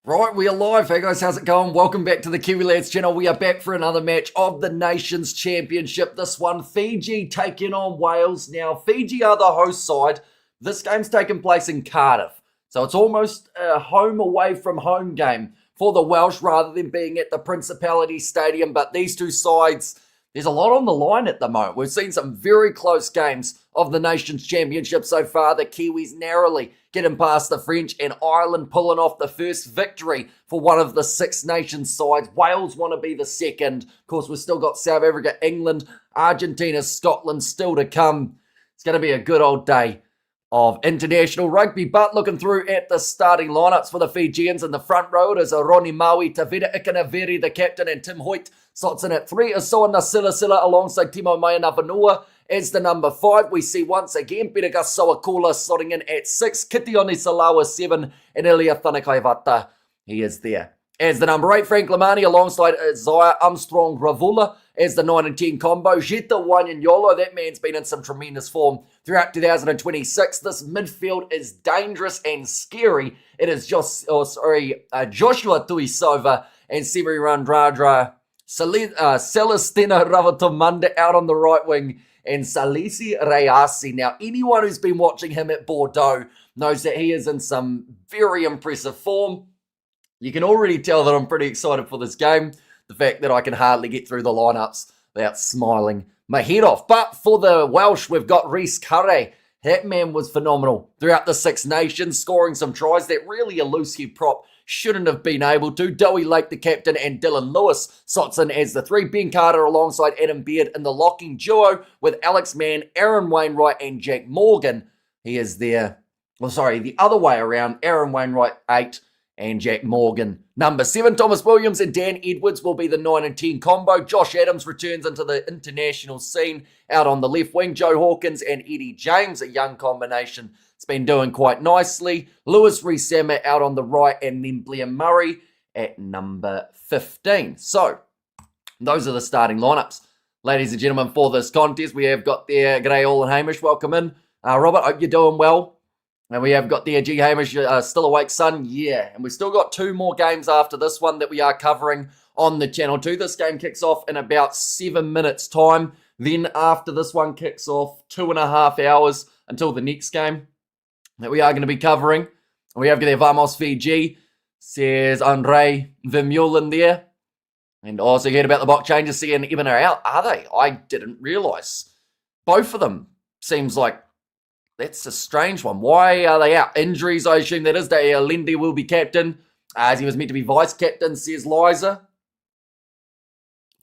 Right, we are live. Hey guys, how's it going? Welcome back to the Kiwi Lads channel. We are back for another match of the Nations Championship. This one, Fiji taking on Wales. Now, Fiji are the host side. This game's taking place in Cardiff. So it's almost a home away from home game for the Welsh rather than being at the Principality Stadium. But these two sides, there's a lot on the line at the moment. We've seen some very close games of the Nations Championship so far. The Kiwis narrowly getting past the French, and Ireland pulling off the first victory for one of the Six Nations sides. Wales want to be the second. Of course, we've still got South Africa, England, Argentina, Scotland still to come. It's going to be a good old day of international rugby. But looking through at the starting lineups for the Fijians, in the front row, it is Ronnie Maui, Tavita Ikanaveri, the captain, and Tim Hoyt slots in at 3. Asoa Nasilasila alongside Timo Mainavanua. As the number 5, we see once again Peter Gasoakula slotting in at 6, Kitione Salawa 7, and Ilya Thanakaivata, he is there. As the number 8, Frank Lamani alongside Isaiah Armstrong Ravula as the 9 and 10 combo. Jeta Wanyanyolo, that man's been in some tremendous form throughout 2026. This midfield is dangerous and scary. It is Joshua Tuisova and Siviri Randradra, Celestina Ravatomunda out on the right wing, and Salisi Rayasi. Now, anyone who's been watching him at Bordeaux knows that he is in some very impressive form. You can already tell that I'm pretty excited for this game. The fact that I can hardly get through the lineups without smiling my head off. But for the Welsh, we've got Rhys Curry. That man was phenomenal throughout the Six Nations, scoring some tries that really a loose head prop shouldn't have been able to. Dowie Lake, the captain, and Dylan Lewis slots in as the 3. Ben Carter alongside Adam Beard in the locking duo with Alex Mann, Aaron Wainwright, and Jack Morgan. He is there. Well, sorry, the other way around. Aaron Wainwright, 8, and Jack Morgan, number 7. Thomas Williams and Dan Edwards will be the 9 and 10 combo. Josh Adams returns into the international scene out on the left wing. Joe Hawkins and Eddie James, a young combination. It's been doing quite nicely. Lewis Rees-Sammer out on the right, and then Blair Murray at number 15. So, those are the starting lineups. Ladies and gentlemen, for this contest, we have got there G'day all and Hamish. Welcome in. Robert, hope you're doing well. And we have got there G. Hamish, still awake, son? Yeah. And we've still got 2 more games after this one that we are covering on the channel too. This game kicks off in about 7 minutes' time. Then after this one kicks off, 2.5 hours until the next game that we are going to be covering. We have there Vamos Fiji, says Andre Vermeulen there. And also heard about the box changes. C and Eben are out. Are they? I didn't realise. Both of them seems like that's a strange one. Why are they out? Injuries, I assume that is. Lindy will be captain, as he was meant to be vice captain, says Liza.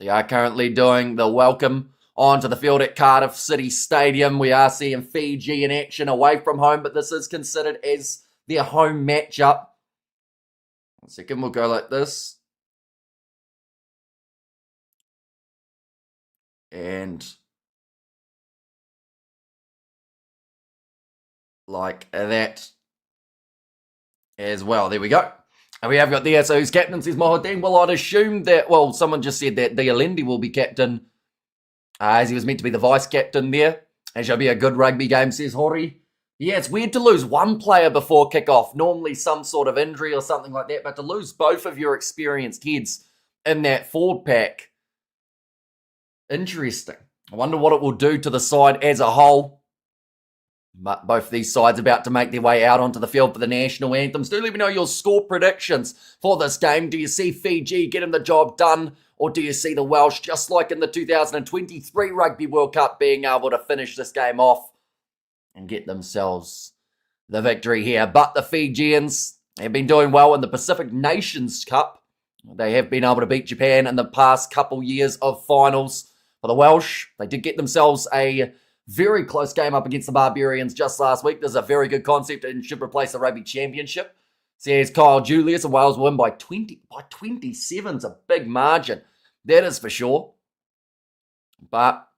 They are currently doing the welcome onto the field at Cardiff City Stadium. We are seeing Fiji in action away from home, but this is considered as their home matchup. 1 second, we'll go like this. And like that as well. There we go. And we have got there, so who's captain, says Mohadeen. Well, I'd assume that, well, someone just said that Dialendi will be captain, as he was meant to be the vice captain there. It shall be a good rugby game, says Hori. Yeah, it's weird to lose one player before kickoff. Normally some sort of injury or something like that, but to lose both of your experienced heads in that forward pack, interesting. I wonder what it will do to the side as a whole. But both of these sides about to make their way out onto the field for the national anthems. Do let me know your score predictions for this game. Do you see Fiji getting the job done, or do you see the Welsh, just like in the 2023 Rugby World Cup, being able to finish this game off and get themselves the victory here? But the Fijians have been doing well in the Pacific Nations Cup. They have been able to beat Japan in the past couple years of finals. For the Welsh, they did get themselves a very close game up against the Barbarians just last week. This is a very good concept and should replace the Rugby Championship. Says Kyle Julius, and Wales win by 20. By 27 is a big margin. That is for sure. But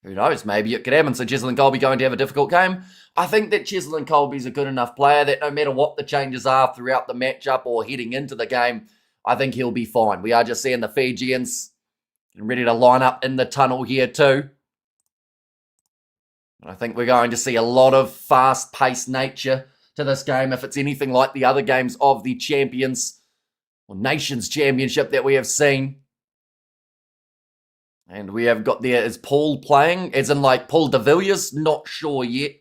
who knows? Maybe it could happen. So Cheslin Colby going to have a difficult game. I think that Cheslin Colby's a good enough player that no matter what the changes are throughout the matchup or heading into the game, I think he'll be fine. We are just seeing the Fijians ready to line up in the tunnel here too. I think we're going to see a lot of fast-paced nature to this game if it's anything like the other games of the champions. Nations Championship that we have seen. And we have got there, is Paul playing? As in like Paul de Villiers? Not sure yet.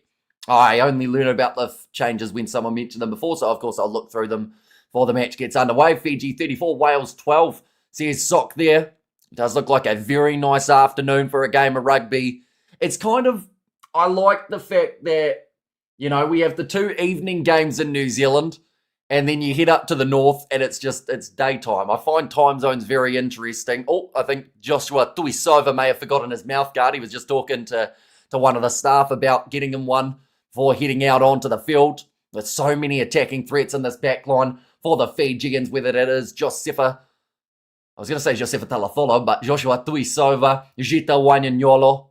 I only learned about the changes when someone mentioned them before, so of course I'll look through them before the match gets underway. Fiji 34, Wales 12. Says Sock there. It does look like a very nice afternoon for a game of rugby. It's kind of, I like the fact that, you know, we have the 2 evening games in New Zealand, and then you head up to the north, and it's daytime. I find time zones very interesting. Oh, I think Joshua Tuisova may have forgotten his mouth guard. He was just talking to one of the staff about getting him one before heading out onto the field. There's so many attacking threats in this back line for the Fijians, whether it is Josefa Talatholo, but Joshua Tuisova, Jita Wanyanyolo,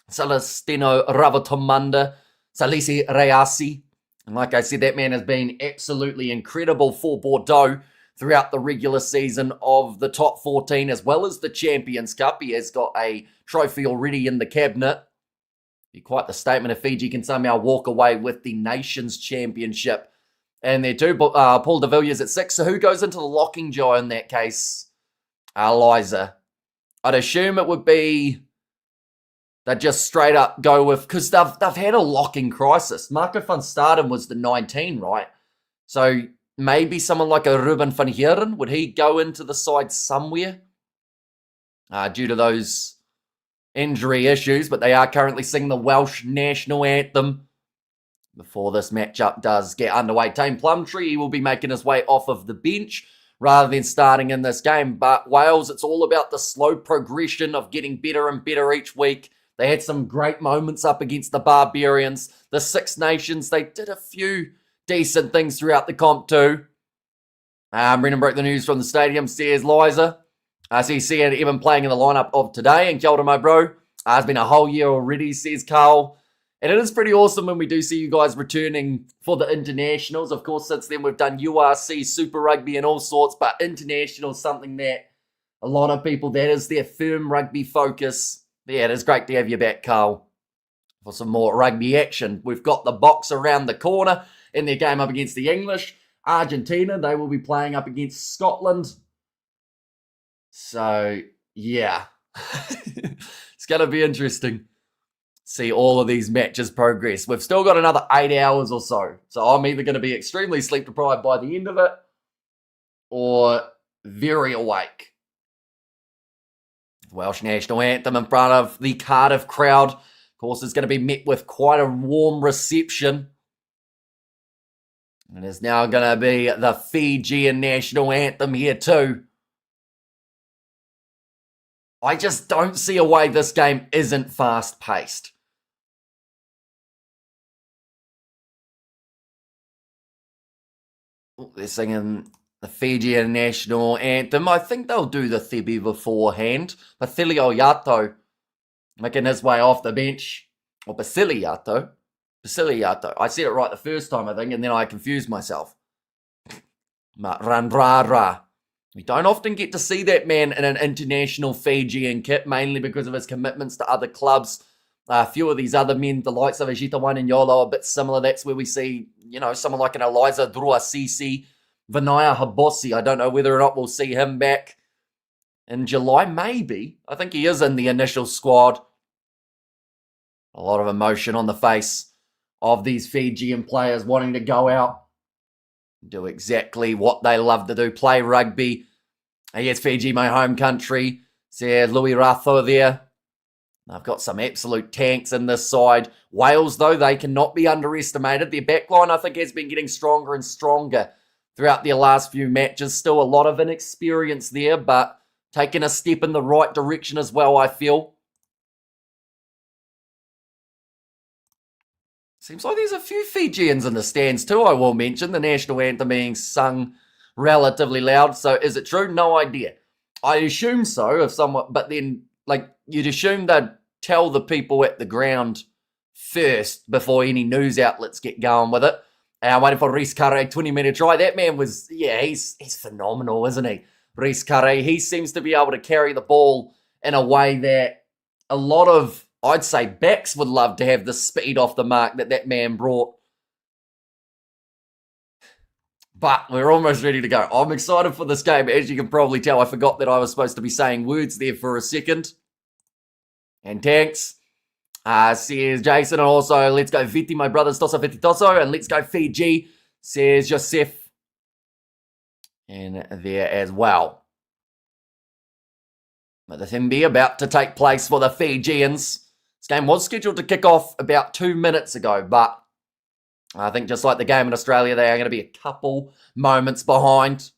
Celestino Ravatomanda, Salisi Reasi. And like I said, that man has been absolutely incredible for Bordeaux throughout the regular season of the top 14 as well as the Champions Cup. He has got a trophy already in the cabinet. Be quite the statement if Fiji can somehow walk away with the Nations Championship. And there too, Paul de Villiers at 6. So who goes into the locking jaw in that case? Eliza. I'd assume it would be, they'd just straight up go with, because they've had a locking crisis. Marco van Staden was the 19, right? So maybe someone like a Ruben van Heeren, would he go into the side somewhere? Due to those injury issues, but they are currently singing the Welsh national anthem before this matchup does get underway. Tame Plumtree, he will be making his way off of the bench rather than starting in this game. But Wales, it's all about the slow progression of getting better and better each week. They had some great moments up against the Barbarians. The Six Nations, they did a few decent things throughout the comp too. Brendan broke the news from the stadium, says Liza. So you see it even playing in the lineup of today. And kia ora, my bro. It's been a whole year already, says Carl. And it is pretty awesome when we do see you guys returning for the internationals. Of course, since then we've done URC, Super Rugby and all sorts. But international is something that a lot of people, that is their firm rugby focus. But yeah, it is great to have you back, Carl, for some more rugby action. We've got the Box around the corner in their game up against the English. Argentina, they will be playing up against Scotland. So, yeah, it's going to be interesting. See all of these matches progress. We've still got another 8 hours or so. So I'm either going to be extremely sleep deprived by the end of it or very awake. Welsh national anthem in front of the Cardiff crowd. Of course, it's going to be met with quite a warm reception. And it's now going to be the Fijian national anthem here too. I just don't see a way this game isn't fast-paced. They're singing the Fijian national anthem. I think they'll do the Thibi beforehand. Basilio Yato making his way off the bench. Or Basiliato. Basiliato. I said it right the first time, I think, and then I confused myself. Randrara. We don't often get to see that man in an international Fijian kit, mainly because of his commitments to other clubs. A few of these other men, the likes of Ajita Wanyanyolo, are a bit similar. That's where we see, you know, someone like an Eliza Druasisi, Vinaya Habosi. I don't know whether or not we'll see him back in July. Maybe. I think he is in the initial squad. A lot of emotion on the face of these Fijian players wanting to go out, do exactly what they love to do, play rugby. Yes, Fiji, my home country. Says Louis Ratho there. I've got some absolute tanks in this side. Wales, though, they cannot be underestimated. Their backline, I think, has been getting stronger and stronger throughout their last few matches. Still a lot of inexperience there, but taking a step in the right direction as well, I feel. Seems like there's a few Fijians in the stands too, I will mention. The national anthem being sung relatively loud. So is it true? No idea. I assume so, if someone, but then, like, you'd assume they'd tell the people at the ground first before any news outlets get going with it. I'm waiting for Rhys Carre, 20-minute try. That man was, yeah, he's phenomenal, isn't he? Rhys Carre, he seems to be able to carry the ball in a way that a lot of, I'd say, backs would love to have the speed off the mark that man brought. But we're almost ready to go. I'm excited for this game. As you can probably tell, I forgot that I was supposed to be saying words there for a second. And thanks. Says Jason. And also, let's go Viti, my brothers. Tosso Viti Tosso. And let's go Fiji, says Joseph. And there as well. But the Thimby about to take place for the Fijians. This game was scheduled to kick off about 2 minutes ago, but I think just like the game in Australia, they are going to be a couple moments behind.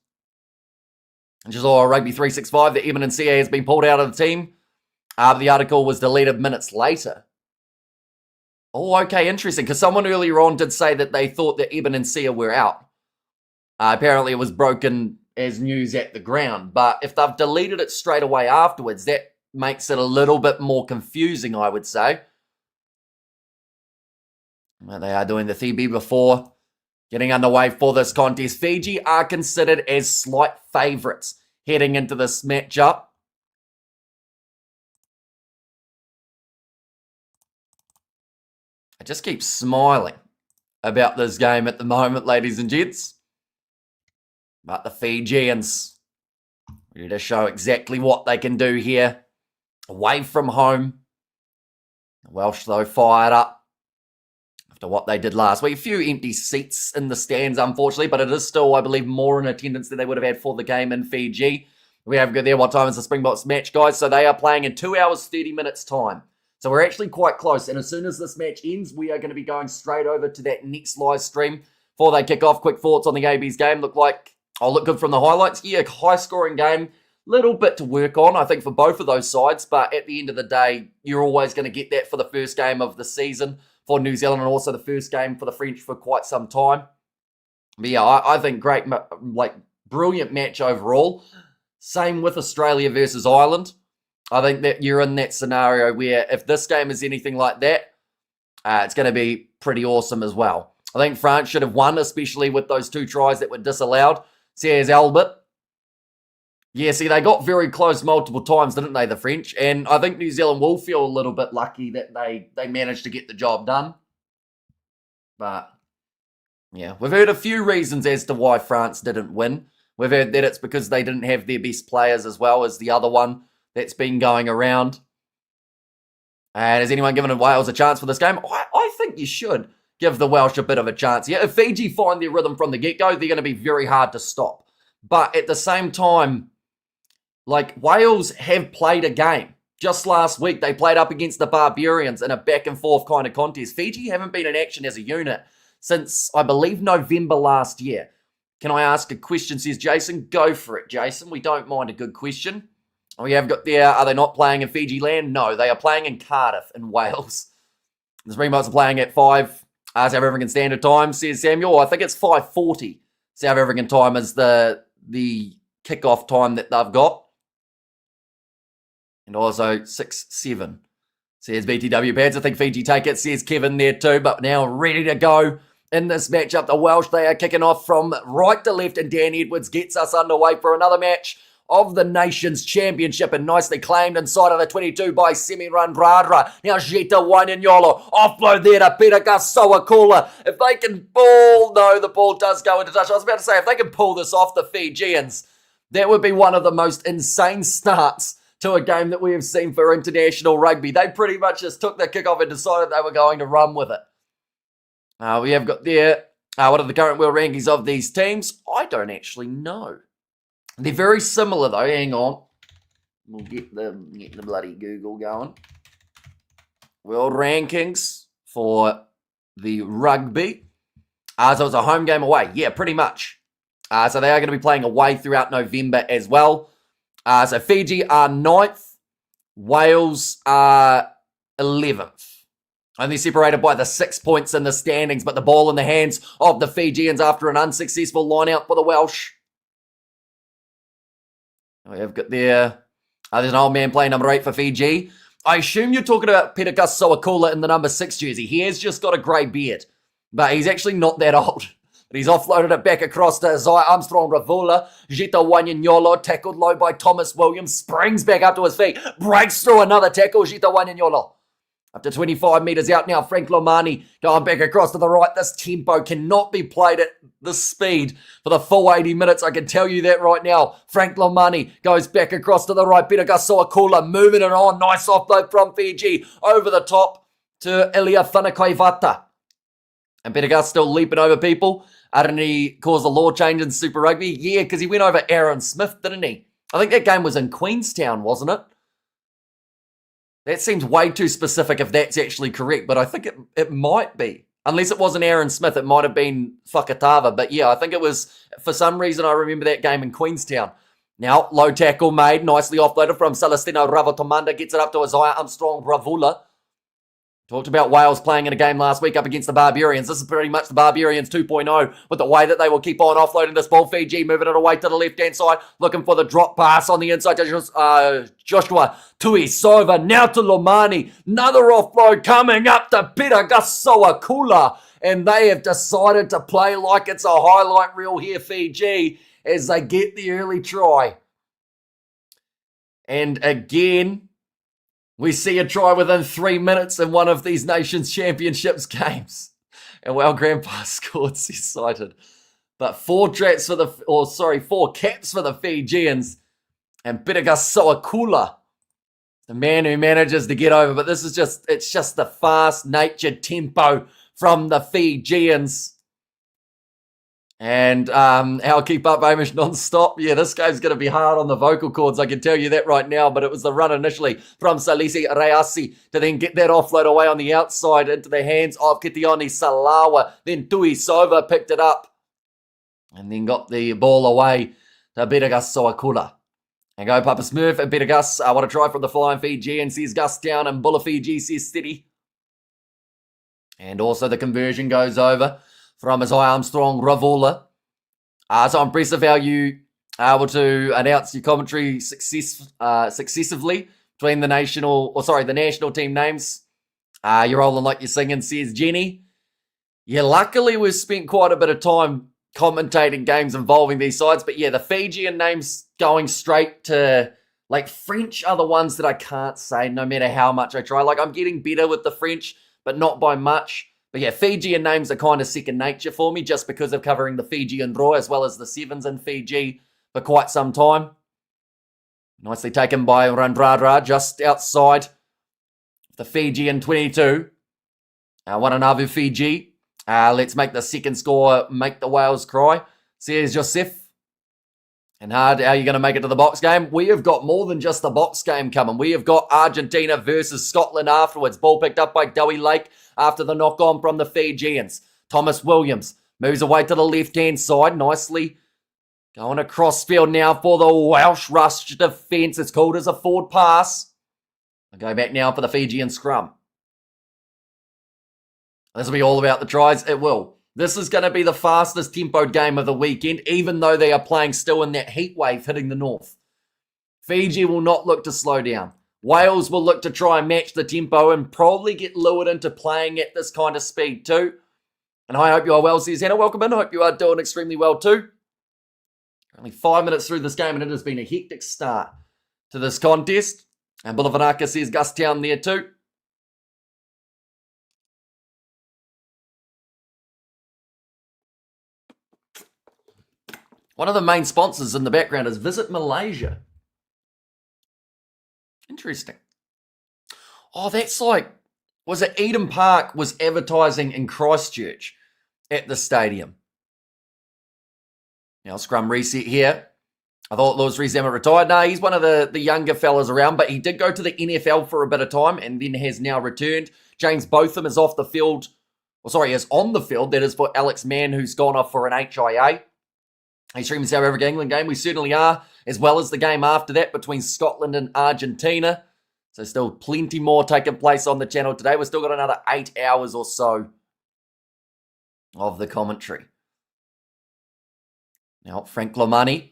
And just saw Rugby 365 that Eben and Sia has been pulled out of the team. The article was deleted minutes later. Oh, okay, interesting, because someone earlier on did say that they thought that Eben and Sia were out. Apparently it was broken as news at the ground, but if they've deleted it straight away afterwards, that makes it a little bit more confusing, I would say. Well, they are doing the Thebe before getting underway for this contest. Fiji are considered as slight favourites heading into this matchup. I just keep smiling about this game at the moment, ladies and gents. But the Fijians ready to show exactly what they can do here. Away from home. The Welsh, though, fired up after what they did last week. A few empty seats in the stands, unfortunately, but it is still, I believe, more in attendance than they would have had for the game in Fiji. We have got there. What time is the Springboks match, guys? So they are playing in 2 hours, 30 minutes time. So we're actually quite close. And as soon as this match ends, we are going to be going straight over to that next live stream before they kick off. Quick thoughts on the AB's game. Look good from the highlights. Yeah, high-scoring game. Little bit to work on, I think, for both of those sides. But at the end of the day, you're always going to get that for the first game of the season for New Zealand and also the first game for the French for quite some time. But yeah, I think great, brilliant match overall. Same with Australia versus Ireland. I think that you're in that scenario where if this game is anything like that, it's going to be pretty awesome as well. I think France should have won, especially with those 2 tries that were disallowed. Says Albert. Yeah, see, they got very close multiple times, didn't they, the French? And I think New Zealand will feel a little bit lucky that they managed to get the job done. But, yeah, we've heard a few reasons as to why France didn't win. We've heard that it's because they didn't have their best players as well as the other one that's been going around. And has anyone given Wales a chance for this game? I think you should give the Welsh a bit of a chance. Yeah, if Fiji find their rhythm from the get-go, they're going to be very hard to stop. But at the same time, Wales have played a game. Just last week, they played up against the Barbarians in a back-and-forth kind of contest. Fiji haven't been in action as a unit since, I believe, November last year. Can I ask a question, says Jason? Go for it, Jason. We don't mind a good question. We have got there, are they not playing in Fiji land? No, they are playing in Cardiff in Wales. The Springboks are playing at 5 South African Standard Time, says Samuel. I think it's 5:40 South African time is the kickoff time that they've got. And also 6-7, says BTW Pads. I think Fiji take it, says Kevin there too, but now ready to go in this matchup. The Welsh, they are kicking off from right to left, and Dan Edwards gets us underway for another match of the Nations Championship, and nicely claimed inside of the 22 by Semi Randrara. Now Jeta Wanyanyolo, offload there to Peter Sowakula. If they can pull, no, the ball does go into touch. I was about to say, if they can pull this off the Fijians, that would be one of the most insane starts to a game that we have seen for international rugby. They pretty much just took the kickoff and decided they were going to run with it. We have got there, what are the current world rankings of these teams? I don't actually know. They're very similar though. Hang on. We'll get the bloody Google going. World rankings for the rugby. So it's a home game away. Yeah, pretty much. So they are going to be playing away throughout November as well. So Fiji are 9th. Wales are 11th. Only separated by the 6 points in the standings, but the ball in the hands of the Fijians after an unsuccessful line out for the Welsh. We have got there. There's an old man playing number 8 for Fiji. I assume you're talking about Peter Sowakula in the number 6 jersey. He has just got a grey beard, but he's actually not that old. But he's offloaded it back across to Zai Armstrong Ravula. Jeta Wanyanyolo, tackled low by Thomas Williams, springs back up to his feet, breaks through another tackle. Jeta Wanyanyolo Up to 25 metres out now, Frank Lomani going back across to the right. This tempo cannot be played at this speed for the full 80 minutes. I can tell you that right now. Frank Lomani goes back across to the right. Bitagasoakula moving it on. Nice offload from Fiji over the top to Ilia Whanakaivata. And Bitaga's still leaping over people. Didn't he cause a law change in Super Rugby? Yeah, because he went over Aaron Smith, didn't he? I think that game was in Queenstown, wasn't it? That seems way too specific if that's actually correct, but I think it might be. Unless it wasn't Aaron Smith, it might have been Whakatava. But yeah, I think it was, for some reason, I remember that game in Queenstown. Now, low tackle made, nicely offloaded from Celestino Ravatomanda, gets it up to Isaiah Armstrong Bravula. Talked about Wales playing in a game last week up against the Barbarians. This is pretty much the Barbarians 2.0 with the way that they will keep on offloading this ball. Fiji moving it away to the left-hand side, looking for the drop pass on the inside to Joshua Tuisova. Now to Lomani. Another offload coming up to Bitagasoakula. And they have decided to play like it's a highlight reel here, Fiji, as they get the early try. And again, we see a try within 3 minutes in one of these Nations Championships games. And well, Grandpa scored, he's cited. But 4 caps for the Fijians. And Bitagasoakula, the man who manages to get over. But this is it's just the fast nature tempo from the Fijians. And I'll keep up Amish non-stop. Yeah, this game's going to be hard on the vocal cords, I can tell you that right now. But it was the run initially from Salisi Reasi to then get that offload away on the outside into the hands of Kitioni Salawa. Then Tuisova picked it up and then got the ball away to Bitagasoakula. And go Papa Smurf and Bitagas. I want to try from the Flying Fijians, says Gus down, and Bulla Fiji says steady. And also the conversion goes over from Isaiah Armstrong Ravola. So impressive how you are able to announce your commentary successively between the national team names. You're rolling like you're singing, says Jenny. Yeah, luckily we've spent quite a bit of time commentating games involving these sides. But yeah, the Fijian names going straight to, like, French are the ones that I can't say no matter how much I try. Like, I'm getting better with the French, but not by much. But yeah, Fijian names are kind of second nature for me just because of covering the Fiji and Roy as well as the Sevens in Fiji for quite some time. Nicely taken by Randradra just outside the Fijian 22. Wananavu Fiji. Let's make the second score make the Wales cry. Says Joseph. And Hard, how are you going to make it to the box game? We have got more than just the box game coming. We have got Argentina versus Scotland afterwards. Ball picked up by Dowie Lake after the knock-on from the Fijians. Thomas Williams moves away to the left-hand side. Nicely going across field now for the Welsh rush defence. It's called as a forward pass. I'll go back now for the Fijian scrum. This will be all about the tries. It will. This is going to be the fastest tempoed game of the weekend, even though they are playing still in that heat wave hitting the north. Fiji will not look to slow down. Wales will look to try and match the tempo and probably get lured into playing at this kind of speed too. And I hope you are well, says Hannah. Welcome in. I hope you are doing extremely well too. Only 5 minutes through this game and it has been a hectic start to this contest. And Bulavanaka says Gus Town there too. One of the main sponsors in the background is Visit Malaysia. Interesting. Oh, that's like, was it Eden Park was advertising in Christchurch at the stadium? Now, scrum reset here. I thought Lewis Rees-Zammit retired. No, he's one of the younger fellas around, but he did go to the NFL for a bit of time and then has now returned. James Botham is off the field. Is on the field. That is for Alex Mann, who's gone off for an HIA. Are streaming South Africa England game? We certainly are, as well as the game after that between Scotland and Argentina. So still plenty more taking place on the channel today. We've still got another 8 hours or so of the commentary. Now, Frank Lomani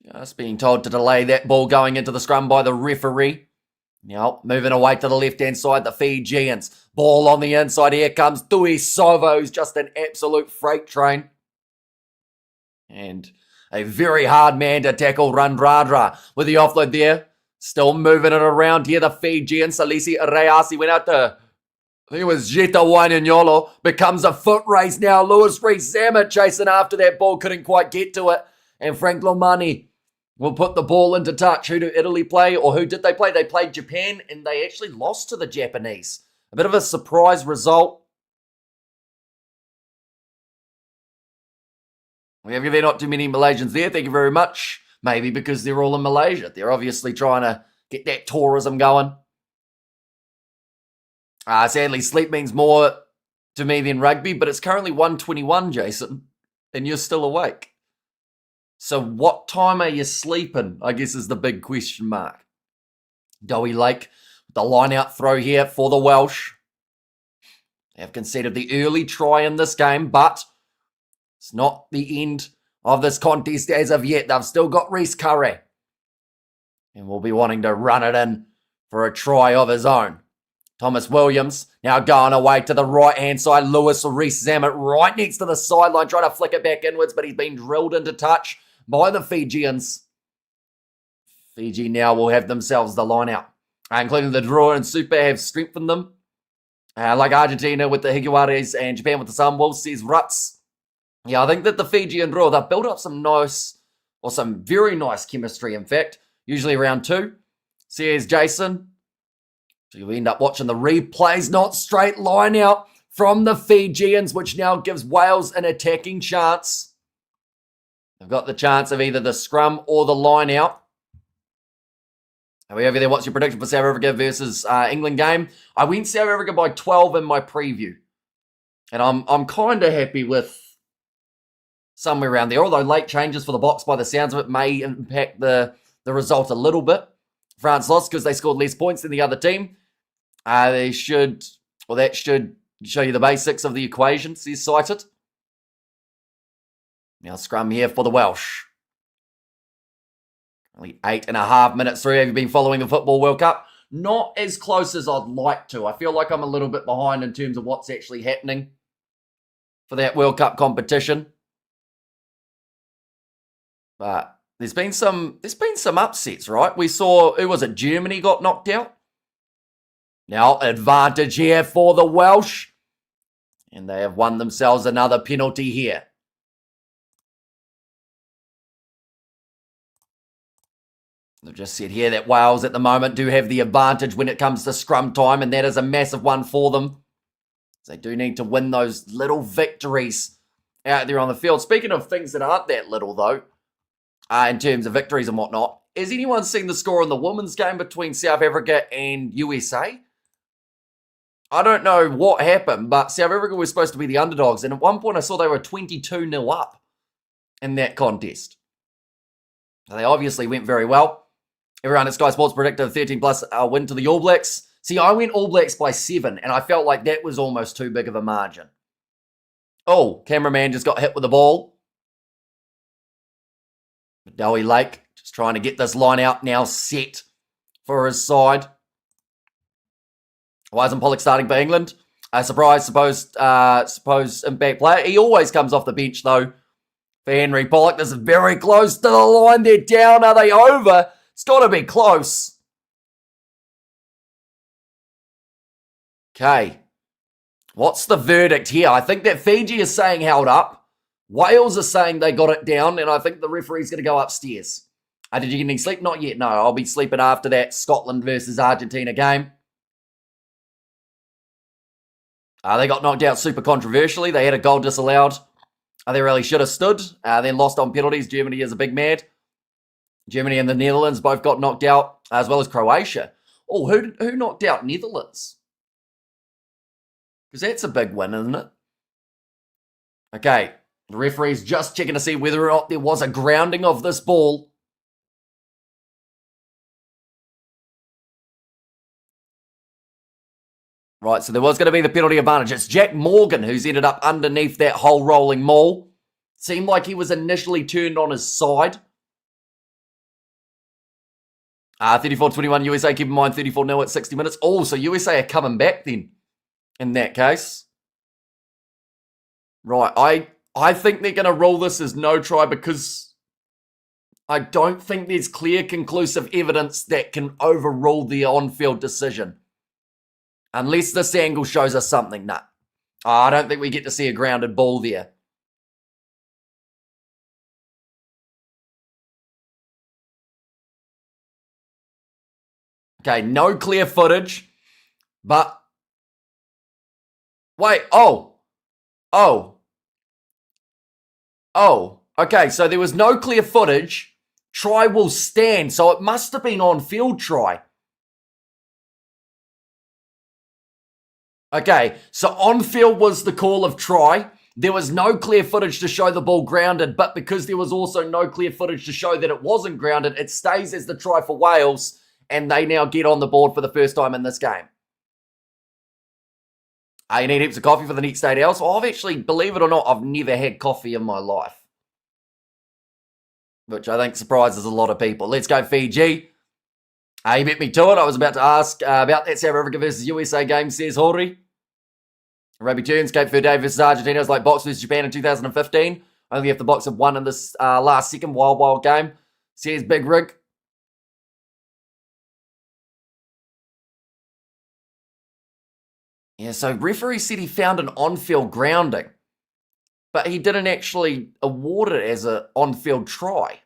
just being told to delay that ball going into the scrum by the referee. Now, moving away to the left-hand side, the Fijians. Ball on the inside. Here comes Tuisova, who's just an absolute freight train. And a very hard man to tackle, Randradra, with the offload there. Still moving it around here. The Fijians. Salisi Reasi went out to, I think it was Jeta Wainanyolo. Becomes a foot race now. Lewis Rees-Zammit chasing after that ball. Couldn't quite get to it. And Frank Lomani will put the ball into touch. Who do Italy play? Or who did they play? They played Japan and they actually lost to the Japanese. A bit of a surprise result. We have there not too many Malaysians there. Thank you very much. Maybe because they're all in Malaysia. They're obviously trying to get that tourism going. Sadly, sleep means more to me than rugby, but it's currently 1:21, Jason, and you're still awake. So what time are you sleeping, I guess is the big question mark. Dowie Lake, the line-out throw here for the Welsh. They have conceded the early try in this game, but it's not the end of this contest as of yet. They've still got Reece Curry. And will be wanting to run it in for a try of his own. Thomas Williams now going away to the right-hand side. Lewis Rees-Zammit right next to the sideline, trying to flick it back inwards, but he's been drilled into touch by the Fijians. Fiji now will have themselves the line out, including the draw and Super have strengthened them. Like Argentina with the Higuares and Japan with the Sunwolves, says Ruts. Yeah, I think that the Fiji and draw, they've built up some nice, or some very nice chemistry, in fact, usually around 2. Says Jason. So you end up watching the replays, not straight line out from the Fijians, which now gives Wales an attacking chance. They've got the chance of either the scrum or the line out. Are we over there? What's your prediction for South Africa versus England game? I went South Africa by 12 in my preview. And I'm kind of happy with somewhere around there. Although late changes for the box, by the sounds of it, may impact the result a little bit. France lost because they scored less points than the other team. That should show you the basics of the equation, says Cited. Now scrum here for the Welsh. Only 8.5 minutes through. Have you been following the Football World Cup? Not as close as I'd like to. I feel like I'm a little bit behind in terms of what's actually happening for that World Cup competition. But there's been some upsets, right? We saw, who was it? Germany got knocked out. Now advantage here for the Welsh. And they have won themselves another penalty here. They've just said here that Wales at the moment do have the advantage when it comes to scrum time, and that is a massive one for them. They do need to win those little victories out there on the field. Speaking of things that aren't that little, though, in terms of victories and whatnot, has anyone seen the score in the women's game between South Africa and USA? I don't know what happened, but South Africa was supposed to be the underdogs, and at one point I saw they were 22-0 up in that contest. They obviously went very well. Everyone at Sky Sports predicted a 13-plus win to the All Blacks. See, I went All Blacks by 7, and I felt like that was almost too big of a margin. Oh, cameraman just got hit with the ball. Dowie Lake just trying to get this line out now set for his side. Why isn't Pollock starting for England? A surprise, suppose impact player. He always comes off the bench, though, for Henry Pollock. This is very close to the line. They're down. Are they over? It's got to be close. Okay. What's the verdict here? I think that Fiji is saying held up. Wales are saying they got it down, and I think the referee's going to go upstairs. Did you get any sleep? Not yet. No, I'll be sleeping after that Scotland versus Argentina game. They got knocked out super controversially. They had a goal disallowed. They really should have stood. Then lost on penalties. Germany is a big mad. Germany and the Netherlands both got knocked out, as well as Croatia. Oh, who knocked out Netherlands? Because that's a big win, isn't it? Okay, the referee's just checking to see whether or not there was a grounding of this ball. Right, so there was going to be the penalty advantage. It's Jack Morgan who's ended up underneath that whole rolling maul. Seemed like he was initially turned on his side. 34-21 USA, keep in mind 34-0 at 60 minutes. Oh, so USA are coming back then, in that case. Right, I think they're going to rule this as no try because I don't think there's clear, conclusive evidence that can overrule the on-field decision. Unless this angle shows us something. Nah. I don't think we get to see a grounded ball there. Okay, no clear footage, but... Wait, oh. Okay, so there was no clear footage. Try will stand, so it must have been on-field try. Okay, so on-field was the call of try. There was no clear footage to show the ball grounded, but because there was also no clear footage to show that it wasn't grounded, it stays as the try for Wales, and they now get on the board for the first time in this game. You need heaps of coffee for the next 8 hours? Well, I've actually, believe it or not, I've never had coffee in my life. Which I think surprises a lot of people. Let's go Fiji. You beat me to it. I was about to ask about that South Africa versus USA game, says Hori. Rugby turns, Cape Verde versus Argentina. It's like Box versus Japan in 2015. Only if the Box have won in this last second wild game, says Big Rig. Yeah, so referee said he found an on-field grounding, but he didn't actually award it as an on-field try.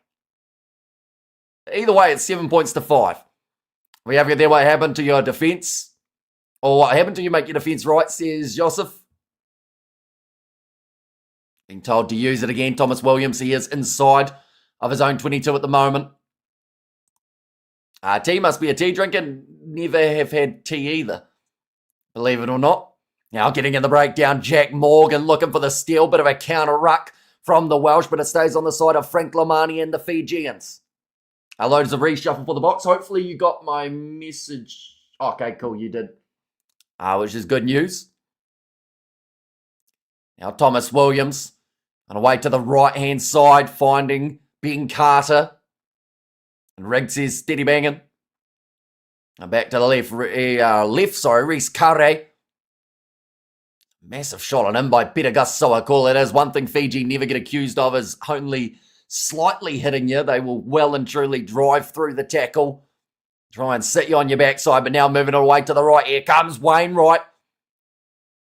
Either way, it's 7 points to 5. We have there what happened to your defence. Or what happened to you make your defence right, says Joseph. Being told to use it again. Thomas Williams, he is inside of his own 22 at the moment. Tea must be a tea drinker. Never have had tea either, believe it or not. Now getting in the breakdown, Jack Morgan looking for the steal. Bit of a counter ruck from the Welsh, but it stays on the side of Frank Lamani and the Fijians. Loads of reshuffle for the Box. Hopefully you got my message. Okay, cool, you did. Which is good news. Now Thomas Williams on away to the right-hand side, finding Ben Carter. And Riggs is steady banging. And back to the left, Reece Curry. Massive shot on him by Peter Gus, so I call it. As one thing Fiji never get accused of is only slightly hitting you. They will well and truly drive through the tackle. Try and sit you on your backside, but now moving away to the right. Here comes Wainwright.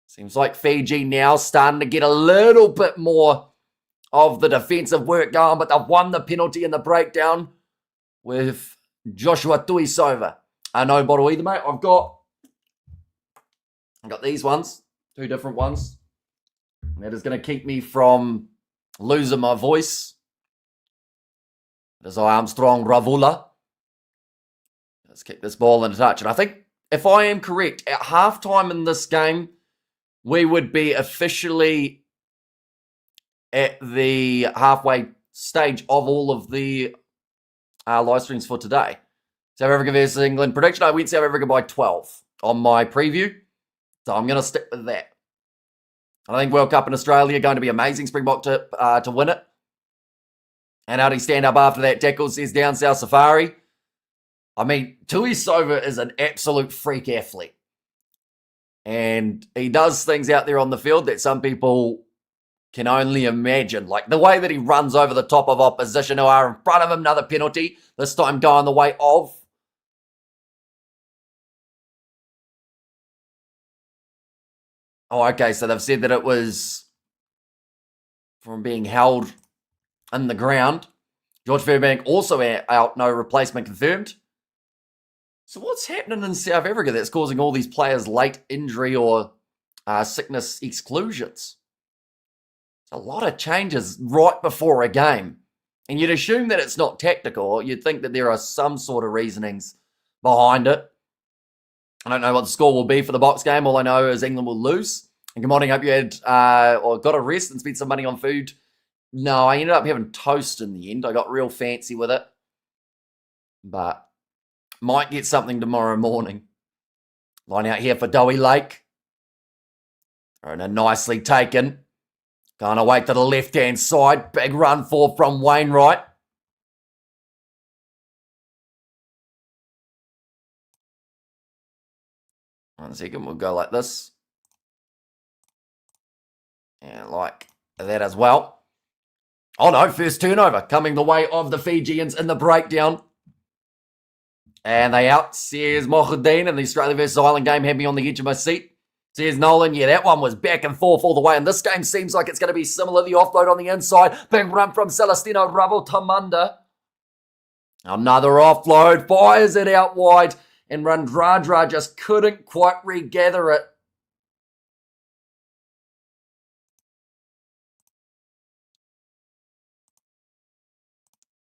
Seems like Fiji now starting to get a little bit more of the defensive work going, but they've won the penalty in the breakdown with Joshua Tuisova. No bottle either, mate. I've got these ones, 2 different ones. That is going to keep me from losing my voice. There's Armstrong Ravula. Let's keep this ball in touch. And I think, if I am correct, at halftime in this game, we would be officially at the halfway stage of all of the live streams for today. South Africa versus England. Prediction, I went South Africa by 12 on my preview. So I'm going to stick with that. I think World Cup in Australia going to be amazing. Springbok to win it. And how do he stand up after that tackle, says Down South Safari. I mean, Tuisova is an absolute freak athlete. And he does things out there on the field that some people can only imagine. Like the way that he runs over the top of opposition who are in front of him. Another penalty. This time going the way of. Oh, okay. So they've said that it was from being held in the ground. George Fairbank also out. No replacement confirmed. So what's happening in South Africa that's causing all these players late injury or sickness exclusions? It's a lot of changes right before a game. And you'd assume that it's not tactical. You'd think that there are some sort of reasonings behind it. I don't know what the score will be for the Box game. All I know is England will lose. And good morning. Hope you had or got a rest and spent some money on food. No, I ended up having toast in the end. I got real fancy with it. But might get something tomorrow morning. Line out here for Dowie Lake. And a nicely taken. Going away to the left-hand side. Big run from Wainwright. One second, we'll go like this. And like that as well. Oh no, first turnover coming the way of the Fijians in the breakdown. And they out. Says Mohudeen, and the Australia versus Ireland game had me on the edge of my seat. Says Nolan, yeah, that one was back and forth all the way. And this game seems like it's going to be similar. The offload on the inside. Big run from Celestino Ravo-Tamanda. Another offload. Fires it out wide. And Randradra just couldn't quite regather it.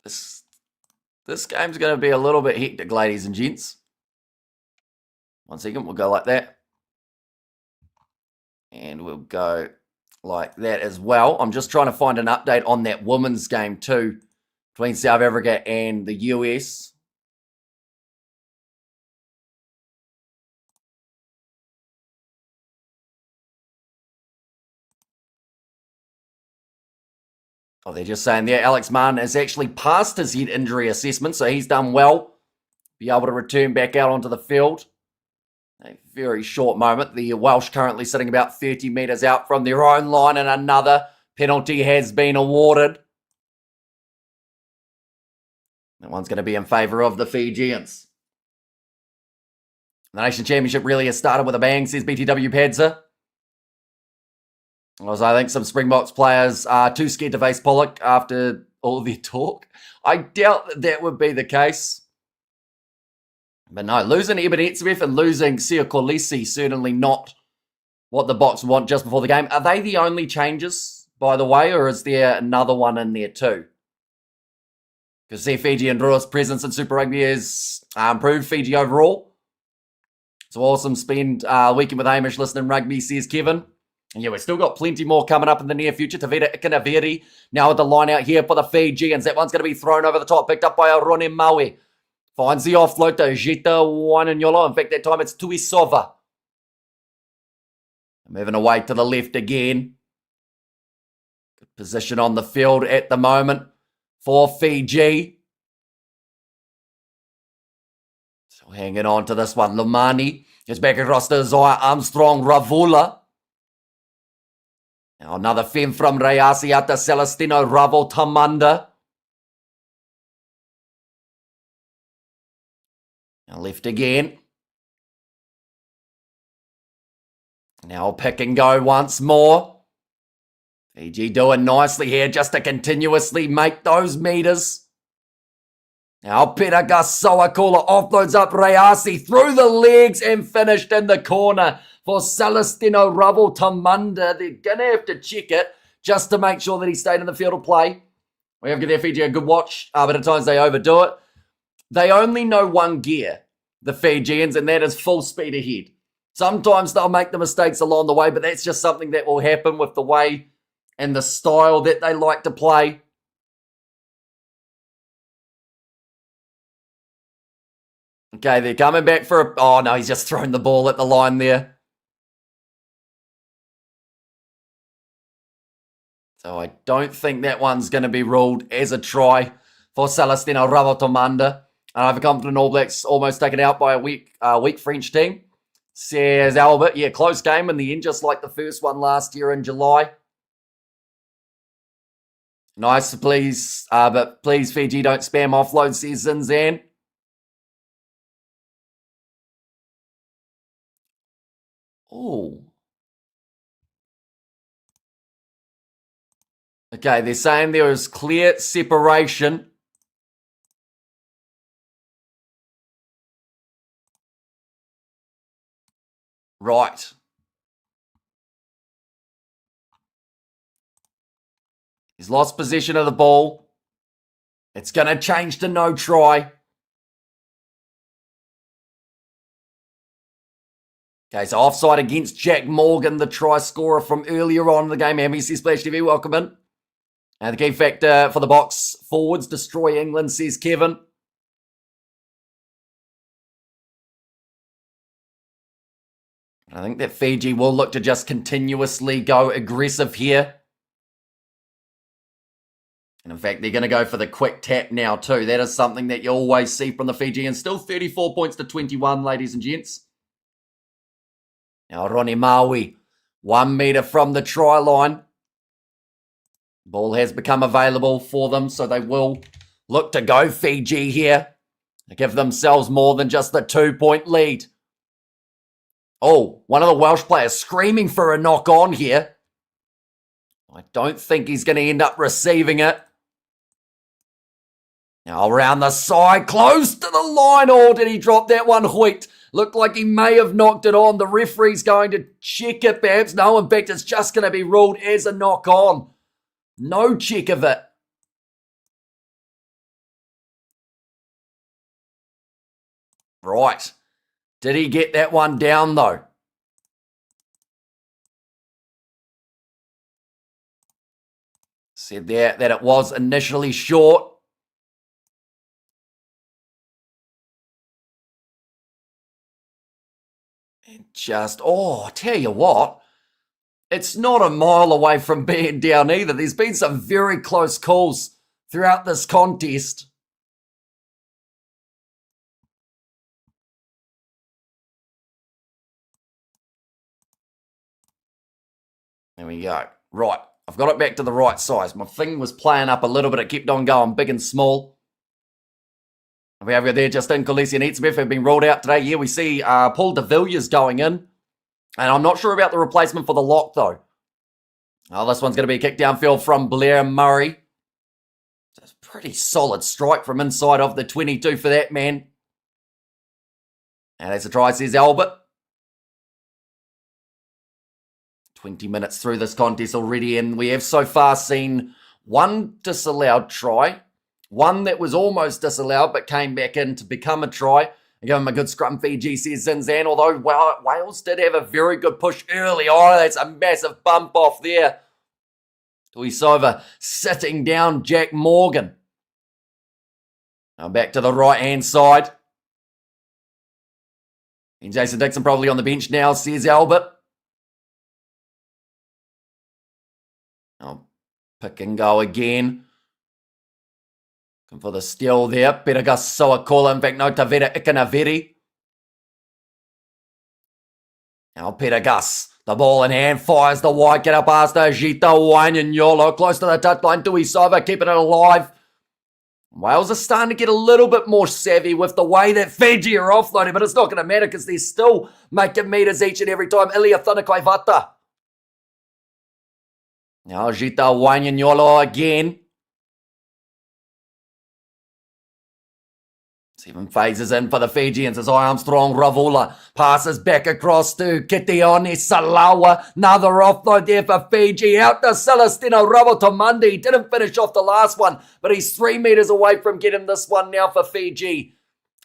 This game's going to be a little bit hectic, ladies and gents. 1 second, we'll go like that. And we'll go like that as well. I'm just trying to find an update on that women's game too, between South Africa and the US. Oh, they're just saying there, Alex Martin has actually passed his head injury assessment, so he's done well. Be able to return back out onto the field. A very short moment. The Welsh currently sitting about 30 metres out from their own line, and another penalty has been awarded. That one's going to be in favour of the Fijians. The Nation Championship really has started with a bang, says BTW Padza. Also, I think some Springboks players are too scared to face Pollock after all their talk. I doubt that would be the case. But no, losing Ebeneziev and losing Siakolisi certainly not what the Boks want just before the game. Are they the only changes, by the way, or is there another one in there too? Because Fiji and Rua's presence in Super Rugby has improved Fiji overall. It's an awesome spend weekend with Hamish listening rugby, says Kevin. And yeah, we've still got plenty more coming up in the near future. Tavita Ikanaveri now at the line out here for the Fijians. That one's going to be thrown over the top, picked up by Arone Maui. Finds the offload to Jita Wananyolo. In fact, that time it's Tuisova. Moving away to the left again. Good position on the field at the moment for Fiji. So hanging on to this one. Lumani is back across to Zaya Armstrong Ravula. Now another fem from Rayasi out to Celestino Ravo-Tamanda. Now left again. Now pick and go once more. Fiji doing nicely here just to continuously make those meters. Now Peter Gasoakula offloads up Rayasi through the legs and finished in the corner for Celestino Ravo-Tamanda. They're going to have to check it just to make sure that he stayed in the field of play. We have to give their Fiji a good watch, but at times they overdo it. They only know one gear, the Fijians, and that is full speed ahead. Sometimes they'll make the mistakes along the way, but that's just something that will happen with the way and the style that they like to play. Okay, they're coming back for a... Oh, no, he's just thrown the ball at the line there. So I don't think that one's going to be ruled as a try for Celestino Ravo-Tamanda. And I have a confident All Blacks almost taken out by a weak French team. Says Albert, yeah, close game in the end, just like the first one last year in July. Nice, please. But please, Fiji, don't spam offload, says Zinzan. Oh. Okay, they're saying there is clear separation. Right. He's lost possession of the ball. It's going to change to no try. Okay, so offside against Jack Morgan, the try scorer from earlier on in the game. MBC Splash TV, welcome in. And the key factor for the Boks forwards, destroy England, says Kevin. I think that Fiji will look to just continuously go aggressive here. And in fact, they're going to go for the quick tap now too. That is something that you always see from the Fijians. Still 34 points to 21, ladies and gents. Now Ronnie Maui, 1 metre from the try line. Ball has become available for them, so they will look to go Fiji here. They give themselves more than just the 2-point lead. Oh, one of the Welsh players screaming for a knock on here. I don't think he's going to end up receiving it. Now around the side, close to the line. Oh, did he drop that one? Hoyt looked like he may have knocked it on. The referee's going to check it perhaps. No, in fact, it's just going to be ruled as a knock on. No check of it. Right. Did he get that one down though? Said there that it was initially short. And just, oh, I tell you what, it's not a mile away from being down either. There's been some very close calls throughout this contest. There we go. Right. I've got it back to the right size. My thing was playing up a little bit. It kept on going big and small. We have there Justin Khaleesi and Eatsmith have been rolled out today. Yeah, we see Paul de Villiers going in. And I'm not sure about the replacement for the lock, though. Oh, this one's going to be a kick downfield from Blair Murray. It's a pretty solid strike from inside of the 22 for that man. And that's a try, says Albert. 20 minutes through this contest already, and we have so far seen one disallowed try, one that was almost disallowed but came back in to become a try. And give him a good scrum, Fiji, says Zinzan, although Wales did have a very good push early. Oh, that's a massive bump off there. Tuisova sitting down Jack Morgan. Now back to the right-hand side. And Jason Dixon probably on the bench now, says Albert. Oh, pick and go again. Looking for the steal there. Peragas Soakola. In fact, no, Tavera Ikanaveri. Now Peragas. The ball in hand. Fires the wide. Get up past Gita Wanyanyolo. Close to the touchline. Tuisova keeping it alive. Wales are starting to get a little bit more savvy with the way that Fiji are offloading, but it's not going to matter because they're still making meters each and every time. Ilia Thunakaivata. Now Gita Wanyanyolo again. 7 phases in for the Fijians as Armstrong Ravula passes back across to Kitione Salawa. Another offload there for Fiji. Out to Celestino Ravotomandi. Didn't finish off the last one, but he's 3 meters away from getting this one now for Fiji.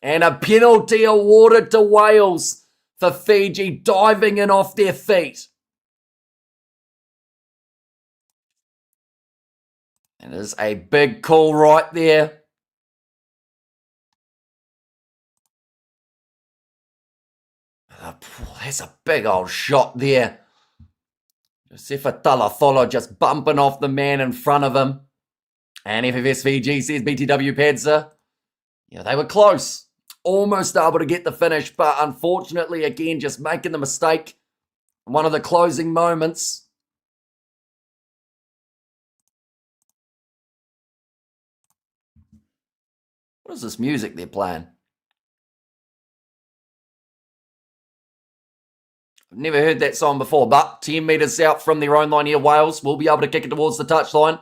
And a penalty awarded to Wales for Fiji diving in off their feet. It is a big call right there. That's a big old shot there. Josefa Talafolo just bumping off the man in front of him. And FFS Fiji says BTW Padza. Yeah, they were close. Almost able to get the finish, but unfortunately, again, just making the mistake. One of the closing moments. What is this music they're playing? I've never heard that song before, but 10 metres out from their own line here, Wales will be able to kick it towards the touchline.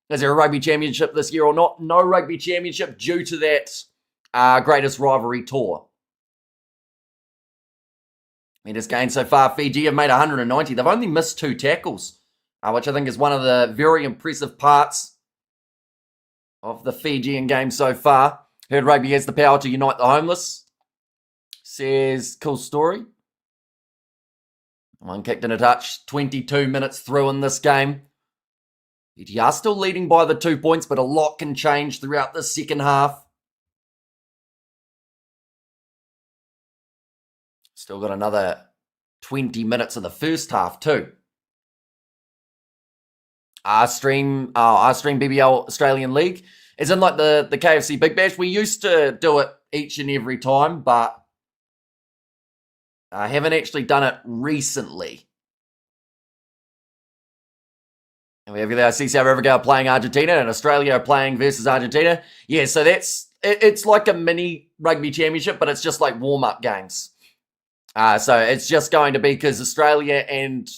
Is there a rugby championship this year or not? No rugby championship due to that greatest rivalry tour. Meters gained so far, Fiji have made 190. They've only missed 2 tackles, which I think is one of the very impressive parts of the Fijian game so far. Heard rugby has the power to unite the homeless. Says, cool story. One kicked in a touch. 22 minutes through in this game. Fiji are still leading by the 2 points, but a lot can change throughout the second half. Still got another 20 minutes of the first half too. Our stream BBL Australian League. It's in like the KFC Big Bash. We used to do it each and every time, but I haven't actually done it recently. And we have the South Africa playing Argentina and Australia playing versus Argentina. Yeah, so it's like a mini rugby championship, but it's just like warm-up games. So it's just going to be because Australia and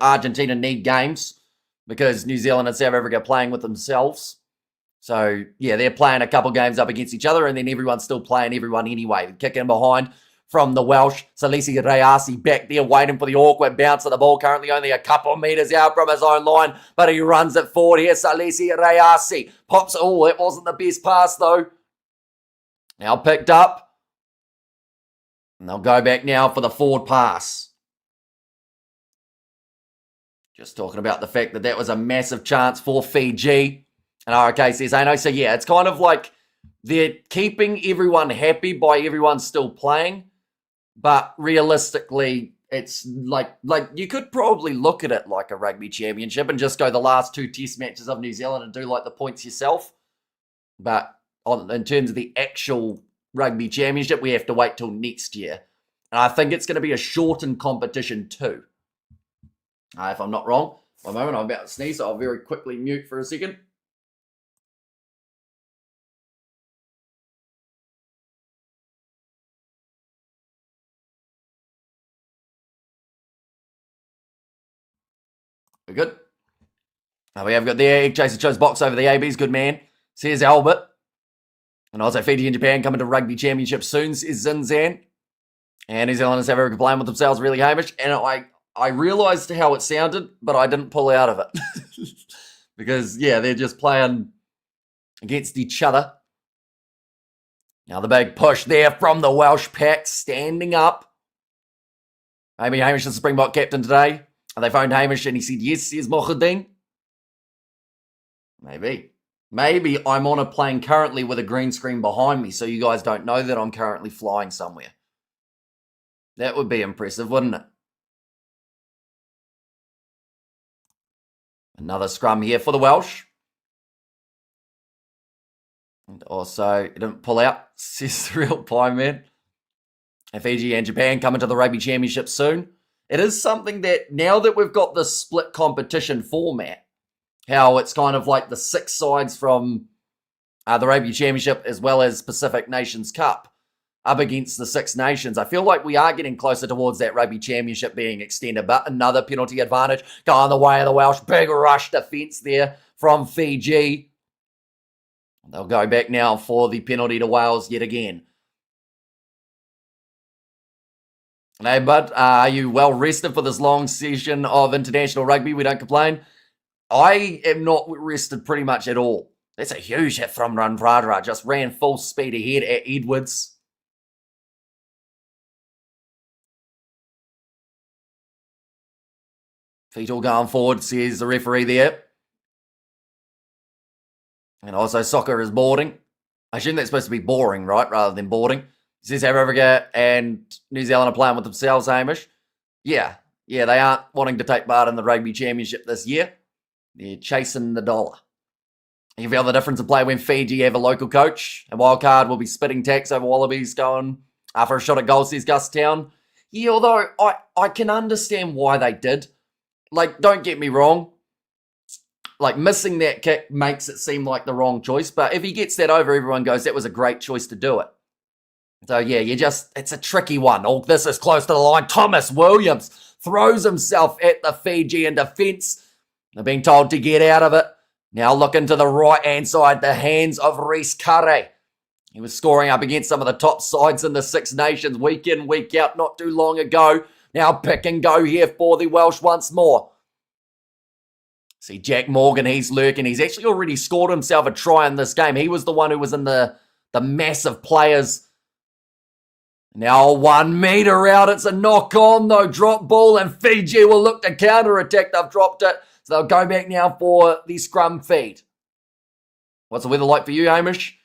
Argentina need games because New Zealand and South Africa are playing with themselves. So, yeah, they're playing a couple games up against each other, and then everyone's still playing everyone anyway. Kicking behind from the Welsh, Salisi Rayasi back there waiting for the awkward bounce of the ball, currently only a couple of metres out from his own line, but he runs it forward here. Salisi Rayasi pops, oh, it wasn't the best pass though. Now picked up, and they'll go back now for the forward pass. Just talking about the fact that was a massive chance for Fiji. And RK says, I know, so yeah, it's kind of like they're keeping everyone happy by everyone still playing, but realistically, it's like you could probably look at it like a rugby championship and just go the last 2 test matches of New Zealand and do like the points yourself. But in terms of the actual rugby championship, we have to wait till next year. And I think it's going to be a shortened competition too. If I'm not wrong. One moment, I'm about to sneeze, so I'll very quickly mute for a second. We're good. We have got there. Egg Chaser chose box over the ABs. Good man. Says Albert. And also Fiji and Japan coming to rugby championship soon, says Zinzan. And New Zealand and South Africa playing with themselves, really Hamish. And I realised how it sounded, but I didn't pull out of it. Because, yeah, they're just playing against each other. Now the big push there from the Welsh pack, standing up. Maybe Hamish is the Springbok captain today. And they phoned Hamish and he said, yes, says Mohideen. Maybe I'm on a plane currently with a green screen behind me, so you guys don't know that I'm currently flying somewhere. That would be impressive, wouldn't it? Another scrum here for the Welsh. And also, it didn't pull out, says the real pie man. And Fiji and Japan coming to the Rugby Championship soon. It is something that, now that we've got the split competition format, how it's kind of like the 6 sides from the Rugby Championship as well as Pacific Nations Cup up against the 6 nations. I feel like we are getting closer towards that Rugby Championship being extended, but another penalty advantage going the way of the Welsh. Big rush defence there from Fiji. They'll go back now for the penalty to Wales yet again. Hey, bud, are you well rested for this long session of international rugby? We don't complain. I am not rested pretty much at all. That's a huge hit from Ranradra. Just ran full speed ahead at Edwards. Feet all going forward, says the referee there. And also soccer is boarding. I assume that's supposed to be boring, right, rather than boarding. Says South Africa and New Zealand are playing with themselves, Hamish. Yeah, they aren't wanting to take part in the Rugby Championship this year. They're chasing the dollar. You feel the difference in play when Fiji have a local coach. And Wildcard will be spitting tax over Wallabies going for a shot at goal, says Gus Town. Yeah, although I can understand why they did. Like, don't get me wrong. Like, missing that kick makes it seem like the wrong choice. But if he gets that over, everyone goes, that was a great choice to do it. So, yeah, it's a tricky one. Oh, this is close to the line. Thomas Williams throws himself at the Fijian defence. They're being told to get out of it. Now looking to the right-hand side, the hands of Reece Curry. He was scoring up against some of the top sides in the 6 Nations week in, week out, not too long ago. Now pick and go here for the Welsh once more. See Jack Morgan, he's lurking. He's actually already scored himself a try in this game. He was the one who was in the massive players. Now 1 metre out. It's a knock on though. Drop ball and Fiji will look to counter-attack. They've dropped it. So they'll go back now for the scrum feed. What's the weather like for you, Hamish?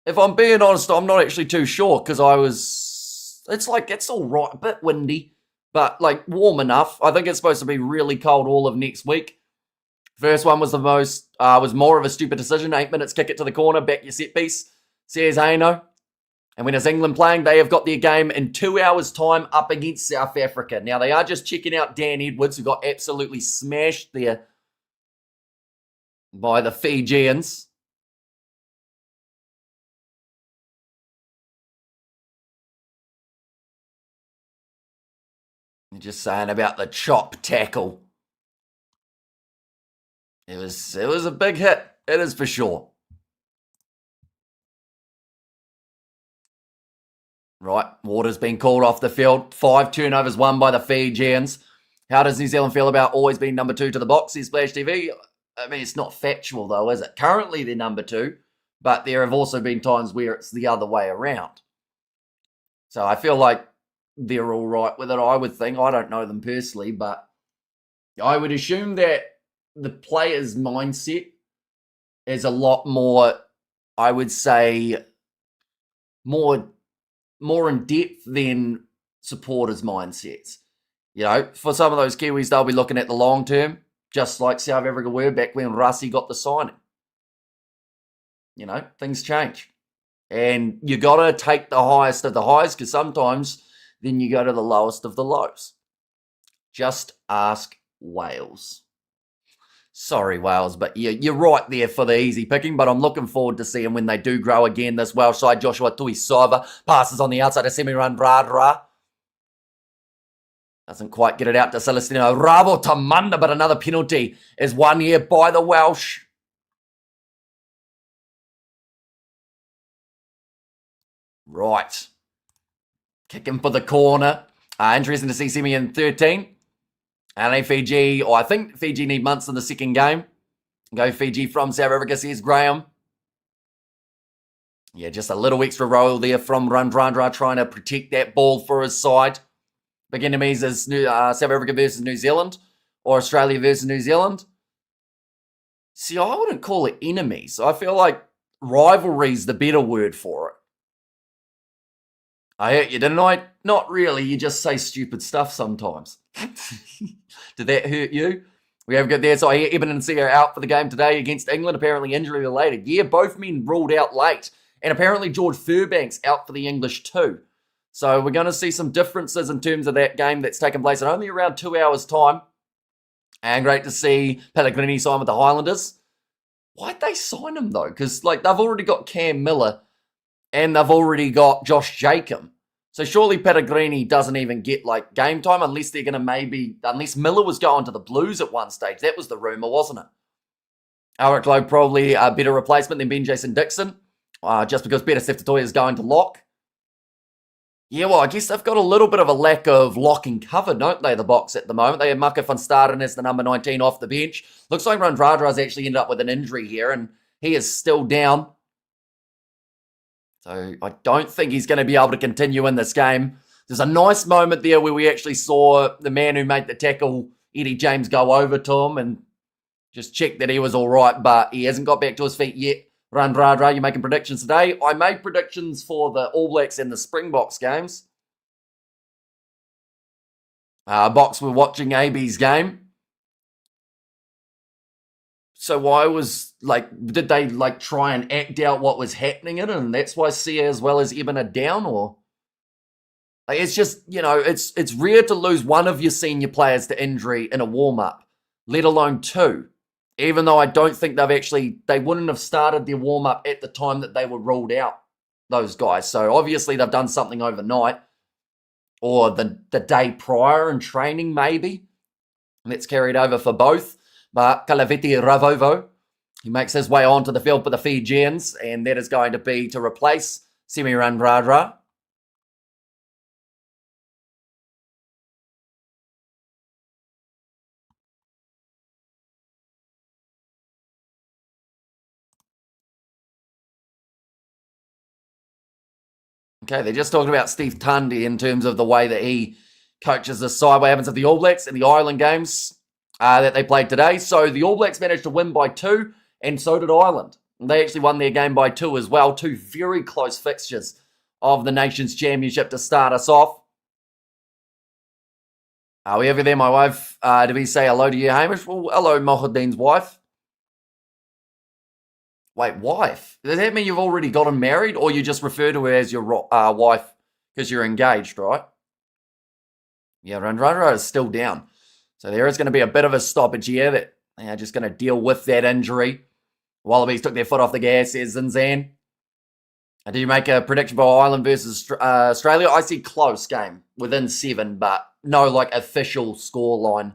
If I'm being honest, I'm not actually too sure because it's all right, a bit windy, but like warm enough. I think it's supposed to be really cold all of next week. First one was was more of a stupid decision. 8 minutes, kick it to the corner, back your set piece. Says Hano. And when is England playing? They have got their game in 2 hours' time up against South Africa. Now, they are just checking out Dan Edwards, who got absolutely smashed there by the Fijians. Just saying about the chop tackle. It was a big hit. It is for sure. Right, Water's been called off the field. 5 turnovers won by the Fijians. How does New Zealand feel about always being number 2 to the box? Is Splash TV? I mean, it's not factual though, is it? Currently they're number 2, but there have also been times where it's the other way around. So I feel like they're all right with it, I would think. I don't know them personally, but I would assume that the player's mindset is a lot more, I would say, more in depth than supporters' mindsets. You know, for some of those Kiwis, they'll be looking at the long term, just like South Africa were back when Rassie got the signing. You know, things change. And you got to take the highest of the highs, because sometimes then you go to the lowest of the lows. Just ask Wales. Sorry, Wales, but you're right there for the easy picking, but I'm looking forward to seeing when they do grow again. This Welsh side, Joshua Tuisova passes on the outside of Semi-Run Radra. Doesn't quite get it out to Celestino Ravo-Tamanda, but another penalty is won here by the Welsh. Right. Kicking for the corner. Interesting to see Semi in 13. And Fiji, or I think Fiji need months in the second game. Go Fiji from South Africa, says Graham. Yeah, just a little extra roll there from Randrandra trying to protect that ball for his side. Big enemies is South Africa versus New Zealand, or Australia versus New Zealand. See, I wouldn't call it enemies. I feel like rivalry's the better word for it. I hurt you, didn't I? Not really. You just say stupid stuff sometimes. Did that hurt you? We have got there. So I hear Eben and Sia out for the game today against England, apparently injury related. Yeah, both men ruled out late. And apparently George Furbank's out for the English too. So we're going to see some differences in terms of that game that's taken place in only around 2 hours' time. And great to see Pellegrini sign with the Highlanders. Why'd they sign him though? Because like they've already got Cam Miller and they've already got Josh Jacob. So surely Pellegrini doesn't even get like game time unless they're going to unless Miller was going to the Blues at one stage. That was the rumour, wasn't it? Alric Lowe probably a better replacement than Ben Jason Dixon, just because Peter Seftotoya is going to lock. Yeah, well, I guess they've got a little bit of a lack of locking cover, don't they, the Box at the moment? They have Maka van Staden as the number 19 off the bench. Looks like Randradra's actually ended up with an injury here, and he is still down. So I don't think he's going to be able to continue in this game. There's a nice moment there where we actually saw the man who made the tackle, Eddie James, go over to him and just check that he was all right, but he hasn't got back to his feet yet. Randradra, you making predictions today? I made predictions for the All Blacks and the Springboks games. Box, we're watching AB's game. So I was like, did they like try and act out what was happening in it, and that's why Sia as well as Eben are down, or like, it's just, you know, it's rare to lose one of your senior players to injury in a warm-up, let alone two. Even though I don't think they wouldn't have started their warm-up at the time that they were ruled out, those guys. So obviously they've done something overnight or the day prior in training maybe. And that's carried over for both. But Kalaviti Ravovo, he makes his way onto the field for the Fijians, and that is going to be to replace Semi-Run Radra. Okay, they're just talking about Steve Tundy in terms of the way that he coaches the side. What happens at the All Blacks in the Ireland games that they played today? So the All Blacks managed to win by 2, and so did Ireland. They actually won their game by 2 as well. 2 very close fixtures of the Nations Championship to start us off. Are we ever there, my wife? Did we say hello to you, Hamish? Well, hello, Mohuddin's wife. Wait, wife? Does that mean you've already gotten married, or you just refer to her as your wife because you're engaged, right? Yeah, Randradra is still down. So there is going to be a bit of a stoppage here that they're just going to deal with that injury. Wallabies took their foot off the gas, says Zinzan. Do you make a prediction for Ireland versus Australia? I see close game, within 7, but no official scoreline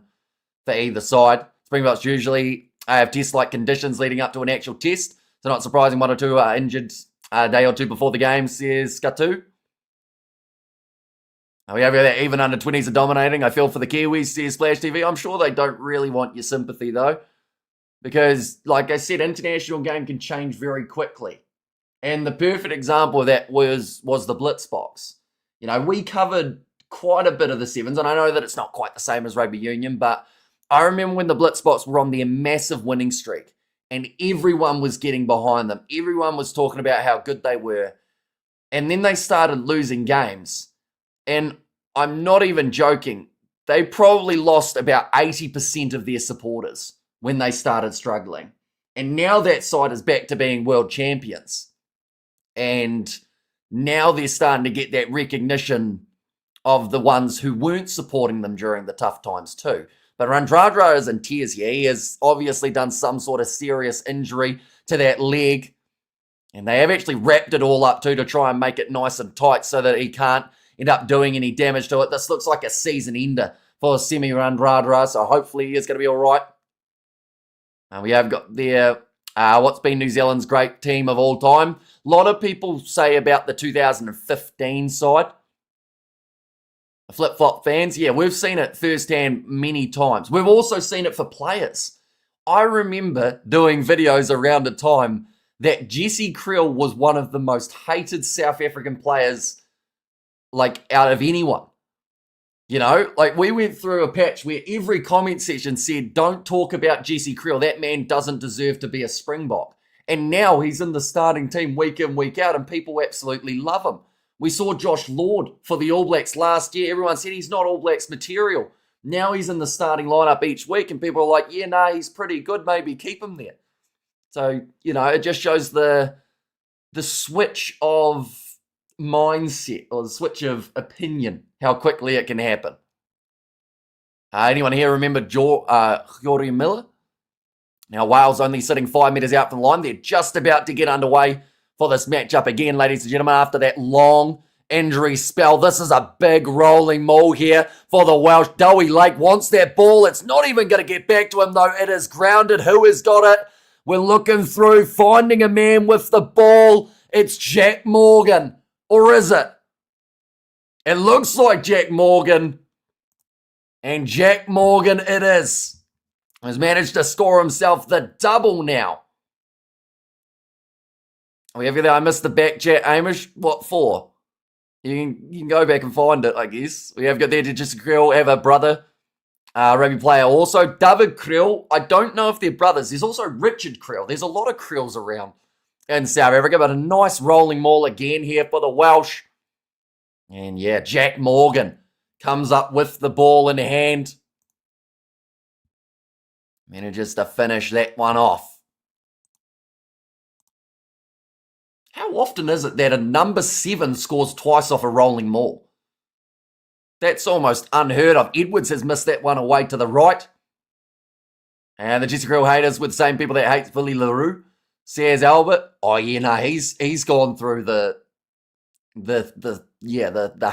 for either side. Springboks usually have test-like conditions leading up to an actual test, so not surprising 1 or 2 are injured a day or 2 before the game, says Skatu. We have that even under 20s are dominating. I feel for the Kiwis, says Splash TV. I'm sure they don't really want your sympathy, though, because, like I said, international game can change very quickly. And the perfect example of that was the Blitz box. We covered quite a bit of the sevens, and I know that it's not quite the same as rugby union, but I remember when the Blitz box were on their massive winning streak, and everyone was getting behind them. Everyone was talking about how good they were. And then they started losing games. And I'm not even joking. They probably lost about 80% of their supporters when they started struggling. And now that side is back to being world champions. And now they're starting to get that recognition of the ones who weren't supporting them during the tough times too. But Randradra is in tears here. He has obviously done some sort of serious injury to that leg. And they have actually wrapped it all up too to try and make it nice and tight so that he can't end up doing any damage to it. This looks like a season ender for Semi Randradra, so hopefully he is going to be all right. And we have got there what's been New Zealand's great team of all time. A lot of people say about the 2015 side. Flip-flop fans, yeah, we've seen it firsthand many times. We've also seen it for players. I remember doing videos around a time that Jesse Kriel was one of the most hated South African players, out of anyone. We went through a patch where every comment section said, don't talk about Jesse Kriel. That man doesn't deserve to be a Springbok. And now he's in the starting team week in, week out, and people absolutely love him. We saw Josh Lord for the All Blacks last year. Everyone said he's not All Blacks material. Now he's in the starting lineup each week, and people are like, yeah, nah, he's pretty good. Maybe keep him there. So, it just shows the switch of mindset or the switch of opinion, how quickly it can happen. Anyone here remember Jordy Miller? Now, Wales only sitting 5 metres out from the line. They're just about to get underway for this matchup again, ladies and gentlemen, after that long injury spell. This is a big rolling maul here for the Welsh. Dowie Lake wants that ball. It's not even going to get back to him, though. It is grounded. Who has got it? We're looking through, finding a man with the ball. It's Jack Morgan. Or is it? It looks like Jack Morgan. And Jack Morgan it is. Has managed to score himself the double now. We have there. I missed the back chat, Amish. What for? You can go back and find it, I guess. We have got there to just Krill, have a brother, rugby player also. David Krill. I don't know if they're brothers. There's also Richard Krill. There's a lot of Krills around in South Africa, but a nice rolling maul again here for the Welsh. And yeah, Jack Morgan comes up with the ball in hand. Manages to finish that one off. How often is it that a number 7 scores twice off a rolling maul? That's almost unheard of. Edwards has missed that one away to the right. And the Jesse Krill haters with the same people that hate Willie LaRue. Says Albert. Oh yeah, no, he's gone through the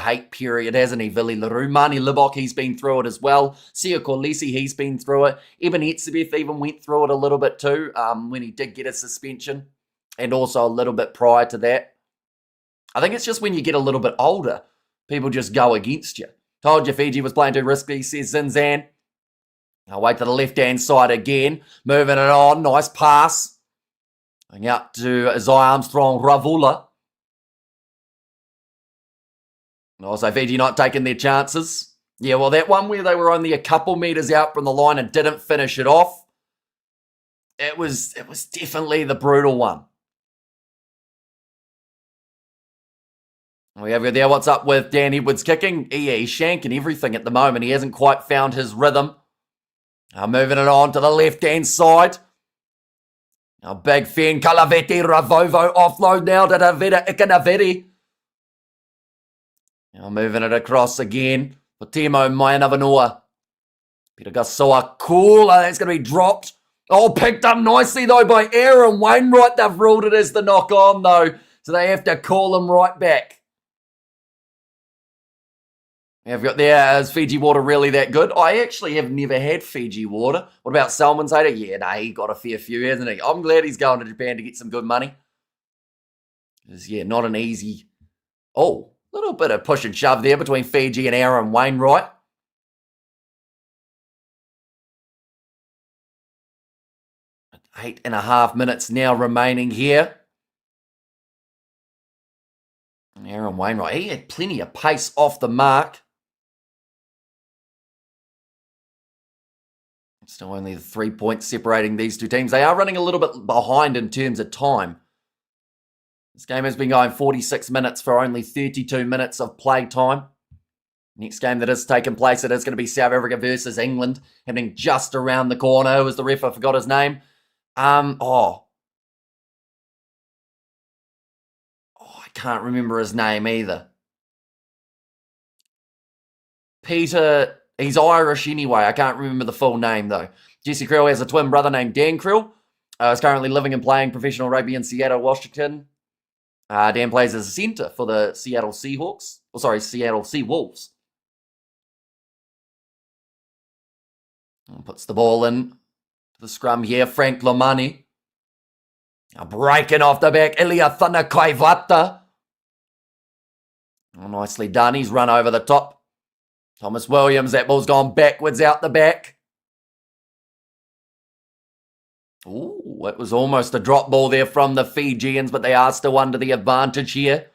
hate period, hasn't he, Willie LaRue? Marnie Libok, he's been through it as well. Sia Corlisi, he's been through it. Eben Etzebeth even went through it a little bit too, when he did get a suspension. And also a little bit prior to that. I think it's just when you get a little bit older, people just go against you. Told you Fiji was playing too risky, says Zinzan. I'll wait to the left-hand side again. Moving it on. Nice pass. Going out to Isaiah Armstrong Ravula. And also Fiji not taking their chances. Yeah, well, that one where they were only a couple metres out from the line and didn't finish it off, it was definitely the brutal one. We have there, what's up with Dan Edwards kicking? Yeah, he's shanking everything at the moment. He hasn't quite found his rhythm. Moving it on to the left-hand side. Now big fan, Kalaveti Ravovo offload now to Davida Ikanaveti. Now moving it across again for Timo Mainavanua. Peter Gasoa, cool. That's going to be dropped. Oh, picked up nicely, though, by Aaron Wainwright. They've ruled it as the knock-on, though, so they have to call him right back. Have got there, is Fiji water really that good? I actually have never had Fiji water. What about Salmon's hater? Yeah, no, he got a fair few, hasn't he? I'm glad he's going to Japan to get some good money. Because, yeah, not an easy... Oh, a little bit of push and shove there between Fiji and Aaron Wainwright. 8.5 minutes now remaining here. And Aaron Wainwright, he had plenty of pace off the mark. Still only the 3 points separating these two teams. They are running a little bit behind in terms of time. This game has been going 46 minutes for only 32 minutes of play time. Next game that is taking place, it is going to be South Africa versus England, happening just around the corner. Who was the ref? I forgot his name. I can't remember his name either. Peter, he's Irish anyway. I can't remember the full name though. Jesse Krill has a twin brother named Dan Krill. Is currently living and playing professional rugby in Seattle, Washington. Dan plays as a centre for the Seattle Seahawks. Seattle Seawolves. And puts the ball in to the scrum here. Frank Lomani. Breaking off the back. Ilya Thunakaivata. Oh, nicely done. He's run over the top. Thomas Williams. That ball's gone backwards out the back. Ooh, it was almost a drop ball there from the Fijians, but they are still under the advantage here.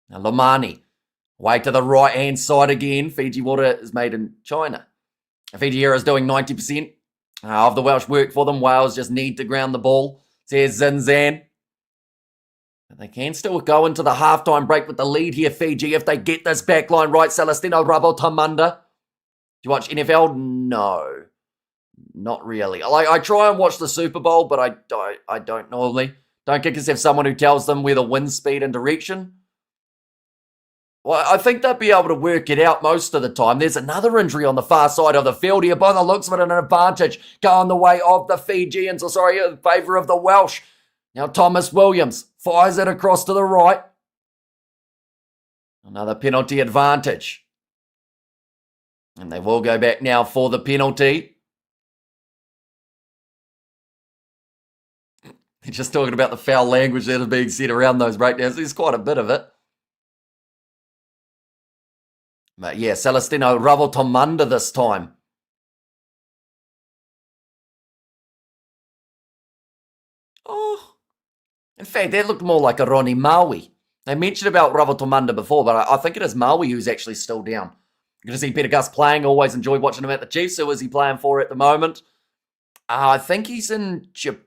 Now Lomani, way to the right-hand side again. Fiji water is made in China. Fiji here is doing 90% of the Welsh work for them. Wales just need to ground the ball, says Zinzan. But they can still go into the halftime break with the lead here, Fiji, if they get this back line right. Celestino Rabo-Tamanda. Do you watch NFL? No. Not really. I try and watch the Super Bowl, but I don't normally. Don't kickers have someone who tells them where the wind speed and direction? Well, I think they'll be able to work it out most of the time. There's another injury on the far side of the field here. By the looks of it, an advantage going the way of the Fijians, in favour of the Welsh. Now Thomas Williams fires it across to the right. Another penalty advantage. And they will go back now for the penalty. They're just talking about the foul language that is being said around those breakdowns. There's quite a bit of it. But yeah, Celestino Ravo-Tamanda this time. Oh, in fact, that looked more like a Ronnie Maui. They mentioned about Ravo-Tamanda before, but I think it is Maui who's actually still down. Good to see Peter Gus playing. Always enjoyed watching him at the Chiefs. Who is he playing for at the moment? I think he's in Japan.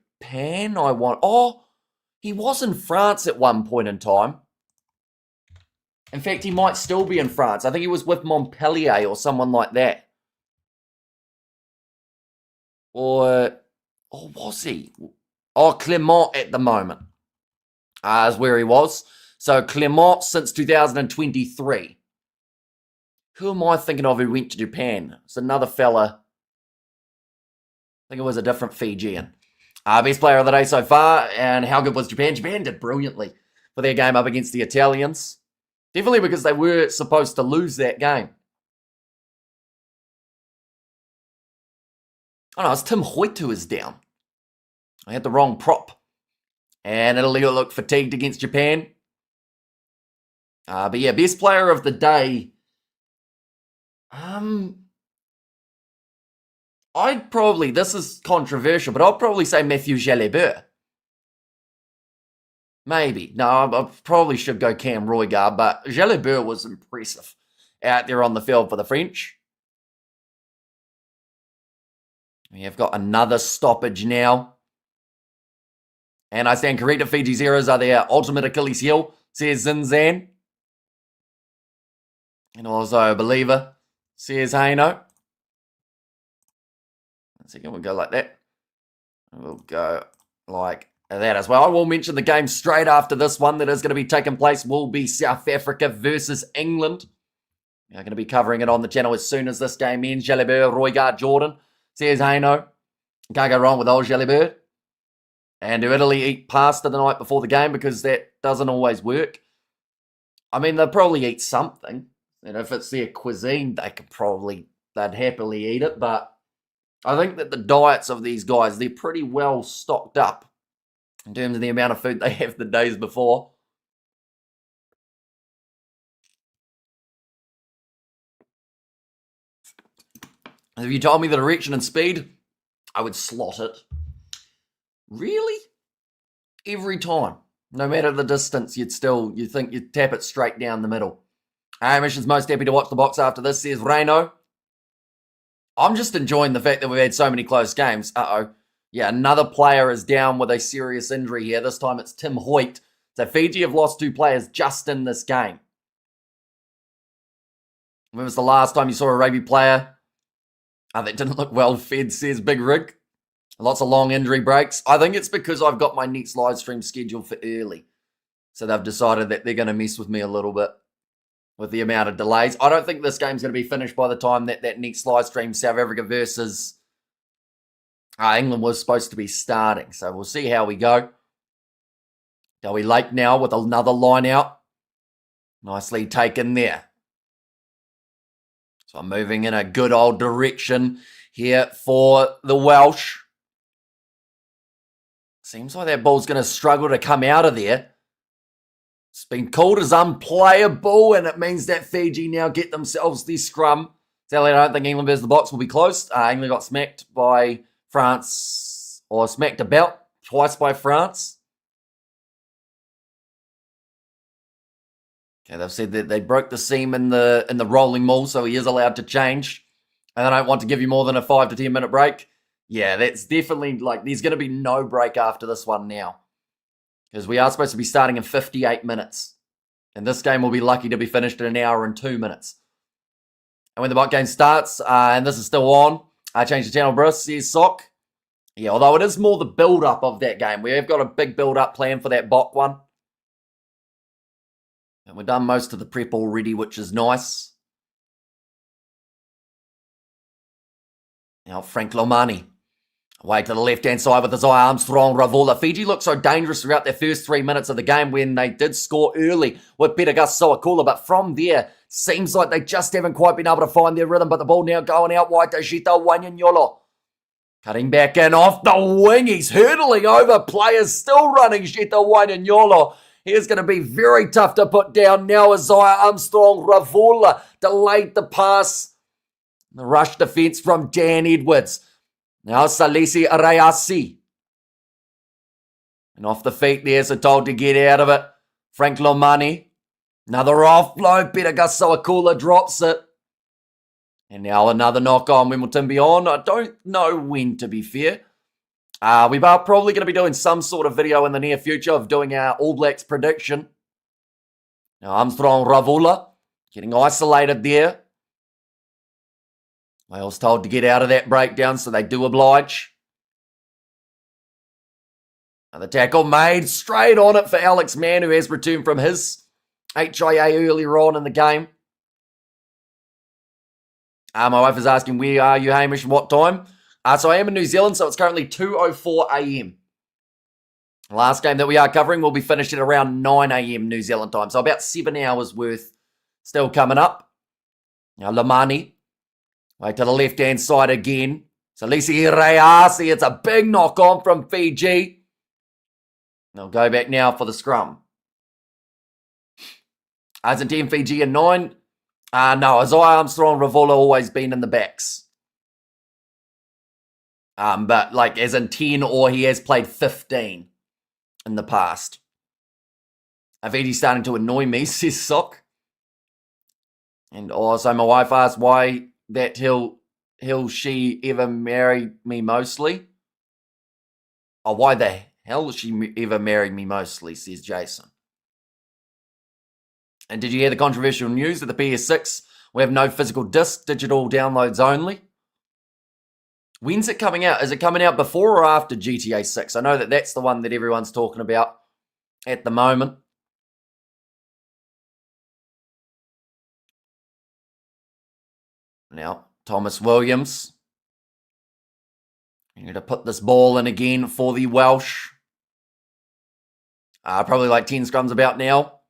He was in France at one point in time. In fact, he might still be in France. I think he was with Montpellier or someone like that. Or was he? Clermont at the moment is where he was. So Clermont since 2023. Who am I thinking of who went to Japan? It's another fella. I think it was a different Fijian. Best player of the day so far. And how good was Japan? Japan did brilliantly for their game up against the Italians. Definitely because they were supposed to lose that game. Oh no, it's Tim Hoyt who is down. I had the wrong prop. And Italy will look fatigued against Japan. But yeah, best player of the day. This is controversial, but I'd probably say Matthew Jalibert. Maybe. No, I probably should go Cam Roygar, but Jalibert was impressive out there on the field for the French. We have got another stoppage now. And I stand corrected, Fiji Zeros are their ultimate Achilles heel, says Zinzan. And also a believer, says Haino. One second, we'll go like that. We'll go like that as well. I will mention the game straight after this one that is going to be taking place will be South Africa versus England. I'm going to be covering it on the channel as soon as this game ends. Jalibert, Roygaard, Jordan. Says Haino. Can't go wrong with old Jalibert. And do Italy eat pasta the night before the game? Because that doesn't always work. I mean, they'll probably eat something. And if it's their cuisine, they'd happily eat it. But I think that the diets of these guys, they're pretty well stocked up in terms of the amount of food they have the days before. If you told me the direction and speed, I would slot it. Really? Every time. No matter the distance, you'd think you'd tap it straight down the middle. Mission's most happy to watch the box after this, says Reno. I'm just enjoying the fact that we've had so many close games. Yeah, another player is down with a serious injury here. This time it's Tim Hoyt. So Fiji have lost 2 players just in this game. When was the last time you saw a rugby player that didn't look well fed, says Big Rig? Lots of long injury breaks. I think it's because I've got my next live stream scheduled for early. So they've decided that they're going to mess with me a little bit with the amount of delays. I don't think this game's going to be finished by the time that next live stream, South Africa versus England, was supposed to be starting. So we'll see how we go. Delby Lake now with another line out. Nicely taken there. So I'm moving in a good old direction here for the Welsh. Seems like that ball's going to struggle to come out of there. It's been called as unplayable, and it means that Fiji now get themselves the scrum. Sadly, I don't think England versus the box will be close. England got smacked by France, or smacked about twice by France. Okay, they've said that they broke the seam in the rolling maul, so he is allowed to change. And they don't want to give you more than a 5 to 10 minute break. Yeah, that's definitely, there's going to be no break after this one now. Because we are supposed to be starting in 58 minutes. And this game will be lucky to be finished in an hour and 2 minutes. And when the bot game starts, and this is still on, I change the channel, Bruce, says Sock. Yeah, although it is more the build-up of that game. We have got a big build-up plan for that bot one. And we've done most of the prep already, which is nice. Now, Frank Lomani. Away to the left-hand side with Isaiah Armstrong, Ravola. Fiji looked so dangerous throughout their first 3 minutes of the game when they did score early with Peter Gus Soakula. But from there, seems like they just haven't quite been able to find their rhythm. But the ball now going out wide to Shita Wanyanyolo. Cutting back in off the wing. He's hurdling over players. Still running Shita Wanyanyolo. He's going to be very tough to put down now. Isaiah Armstrong, Ravola delayed the pass. The rush defense from Dan Edwards. Now Salisi Arayasi. And off the feet there, so told to get out of it. Frank Lomani. Another offload. Peter Gasoakula drops it. And now another knock on Wimbledon Beyond. I don't know when, to be fair. We are probably going to be doing some sort of video in the near future of doing our All Blacks prediction. Now Armstrong Ravula getting isolated there. Wales told to get out of that breakdown, so they do oblige. Another tackle made straight on it for Alex Mann, who has returned from his HIA earlier on in the game. My wife is asking, where are you, Hamish, and what time? So I am in New Zealand, so it's currently 2:04 a.m. The last game that we are covering will be finished at around 9 a.m. New Zealand time, so about 7 hours worth still coming up. Now Lamani. Way to the left-hand side again. So Lisi Reasi, it's a big knock-on from Fiji. They'll go back now for the scrum. Argentina, Fiji, and 9. No, Isaiah Armstrong, Ravola always been in the backs. But as in 10, or he has played 15 in the past. Fiji's starting to annoy me, says Sock. And also my wife asked why that she ever married me mostly. Oh, why the hell has she ever married me mostly, says Jason. And did you hear the controversial news that the PS6 will have no physical disc, digital downloads only? When's it coming out? Is it coming out before or after GTA 6? I know that that's the one that everyone's talking about at the moment. Now, Thomas Williams. You need to put this ball in again for the Welsh. Probably like 10 scrums about now.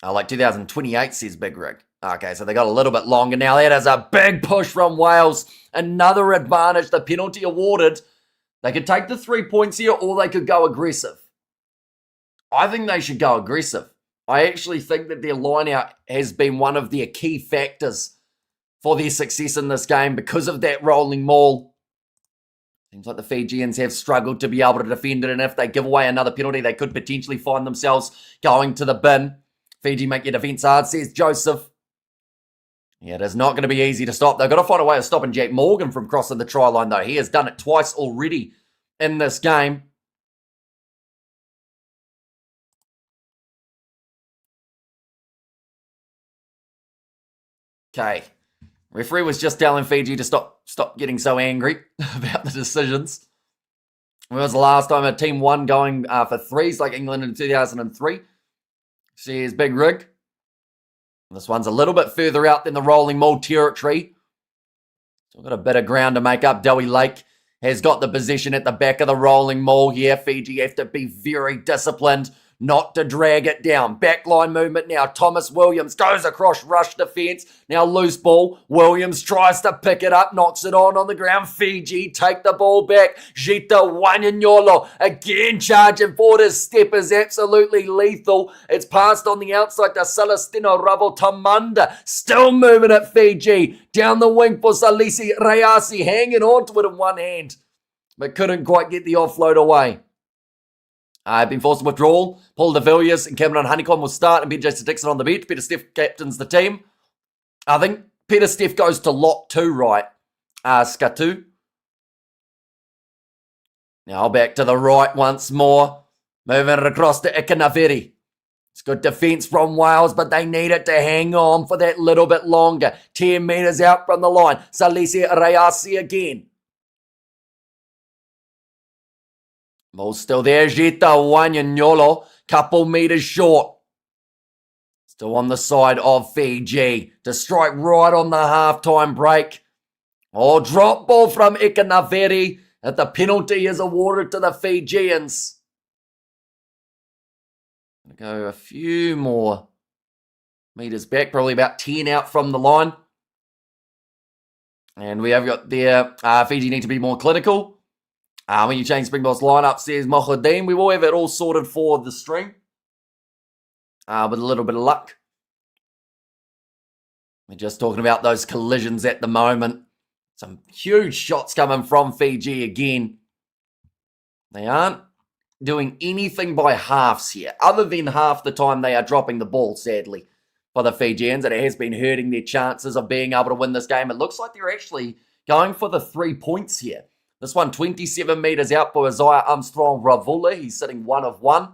Like 2028 says Big Rig. Okay, so they got a little bit longer now. That is a big push from Wales. Another advantage. The penalty awarded. They could take the 3 points here or they could go aggressive. I think they should go aggressive. I actually think that their line-out has been one of their key factors for their success in this game because of that rolling maul. Seems like the Fijians have struggled to be able to defend it, and if they give away another penalty, they could potentially find themselves going to the bin. Fiji make your defence hard, says Joseph. Yeah, it is not going to be easy to stop. They've got to find a way of stopping Jack Morgan from crossing the try line, though. He has done it twice already in this game. Okay. Referee was just telling Fiji to stop getting so angry about the decisions. When was the last time a team won going for threes like England in 2003? Says Big Rig. This one's a little bit further out than the rolling maul territory. Still got a bit of ground to make up. Dowie Lake has got the position at the back of the rolling maul here. Fiji have to be very disciplined not to drag it down. Backline movement now. Thomas Williams goes across rush defence. Now loose ball. Williams tries to pick it up, knocks it on the ground. Fiji take the ball back. Jita Wanyanyolo again charging forward. His step is absolutely lethal. It's passed on the outside to Celestino Ravotamanda. Still moving at Fiji. Down the wing for Salisi Rayasi, hanging on to it in one hand, but couldn't quite get the offload away. Been forced to withdrawal. Paul de Villiers and Cameron Honeycomb will start and Ben Jason Dixon on the bench. Peter Steff captains the team. I think Peter Steff goes to lot 2, right? Scatu. Now back to the right once more. Moving it across to Ikanaveri. It's good defence from Wales, but they need it to hang on for that little bit longer. 10 metres out from the line. Salisi Rayasi again. Ball's still there. Jita Wanyanyolo. Couple metres short. Still on the side of Fiji. To strike right on the halftime break. Oh, drop ball from Ikanaveri. And the penalty is awarded to the Fijians. Go a few more metres back. Probably about 10 out from the line. And we have got there. Fiji need to be more clinical. When you change Springboks lineup, says Mohaddin, we will have it all sorted for the string. With a little bit of luck. We're just talking about those collisions at the moment. Some huge shots coming from Fiji again. They aren't doing anything by halves here. Other than half the time they are dropping the ball, sadly, for the Fijians. And it has been hurting their chances of being able to win this game. It looks like they're actually going for the 3 points here. This one, 27 metres out for Isaiah Armstrong Ravula. He's sitting 1 of 1.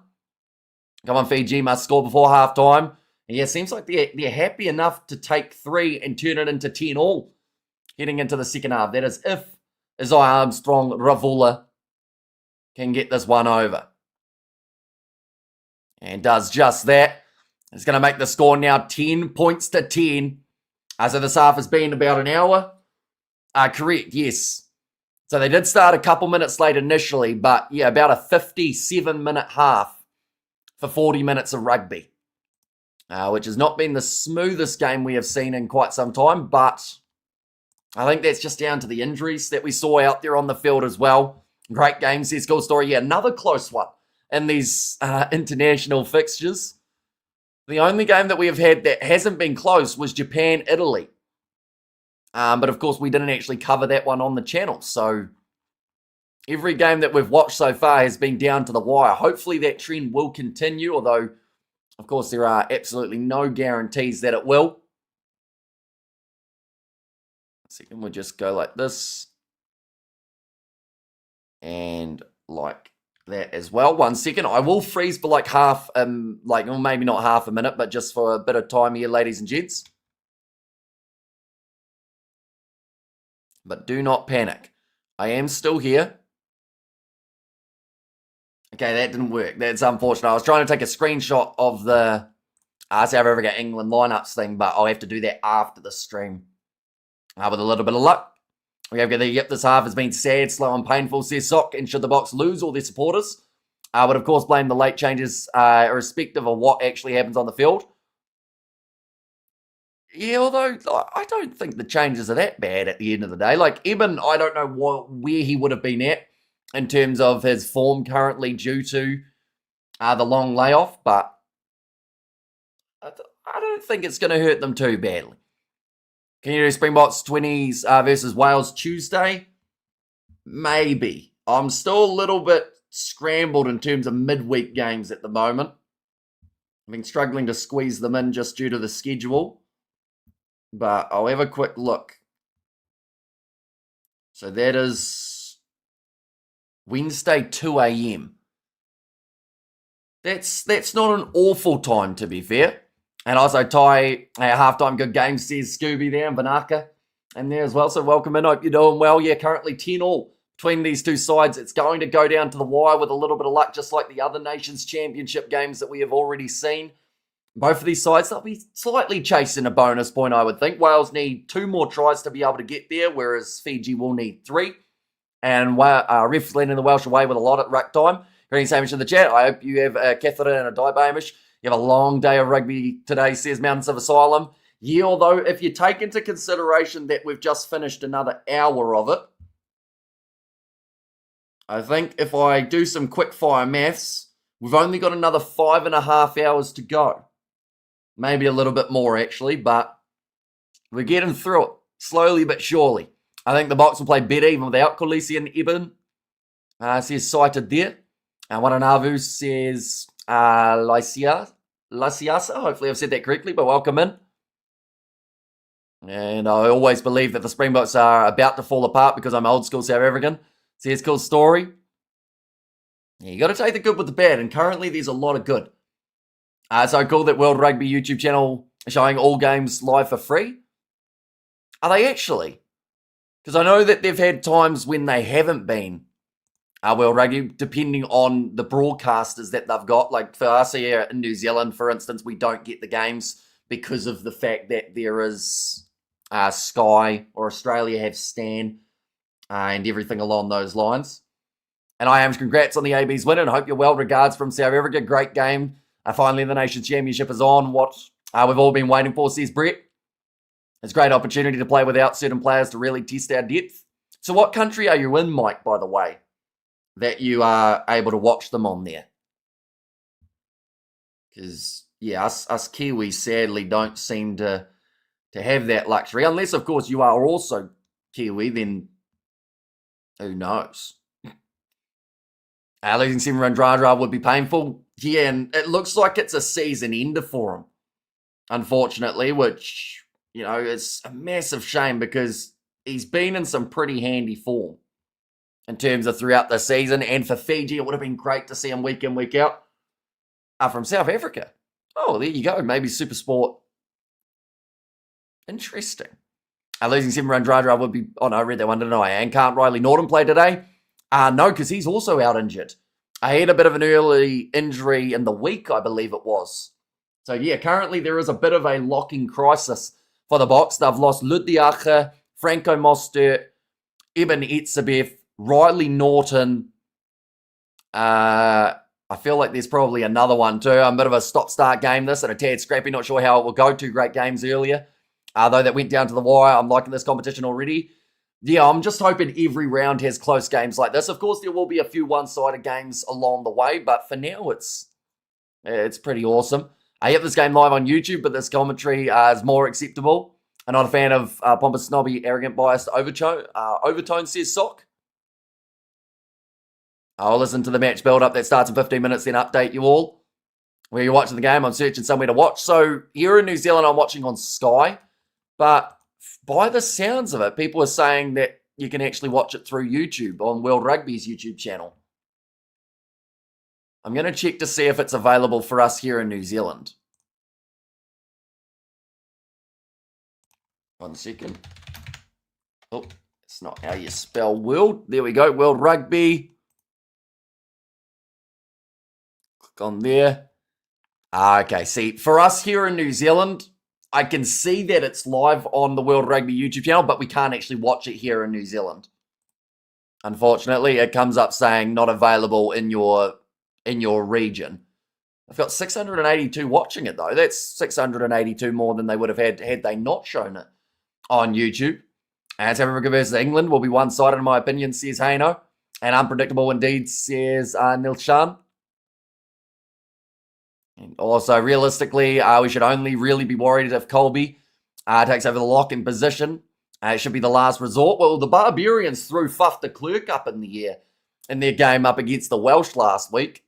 Come on, Fiji must score before half-time. And yeah, it seems like they're happy enough to take 3 and turn it into 10 all heading into the second half. That is if Isaiah Armstrong Ravula can get this one over. And does just that. It's going to make the score now 10 points to 10. So this half has been about an hour. Correct, yes. So they did start a couple minutes late initially, but yeah, about a 57-minute half for 40 minutes of rugby, which has not been the smoothest game we have seen in quite some time, but I think that's just down to the injuries that we saw out there on the field as well. Great game, says Cool Story. Yeah, another close one in these international fixtures. The only game that we have had that hasn't been close was Japan-Italy. But of course, we didn't actually cover that one on the channel. So every game that we've watched so far has been down to the wire. Hopefully that trend will continue, although, of course, there are absolutely no guarantees that it will. A second, we'll just go like this. And like that as well. 1 second. I will freeze for like half, well, maybe not half a minute, but just for a bit of time here, ladies and gents. But do not panic. I am still here. Okay, that didn't work. That's unfortunate. I was trying to take a screenshot of the South Africa England lineups thing, but I'll have to do that after the stream. With a little bit of luck. We have the yep, this half has been sad, slow and painful, says Sock, and should the Box lose all their supporters? Would of course blame the late changes irrespective of what actually happens on the field. Yeah, although I don't think the changes are that bad at the end of the day. Like, Eben, I don't know where he would have been at in terms of his form currently due to the long layoff, but I don't think it's going to hurt them too badly. Can you do Springboks 20s versus Wales Tuesday? Maybe. I'm still a little bit scrambled in terms of midweek games at the moment. I've been struggling to squeeze them in just due to the schedule. But I'll have a quick look. So that is Wednesday, 2 a.m. That's not an awful time, to be fair. And also Ty, halftime good game, says Scooby there and Vanaka in there as well. So welcome in. Hope you're doing well. Yeah, currently 10-all between these two sides. It's going to go down to the wire with a little bit of luck, just like the other Nations Championship games that we have already seen. Both of these sides, they'll be slightly chasing a bonus point, I would think. Wales need 2 more tries to be able to get there, whereas Fiji will need 3. And refs leading the Welsh away with a lot at ruck time. Greetings, Hamish in the chat. I hope you have Catherine and a dive, Hamish. You have a long day of rugby today, says Mountains of Asylum. Yeah, although if you take into consideration that we've just finished another hour of it, I think if I do some quick fire maths, we've only got another 5.5 hours to go. Maybe a little bit more, actually, but we're getting through it, slowly but surely. I think the Box will play better even without Khaleesi and Eben. Says cited there. Waranavu says Lasiasa. Hopefully I've said that correctly, but welcome in. And I always believe that the Springboks are about to fall apart because I'm old school South African. Says cool story. Yeah, you got to take the good with the bad, and currently there's a lot of good. So cool that World Rugby YouTube channel showing all games live for free. Are they actually? Because I know that they've had times when they haven't been World Rugby, depending on the broadcasters that they've got. Like for us here in New Zealand, for instance, we don't get the games because of the fact that there is Sky, or Australia have Stan, and everything along those lines. And I am congrats on the AB's win, and I hope you're well. Regards from South Africa. Great game. Finally, the Nations Championship is on. What we've all been waiting for, says Brett. It's a great opportunity to play without certain players to really test our depth. So what country are you in, Mike, by the way, that you are able to watch them on there? Because, yeah, us Kiwis sadly don't seem to have that luxury. Unless, of course, you are also Kiwi, then who knows? Losing 7-run Dra would be painful. Yeah, and it looks like it's a season ender for him, unfortunately, which, you know, it's a massive shame because he's been in some pretty handy form in terms of throughout the season. And for Fiji, it would have been great to see him week in, week out from South Africa. Oh, there you go. Maybe Super Sport. Interesting. Losing 7-run Dra would be... Oh, no, I read that one, didn't I? And can't Riley Norton play today? No, because he's also out injured. I had a bit of an early injury in the week, I believe it was. So, yeah, currently there is a bit of a locking crisis for the Box. They've lost Ludiacha, Franco Mostert, Eben Etzebeth, Riley Norton. I feel like there's probably another one too. A bit of a stop-start game this and a tad scrappy. Not sure how it will go. 2 great games earlier. Though that went down to the wire. I'm liking this competition already. Yeah, I'm just hoping every round has close games like this. Of course, there will be a few one-sided games along the way, but for now, it's pretty awesome. I have this game live on YouTube, but this commentary is more acceptable. I'm not a fan of pompous, snobby, arrogant, biased overtone, says Sock. I'll listen to the match build-up that starts in 15 minutes, then update you all. Where you're watching the game, I'm searching somewhere to watch. So here in New Zealand, I'm watching on Sky, but by the sounds of it, people are saying that you can actually watch it through YouTube on World Rugby's YouTube channel. I'm going to check to see if it's available for us here in New Zealand. 1 second. Oh, it's not how you spell world. There we go, World Rugby. Click on there. Okay, see, for us here in New Zealand, I can see that it's live on the World Rugby YouTube channel, but we can't actually watch it here in New Zealand. Unfortunately, it comes up saying not available in your region. I've got 682 watching it, though. That's 682 more than they would have had they not shown it on YouTube. And South Africa versus England will be one-sided, in my opinion, says Haino. And unpredictable indeed, says Nilshan. And also, realistically, we should only really be worried if Colby takes over the locking position. It should be the last resort. Well, the Barbarians threw Faf de Klerk up in the air in their game up against the Welsh last week.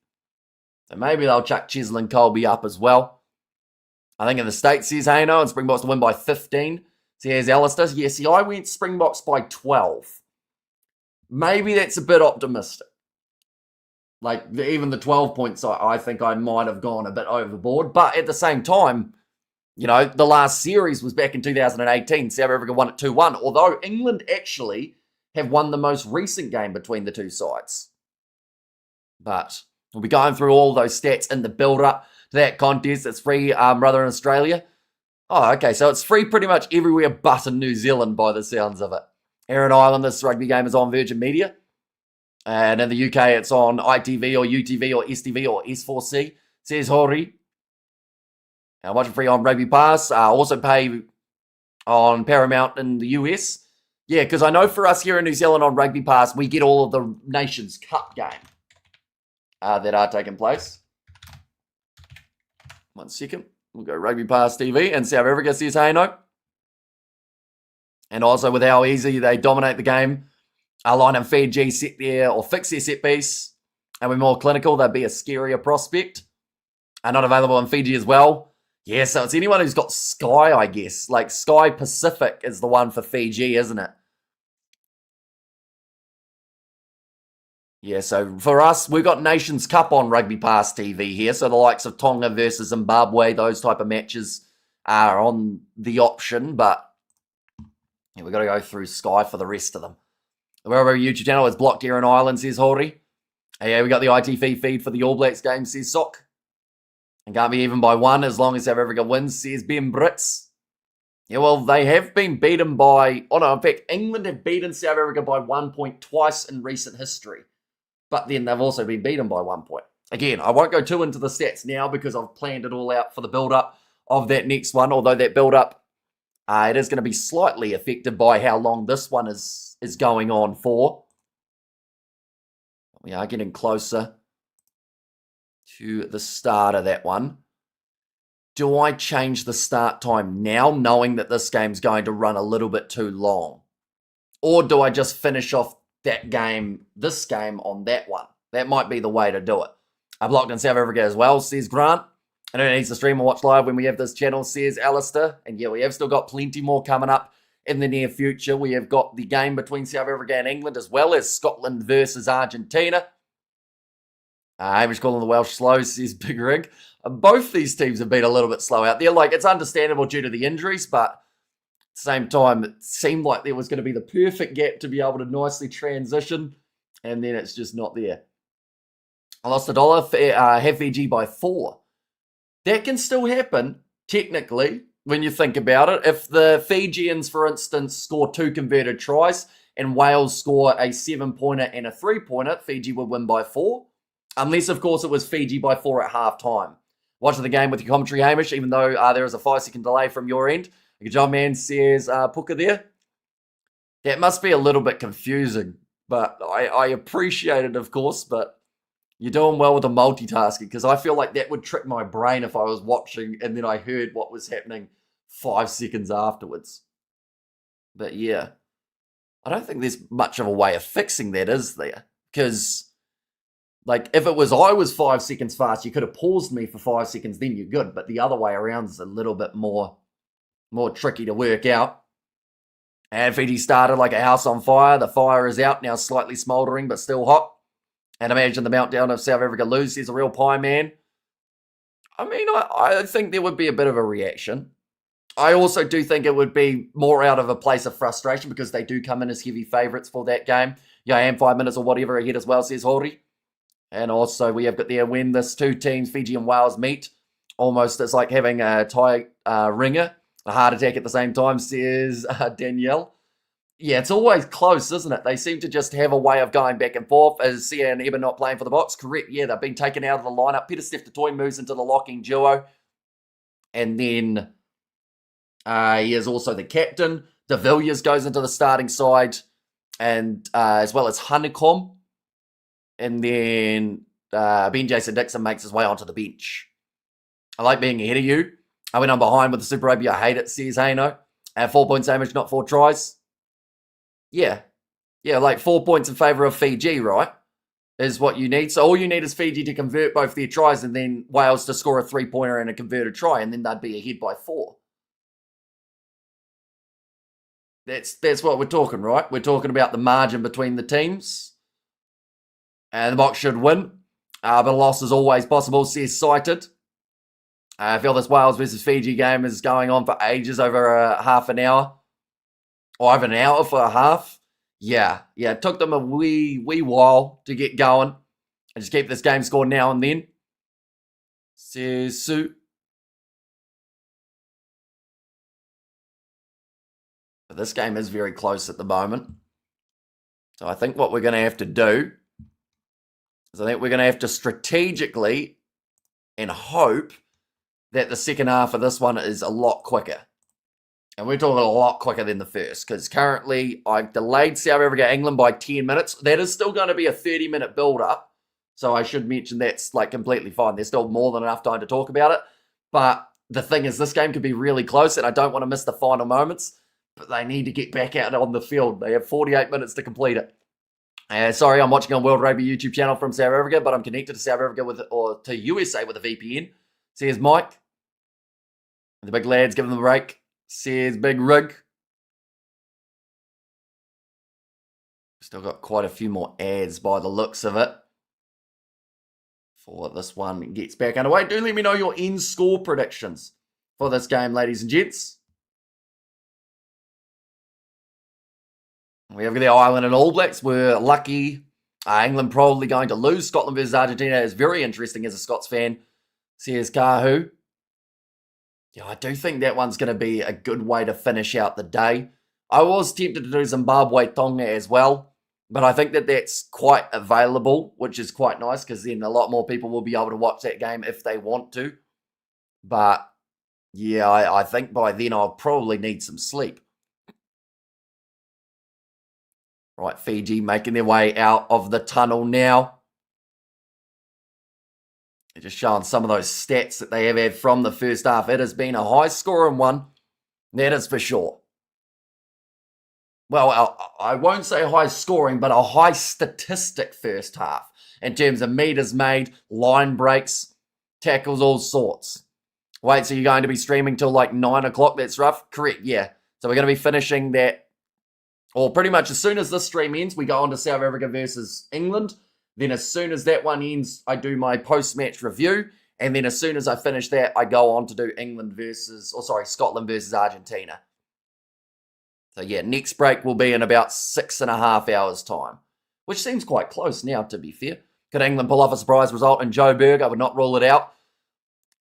So maybe they'll chuck Cheslin and Colby up as well. I think in the States, says Haino, and Springboks to win by 15. Says Alistair. Yeah, see, I went Springboks by 12. Maybe that's a bit optimistic. Like, even the 12 points, I think I might have gone a bit overboard. But at the same time, you know, the last series was back in 2018. South Africa won it 2-1. Although England actually have won the most recent game between the two sides. But we'll be going through all those stats in the build-up to that contest. It's free, brother, in Australia. Oh, okay, so it's free pretty much everywhere but in New Zealand by the sounds of it. Here in Ireland, this rugby game is on Virgin Media. And in the UK, it's on ITV or UTV or STV or S4C. Says Hori. Watch it free on Rugby Pass. Also pay on Paramount in the US. Yeah, because I know for us here in New Zealand on Rugby Pass, we get all of the Nations Cup game that are taking place. 1 second. We'll go Rugby Pass TV and South Africa, says Haino. And also with how easy they dominate the game, Line and Fiji set there or fix their set piece, and we're more clinical, they'd be a scarier prospect. Not available in Fiji as well. Yeah, so it's anyone who's got Sky, I guess. Like Sky Pacific is the one for Fiji, isn't it? Yeah, so for us, we've got Nations Cup on Rugby Pass TV here. So the likes of Tonga versus Zimbabwe, those type of matches are on the option. But yeah, we've got to go through Sky for the rest of them. Wherever YouTube channel is blocked here in Ireland, says Hori. Yeah, we got the ITV feed for the All Blacks game, says Sock. And can't be even by 1 as long as South Africa wins, says Ben Brits. Yeah, well, they have been beaten by... Oh, no, in fact, England have beaten South Africa by 1 point twice in recent history. But then they've also been beaten by 1 point. Again, I won't go too into the stats now because I've planned it all out for the build-up of that next one. Although that build-up, it is going to be slightly affected by how long this one is going on for. We are getting closer to the start of that one. Do I change the start time now, knowing that this game's going to run a little bit too long? Or do I just finish off that game, this game, on that one? That might be the way to do it. I've locked in South Africa as well, says Grant. I don't need to stream or watch live when we have this channel, says Alistair. And yeah, we have still got plenty more coming up in the near future. We have got the game between South Africa and England, as well as Scotland versus Argentina. Hamish calling the Welsh slow, says Big Rig. Both these teams have been a little bit slow out there. Like, it's understandable due to the injuries, but at the same time, it seemed like there was going to be the perfect gap to be able to nicely transition, and then it's just not there. I lost $1, have Fiji by 4. That can still happen, technically, when you think about it. If the Fijians, for instance, score 2 converted tries and Wales score a 7-pointer and a 3-pointer, Fiji would win by 4. Unless, of course, it was Fiji by 4 at half-time. Watching the game with your commentary, Hamish, even though there is a 5-second delay from your end. Good job, man, says Puka there. That must be a little bit confusing, but I appreciate it, of course, but you're doing well with the multitasking, because I feel like that would trick my brain if I was watching and then I heard what was happening 5 seconds afterwards. But yeah, I don't think there's much of a way of fixing that, is there? Because, like, if it was I was 5 seconds fast, you could have paused me for 5 seconds, then you're good. But the other way around is a little bit more tricky to work out. And Fiji started like a house on fire. The fire is out now, slightly smouldering, but still hot. And imagine the meltdown if South Africa lose. He's a real pie man. I mean, I think there would be a bit of a reaction. I also do think it would be more out of a place of frustration because they do come in as heavy favourites for that game. Yeah, I am 5 minutes or whatever ahead as well, says Hori. And also we have got there when this two teams, Fiji and Wales, meet. Almost it's like having a tie ringer, a heart attack at the same time, says Danielle. Yeah, it's always close, isn't it? They seem to just have a way of going back and forth. Is Sia and Eben not playing for the Box? Correct, yeah, they've been taken out of the lineup. Peter Steph Toy moves into the locking duo. And then he is also the captain. De Villiers goes into the starting side. And as well as Honeycomb. And then Ben Jason Dixon makes his way onto the bench. I like being ahead of you. I went on behind with the Super Rugby. I hate it, says Hano. 4 points damage, not 4 tries. Yeah, like 4 points in favour of Fiji, right? Is what you need. So all you need is Fiji to convert both their tries and then Wales to score a 3-pointer and a converted try, and then they'd be ahead by 4. That's what we're talking, right? We're talking about the margin between the teams. And the Box should win. But a loss is always possible, says Cited. I feel this Wales versus Fiji game is going on for ages, over half an hour. Or over an hour for a half. Yeah, it took them a wee while to get going. And just keep this game scored now and then. Says Sue. But this game is very close at the moment. So I think what we're going to have to do is I think we're going to have to strategically and hope that the second half of this one is a lot quicker. And we're talking a lot quicker than the first, because currently I've delayed South Africa England by 10 minutes. That is still going to be a 30-minute build-up. So I should mention that's like completely fine. There's still more than enough time to talk about it. But the thing is, this game could be really close, and I don't want to miss the final moments. But they need to get back out on the field. They have 48 minutes to complete it. Sorry, I'm watching on World Rugby YouTube channel from South Africa, but I'm connected to South Africa or to USA with a VPN. Says Mike. The big lads, give them a break. Says Big Rig. Still got quite a few more ads by the looks of it. Before this one gets back underway. Do let me know your end score predictions for this game, ladies and gents. We have the Ireland and All Blacks. We're lucky. England probably going to lose. Scotland versus Argentina is very interesting as a Scots fan. Says Kahu. Yeah, I do think that one's going to be a good way to finish out the day. I was tempted to do Zimbabwe Tonga as well, but I think that that's quite available, which is quite nice because then a lot more people will be able to watch that game if they want to. But yeah, I think by then I'll probably need some sleep. Right, Fiji making their way out of the tunnel now. They're just showing some of those stats that they have had from the first half. It has been a high-scoring one. That is for sure. Well, I won't say high-scoring, but a high-statistic first half in terms of meters made, line breaks, tackles, all sorts. Wait, so you're going to be streaming till like 9 o'clock? That's rough? Correct, yeah. So we're going to be finishing that, or pretty much as soon as this stream ends, we go on to South Africa versus England. Then as soon as that one ends, I do my post-match review. And then as soon as I finish that, I go on to do Scotland versus Argentina. So yeah, next break will be in about 6.5 hours' time. Which seems quite close now, to be fair. Could England pull off a surprise result in Joburg? I would not rule it out.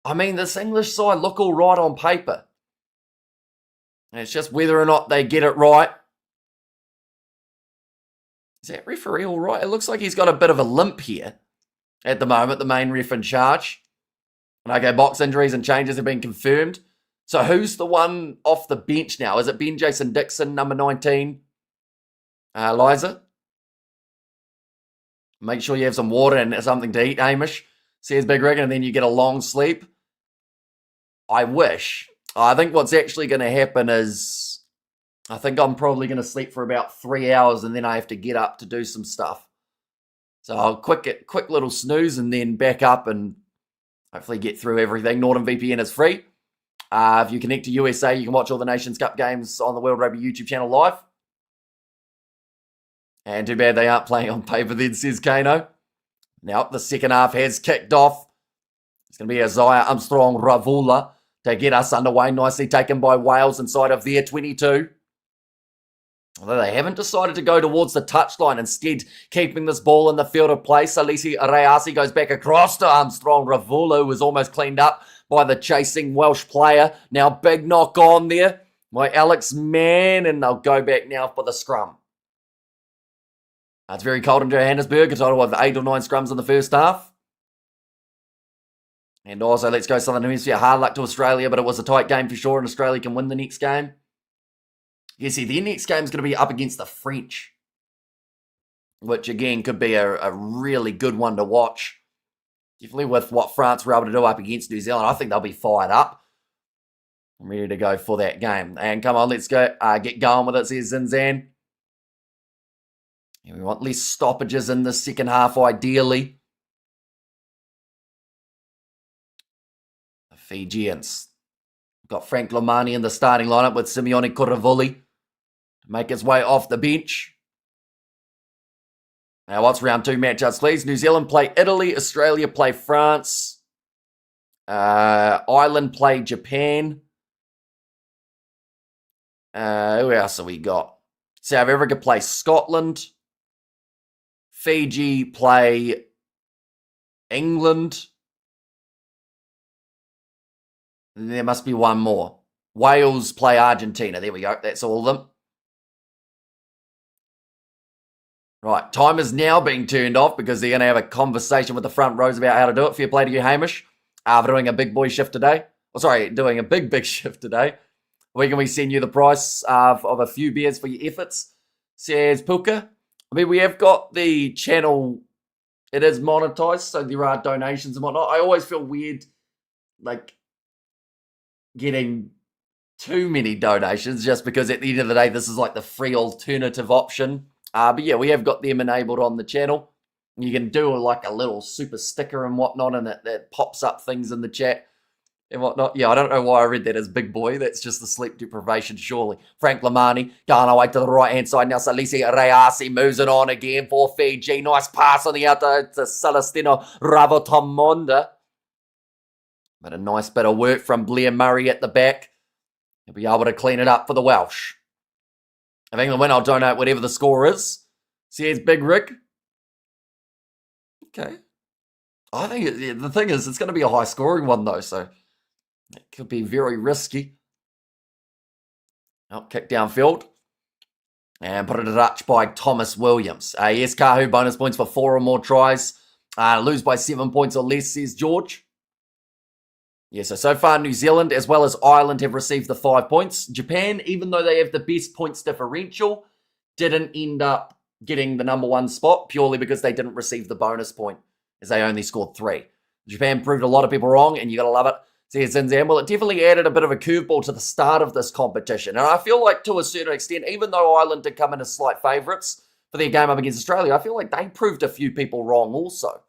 I mean, this English side look all right on paper. And it's just whether or not they get it right. Is that referee all right? It looks like he's got a bit of a limp here at the moment, the main ref in charge. And okay, box injuries and changes have been confirmed. So who's the one off the bench now? Is it Ben Jason Dixon, number 19? Liza? Make sure you have some water and something to eat, Hamish, says Big Rig, and then you get a long sleep. I wish. I think what's actually going to happen is I think I'm probably going to sleep for about 3 hours and then I have to get up to do some stuff. So I'll quick little snooze and then back up and hopefully get through everything. Northern VPN is free. If you connect to USA, you can watch all the Nations Cup games on the World Rugby YouTube channel live. And too bad they aren't playing on paper then, says Kano. Now, the second half has kicked off. It's going to be Isaiah Armstrong Ravula to get us underway. Nicely taken by Wales inside of their 22. Although they haven't decided to go towards the touchline, instead keeping this ball in the field of play. Salisi Reasi goes back across to Armstrong. Ravulu was almost cleaned up by the chasing Welsh player. Now big knock on there by Alex Mann, and they'll go back now for the scrum. It's very cold in Johannesburg. A total of 8 or 9 scrums in the first half. And also, let's go Southern Hemisphere. Hard luck to Australia, but it was a tight game for sure, and Australia can win the next game. You see, their next game is going to be up against the French, which again could be a really good one to watch. Definitely with what France were able to do up against New Zealand, I think they'll be fired up. I'm ready to go for that game. And come on, let's go get going with it, says Zinzan. And we want less stoppages in the second half, ideally. The Fijians. Got Frank Lomani in the starting lineup with Simeone Kuravuli to make his way off the bench. Now, what's round 2 matchups, please? New Zealand play Italy. Australia play France. Ireland play Japan. Who else have we got? South Africa play Scotland. Fiji play England. And there must be one more. Wales play Argentina. There we go. That's all of them. Right, time is now being turned off because they're going to have a conversation with the front rows about how to do it. Fair play to you, Hamish. We're doing a big boy shift today. Doing a big shift today. Where can we send you the price of a few beers for your efforts? Says Puka. I mean, we have got the channel. It is monetized, so there are donations and whatnot. I always feel weird, like, getting too many donations just because at the end of the day, this is like the free alternative option. But yeah, we have got them enabled on the channel. You can do like a little super sticker and whatnot, and that pops up things in the chat and whatnot. Yeah, I don't know why I read that as big boy. That's just the sleep deprivation, surely. Frank Lamani going away to the right-hand side. Now Salisi Reasi moves it on again for Fiji. Nice pass on the outside to Celestino Ravotomonda. But a nice bit of work from Blair Murray at the back. He'll be able to clean it up for the Welsh. If England win, I'll donate whatever the score is. Says Big Rick. Okay. I think the thing is, it's going to be a high-scoring one, though, so it could be very risky. Oh, kick downfield. And put it a touch by Thomas Williams. Yes, Kahu, bonus points for 4 or more tries. Lose by 7 points or less, says George. Yeah, so far New Zealand as well as Ireland have received the 5 points. Japan, even though they have the best points differential, didn't end up getting the number 1 spot purely because they didn't receive the bonus point as they only scored 3. Japan proved a lot of people wrong, and you got to love it. Says Zinzan. Well, it definitely added a bit of a curveball to the start of this competition. And I feel like to a certain extent, even though Ireland did come in as slight favourites for their game up against Australia, I feel like they proved a few people wrong also.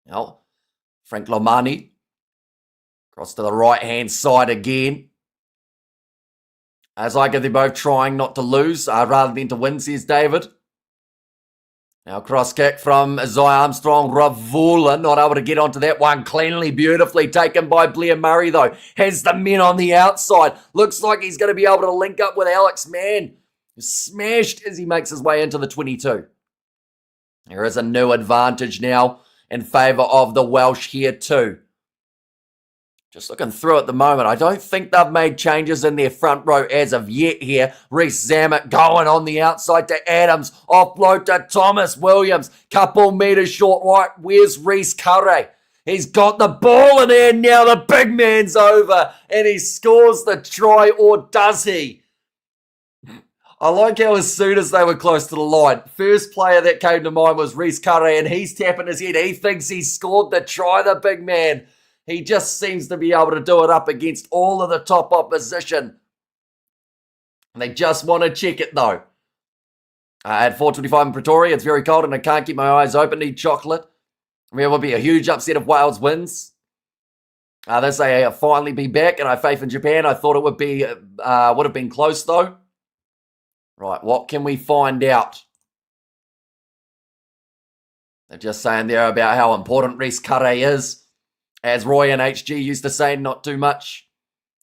Now, Frank Lomani, across to the right-hand side again. As like they're both trying not to lose rather than to win, says David. Now cross kick from Isaiah Armstrong. Ravula not able to get onto that one cleanly, beautifully taken by Blair Murray though. Has the men on the outside. Looks like he's going to be able to link up with Alex Mann. Smashed as he makes his way into the 22. There is a new advantage now in favour of the Welsh here too. Just looking through at the moment, I don't think they've made changes in their front row as of yet here. Reece Zammit going on the outside to Adams. Offload to Thomas Williams. Couple metres short right. Where's Reece Curry? He's got the ball in there now. The big man's over. And he scores the try, or does he? I like how as soon as they were close to the line, first player that came to mind was Reece Curry, and he's tapping his head. He thinks he scored the try, the big man. He just seems to be able to do it up against all of the top opposition. They just want to check it, though. At 4:25 in Pretoria, it's very cold and I can't keep my eyes open. Need chocolate. I mean, it would be a huge upset if Wales wins. They say I'll finally be back, and I have faith in Japan. I thought it would have been close, though. Right, what can we find out? They're just saying there about how important Reece Curry is. As Roy and HG used to say, not too much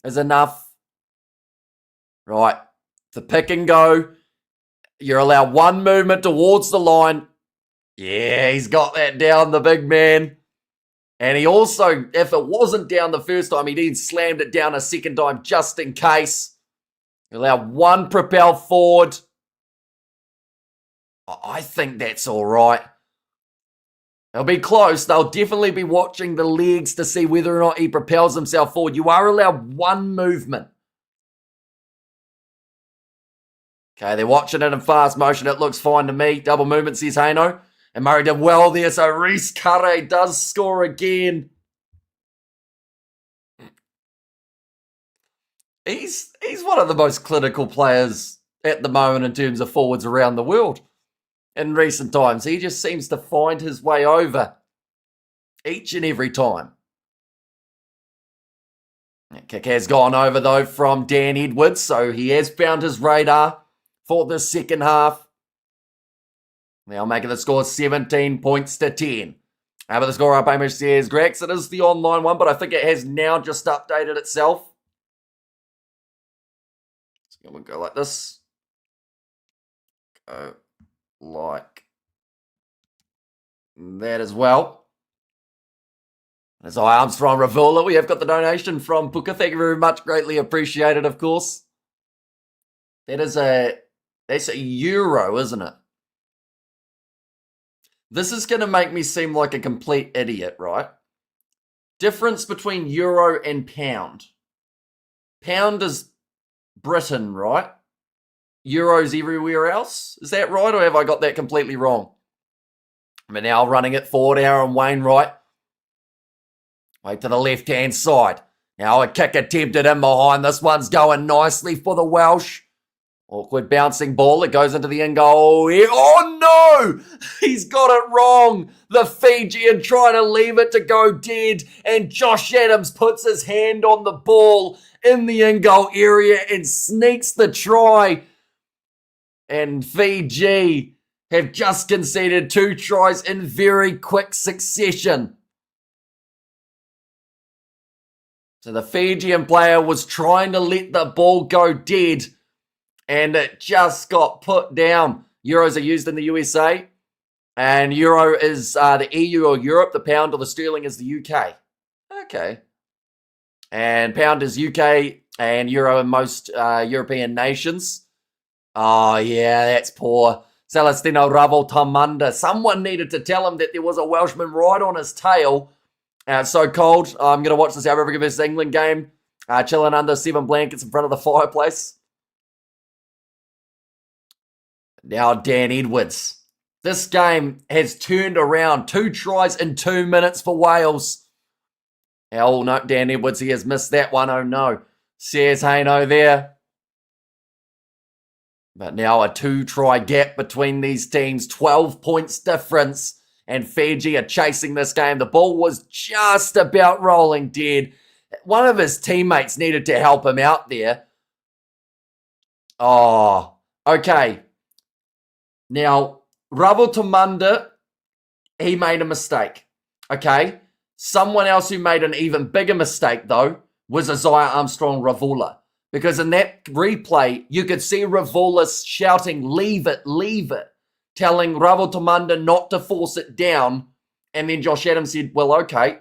is enough. Right, the pick and go. You're allowed one movement towards the line. Yeah, he's got that down, the big man. And he also, if it wasn't down the first time, he then slammed it down a second time just in case. You allow one propel forward. I think that's all right. It'll be close. They'll definitely be watching the legs to see whether or not he propels himself forward. You are allowed one movement. Okay, they're watching it in fast motion. It looks fine to me. Double movement, says Haino. And Murray did well there, so Reece Curry does score again. He's one of the most clinical players at the moment in terms of forwards around the world. In recent times, he just seems to find his way over each and every time. That kick has gone over, though, from Dan Edwards, so he has found his radar for the second half. Now making the score 17 points to 10. How about the score up, Hamish says, Grex, it is the online one, but I think it has now just updated itself. So we'll go like this. Go like that as well. As arms from Ravula, we have got the donation from Puka. Thank you very much. Greatly appreciated, of course. That's a euro, isn't it? This is going to make me seem like a complete idiot, right? Difference between euro and pound. Pound is Britain, right? Euro's everywhere else. Is that right, or have I got that completely wrong? We're now running it forward, Aaron Wainwright. Wait to the left-hand side. Now a kick attempted in behind. This one's going nicely for the Welsh. Awkward bouncing ball. It goes into the end goal here. Oh no! He's got it wrong. The Fijian trying to leave it to go dead. And Josh Adams puts his hand on the ball in the end goal area and sneaks the try. And Fiji have just conceded 2 tries in very quick succession. So the Fijian player was trying to let the ball go dead, and it just got put down. Euros are used in the USA, and euro is the EU or Europe. The pound or the sterling is the UK. Okay. And pound is UK and euro in most European nations. Oh, yeah, that's poor. Celestino Ravotomunda. Someone needed to tell him that there was a Welshman right on his tail. It's so cold. I'm going to watch the South Africa versus England game. Chilling under 7 blankets in front of the fireplace. Now Dan Edwards. This game has turned around. 2 tries in 2 minutes for Wales. Oh no, Dan Edwards, he has missed that one. Oh no. Says Haino there. But now a 2-try gap between these teams. 12 points difference. And Fiji are chasing this game. The ball was just about rolling dead. One of his teammates needed to help him out there. Oh, okay. Now, Ravotomunda, he made a mistake. Okay. Someone else who made an even bigger mistake, though, was Isaiah Armstrong-Ravula. Because in that replay, you could see Ravula shouting, leave it, telling Ravotomunda not to force it down. And then Josh Adams said, well, okay.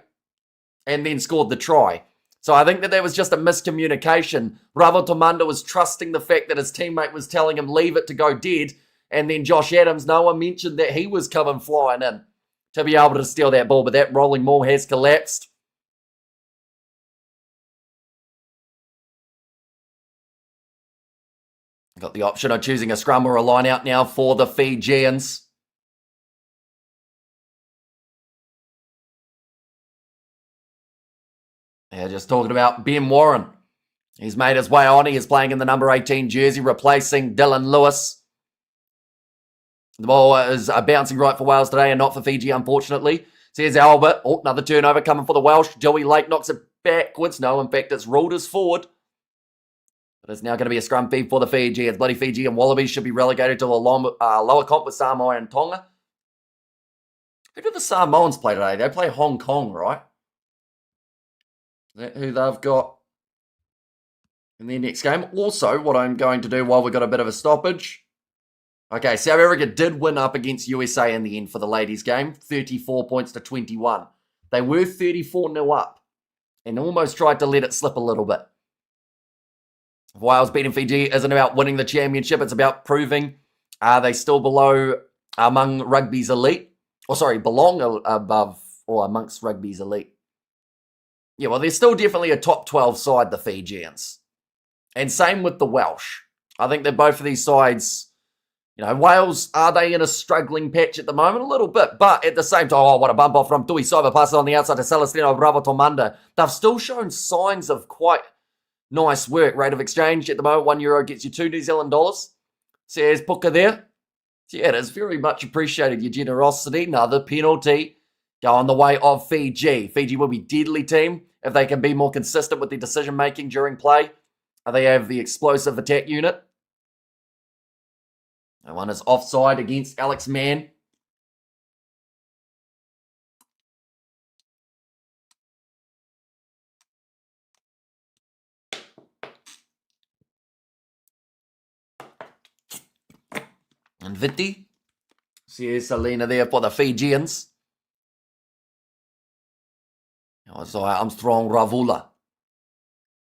And then scored the try. So I think that was just a miscommunication. Ravotomunda was trusting the fact that his teammate was telling him leave it to go dead. And then Josh Adams, no one mentioned that he was coming flying in to be able to steal that ball. But that rolling ball has collapsed. Got the option of choosing a scrum or a line out now for the Fijians. Yeah, just talking about Ben Warren. He's made his way on. He is playing in the number 18 jersey, replacing Dylan Lewis. The ball is bouncing right for Wales today and not for Fiji, unfortunately. Says Albert. Oh, another turnover coming for the Welsh. Joey Lake knocks it backwards. No, in fact, it's ruled as forward. But it's now going to be a scrum feed for the Fiji. It's bloody Fiji and Wallabies should be relegated to the lower comp with Samoa and Tonga. Who do the Samoans play today? They play Hong Kong, right? Is that who they've got in their next game? Also, what I'm going to do while we've got a bit of a stoppage. Okay, South Africa did win up against USA in the end for the ladies' game, 34 points to 21. They were 34-0 up and almost tried to let it slip a little bit. Wales beating Fiji isn't about winning the championship. It's about proving they still below among rugby's elite. Belong above or amongst rugby's elite. Yeah, well, they're still definitely a top 12 side, the Fijians. And same with the Welsh. I think that both of these sides, Wales, are they in a struggling patch at the moment? A little bit. But at the same time, what a bump off from Tui Soba, pass it on the outside to Celestino Ravatomanda. They've still shown signs of quite nice work. Rate of exchange at the moment, €1 gets you $2 New Zealand. Says Puka there. Yeah, it is very much appreciated, your generosity. Another penalty going the way of Fiji. Fiji will be deadly team if they can be more consistent with their decision-making during play. They have the explosive attack unit. That one is offside against Alex Mann. And Vitti. See Selena there for the Fijians. So Armstrong Ravula.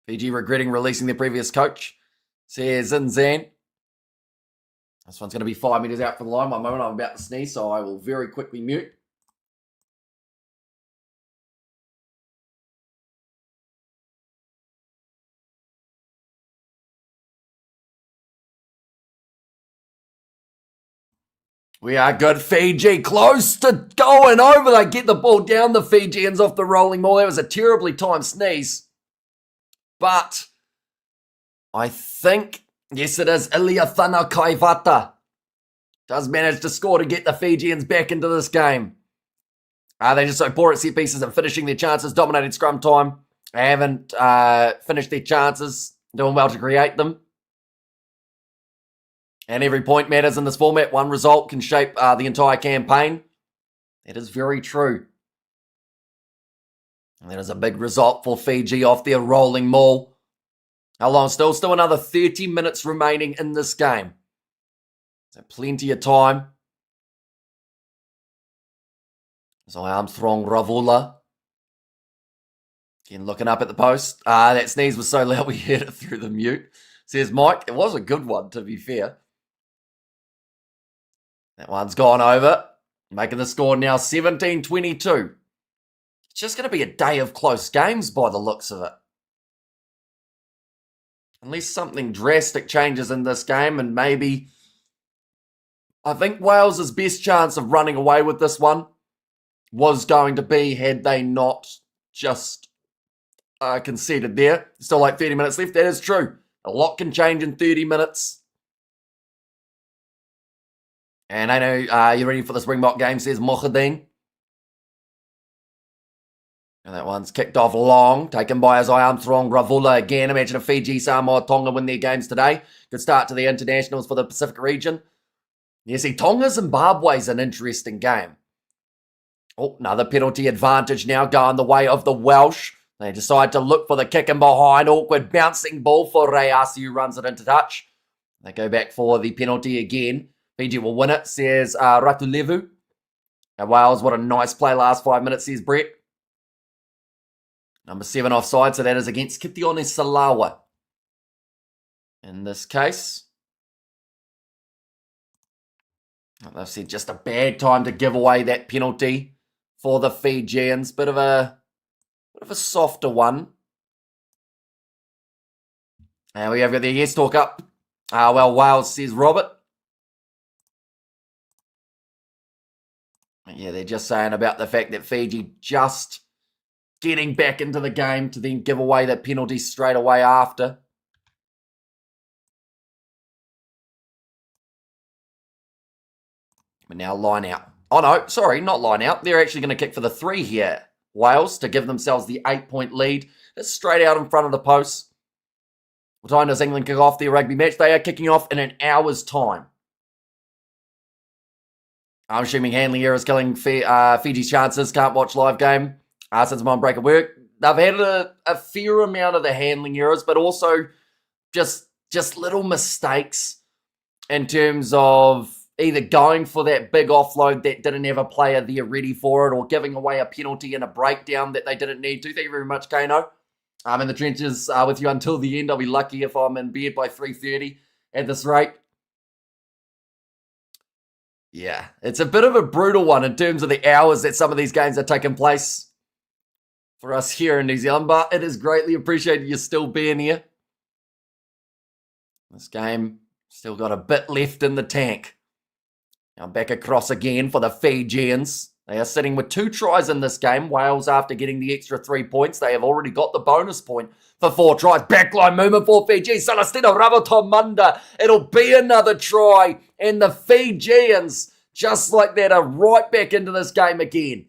Fiji regretting releasing their previous coach. Says Zinzan. This one's going to be 5 meters out for the line. One moment, I'm about to sneeze, so I will very quickly mute. We are good. Fiji close to going over. They get the ball down, the Fijians off the rolling ball. That was a terribly timed sneeze. But I think, yes, it is Iliathana Kaivata. Does manage to score to get the Fijians back into this game. They just so poor at set pieces and finishing their chances. Dominated scrum time. They haven't finished their chances. Doing well to create them. And every point matters in this format. One result can shape the entire campaign. That is very true. And that is a big result for Fiji off their rolling maul. How long still? Still another 30 minutes remaining in this game. So plenty of time. So Armstrong Ravula. Again, looking up at the post. That sneeze was so loud we heard it through the mute. Says Mike. It was a good one, to be fair. That one's gone over. Making the score now 17-22. It's just going to be a day of close games by the looks of it. Unless something drastic changes in this game and maybe... I think Wales' best chance of running away with this one was going to be had they not just conceded there. Still like 30 minutes left. That is true. A lot can change in 30 minutes. And I know you're ready for the Springbok game, says Mohadin. And that one's kicked off long, taken by Isaiah Armstrong Ravula again. Imagine if Fiji, Samoa, Tonga win their games today. Good start to the internationals for the Pacific region. You see, Tonga-Zimbabwe's an interesting game. Oh, another penalty advantage now going the way of the Welsh. They decide to look for the kick in behind. Awkward bouncing ball for Rayasi, who runs it into touch. They go back for the penalty again. Fiji will win it, says Ratulevu. And Wales, what a nice play last 5 minutes, says Brett. Number 7 offside, so that is against Kitione Salawa. In this case, they've said just a bad time to give away that penalty for the Fijians. Bit of a softer one. And we have got the yes talk up. Wales, says Robert. Yeah, they're just saying about the fact that Fiji just getting back into the game to then give away that penalty straight away after. But now line out. Oh no, sorry, not line out. They're actually going to kick for the 3 here. Wales to give themselves the 8-point lead. It's straight out in front of the post. What time does England kick off their rugby match? They are kicking off in an hour's time. I'm assuming handling errors killing Fiji's chances. Can't watch live game since I'm on break at work. they've had a fair amount of the handling errors, but also just little mistakes in terms of either going for that big offload that didn't have a player there ready for it, or giving away a penalty and a breakdown that they didn't need to. Thank you very much, Kano. I'm in the trenches with you until the end. I'll be lucky if I'm in bed by 3:30 at this rate. Yeah, it's a bit of a brutal one in terms of the hours that some of these games are taking place for us here in New Zealand, but it is greatly appreciated you still being here. This game still got a bit left in the tank. Now back across again for the Fijians. They are sitting with 2 tries in this game. Wales, after getting the extra 3 points, they have already got the bonus point for 4 tries. Backline movement for Fiji. Celestino Ravotomunda. It'll be another try. And the Fijians, just like that, are right back into this game again.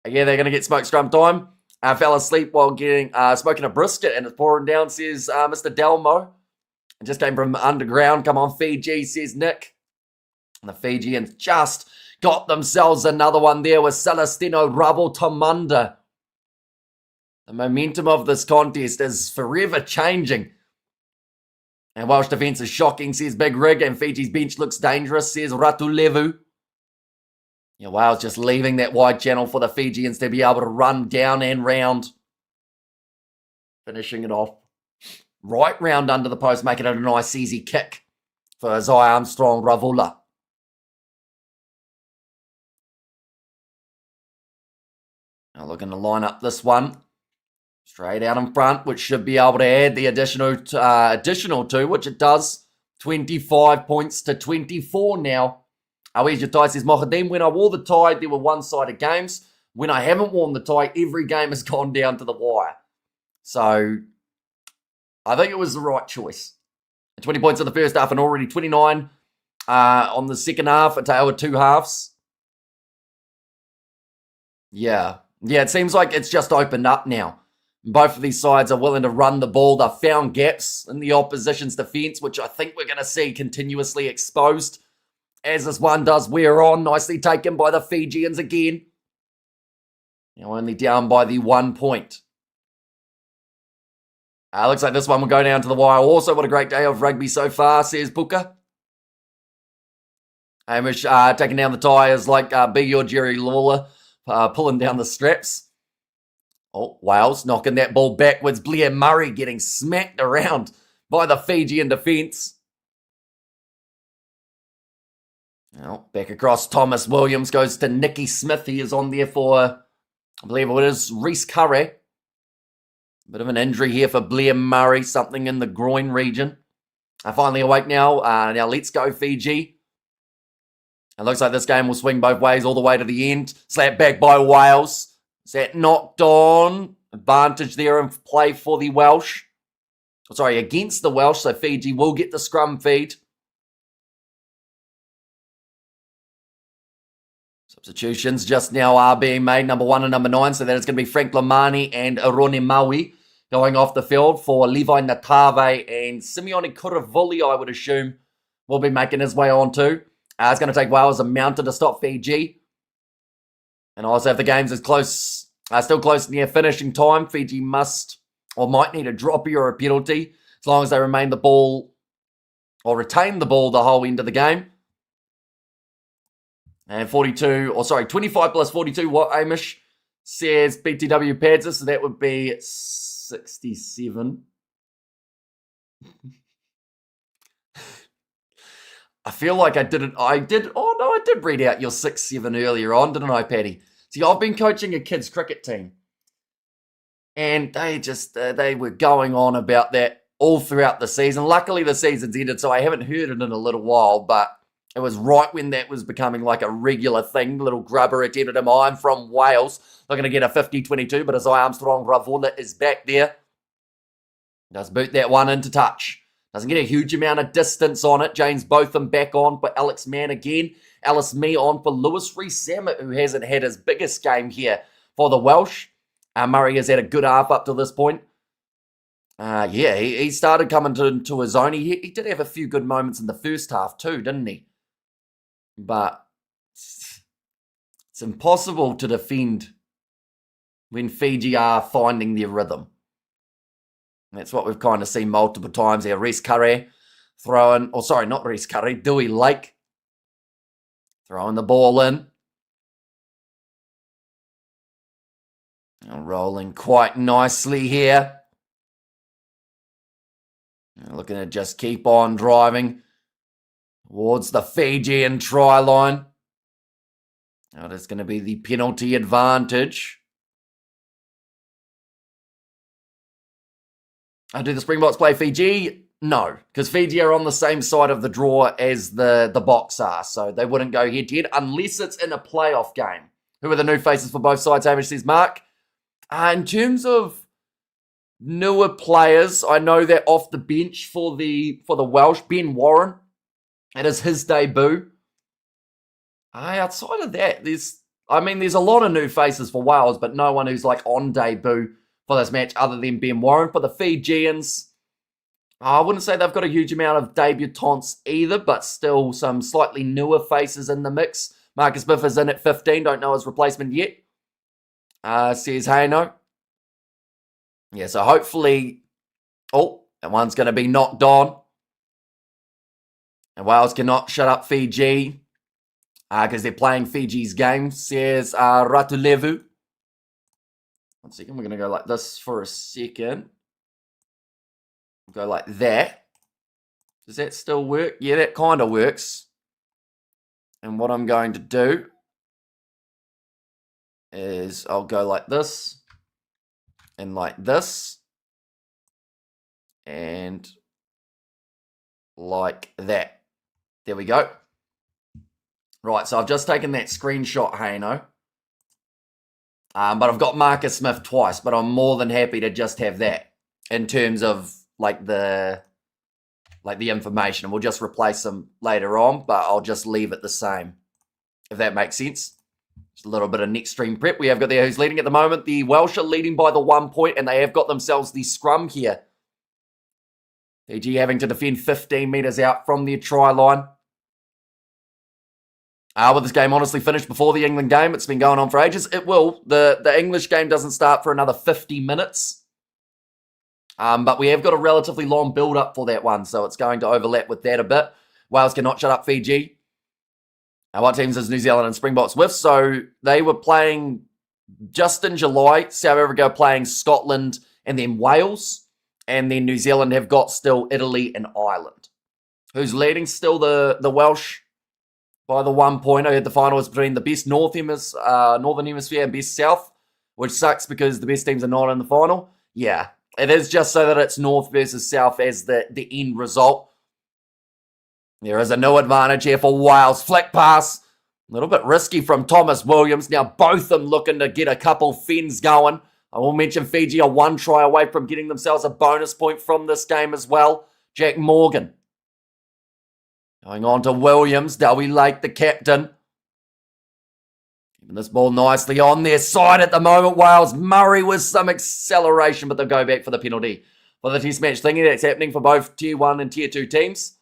Yeah, they're going to get smoke scrum time. Fell asleep while getting smoking a brisket and it's pouring down, says Mr. Delmo. It just came from underground. Come on, Fiji, says Nick. And the Fijians just got themselves another one there with Celestino Ravotomunda. The momentum of this contest is forever changing. And Welsh defence is shocking, says Big Rig. And Fiji's bench looks dangerous, says Ratulevu. Yeah, Wales just leaving that wide channel for the Fijians to be able to run down and round. Finishing it off right round under the post, making it a nice easy kick for Zai Armstrong Ravula. Now looking to line up this one straight out in front, which should be able to add the additional 2, which it does. 25 points to 24 now. Where's your tie, says Mohadim. When I wore the tie, there were one-sided games. When I haven't worn the tie, every game has gone down to the wire. So I think it was the right choice. 20 points in the first half and already 29 on the second half, a tale of 2 halves. Yeah, it seems like it's just opened up now. Both of these sides are willing to run the ball. They've found gaps in the opposition's defence, which I think we're going to see continuously exposed as this one does wear on. Nicely taken by the Fijians again. Now only down by the 1 point. Looks like this one will go down to the wire. Also, what a great day of rugby so far, says Booker. Hamish taking down the tyres like Biggie or Jerry Lawler, pulling down the straps. Oh, Wales knocking that ball backwards. Blair Murray getting smacked around by the Fijian defence. Now, back across, Thomas Williams goes to Nicky Smith. He is on there for, I believe it is, Reese Curry. Bit of an injury here for Blair Murray, something in the groin region. Finally awake now. Now let's go, Fiji. It looks like this game will swing both ways all the way to the end. Slapped back by Wales. Is that knocked on? Advantage there in play for the Welsh. Sorry, against the Welsh, so Fiji will get the scrum feed. Substitutions just now are being made, number 1 and number 9, so that is going to be Frank Lamani and Arone Maui going off the field for Levi Natave and Simeone Kuravuli, I would assume, will be making his way on too. It's going to take Wales a mountain to stop Fiji. And also if the game's still close near finishing time, Fiji must or might need a droppy or a penalty as long as they remain the ball or retain the ball the whole end of the game. And 25 plus 42, what Amish says BTW pads us, so that would be 67. I feel like I did read out your 6-7 earlier on, didn't I, Paddy? See, I've been coaching a kids cricket team. And they were going on about that all throughout the season. Luckily, the season's ended, so I haven't heard it in a little while, but it was right when that was becoming like a regular thing. Little grubber attempted him. I'm from Wales. Looking to get a 50-22, but Zai Armstrong Ravula is back there. Does boot that one into touch. Doesn't get a huge amount of distance on it. James Botham back on for Alex Mann again. Alice Mee on for Lewis Rees-Zammit, who hasn't had his biggest game here for the Welsh. Murray has had a good half up to this point. He started coming to his own. He did have a few good moments in the first half too, didn't he? But it's impossible to defend when Fiji are finding their rhythm. And that's what we've kind of seen multiple times here. Reece Curry throwing, or sorry, not Reece Curry, Dewey Lake throwing the ball in. And rolling quite nicely here. And looking to just keep on driving towards the Fijian try line. Now there's going to be the penalty advantage. Do the Springboks play Fiji? No, because Fiji are on the same side of the draw as the Boks are, so they wouldn't go head-to-head unless it's in a playoff game. Who are the new faces for both sides, Hamish says Mark? In terms of newer players, I know that off the bench for the Welsh, Ben Warren, it is his debut. Outside of that, there's a lot of new faces for Wales, but no one who's like on debut for this match other than Ben Warren. For the Fijians, I wouldn't say they've got a huge amount of debutants either, but still some slightly newer faces in the mix. Marcus Biff is in at 15, don't know his replacement yet. Says Hayno. Yeah, so hopefully, that one's going to be knocked on. And Wales cannot shut up Fiji because they're playing Fiji's game, says Ratulevu. 1 second, we're going to go like this for a second. Go like that. Does that still work? Yeah, that kind of works. And what I'm going to do is I'll go like this and like this and like that. There we go. Right, so I've just taken that screenshot, Hayno. But I've got Marcus Smith twice, but I'm more than happy to just have that in terms of like the information. We'll just replace them later on, but I'll just leave it the same, if that makes sense. Just a little bit of next stream prep. We have got there who's leading at the moment. The Welsh are leading by the 1 point, and they have got themselves the scrum here. Fiji having to defend 15 metres out from their try line. Will this game honestly finish before the England game? It's been going on for ages. It will. The English game doesn't start for another 50 minutes. But we have got a relatively long build-up for that one, so it's going to overlap with that a bit. Wales cannot shut up Fiji. What teams is New Zealand and Springboks with? So they were playing just in July. South Africa playing Scotland and then Wales. And then New Zealand have got still Italy and Ireland. Who's leading still the Welsh by the 1 point. I heard the final is between the best Northern Hemisphere and best South, which sucks because the best teams are not in the final. Yeah, it is just so that it's North versus South as the end result. There is a new advantage here for Wales. Flick pass. A little bit risky from Thomas Williams. Now both of them looking to get a couple fins going. I will mention Fiji are 1 try away from getting themselves a bonus point from this game as well. Jack Morgan. Going on to Williams. Dewey Lake, the captain. Keeping this ball nicely on their side at the moment. Wales. Murray with some acceleration, but they'll go back for the penalty. For the test match thingy that's happening for both Tier 1 and Tier 2 teams.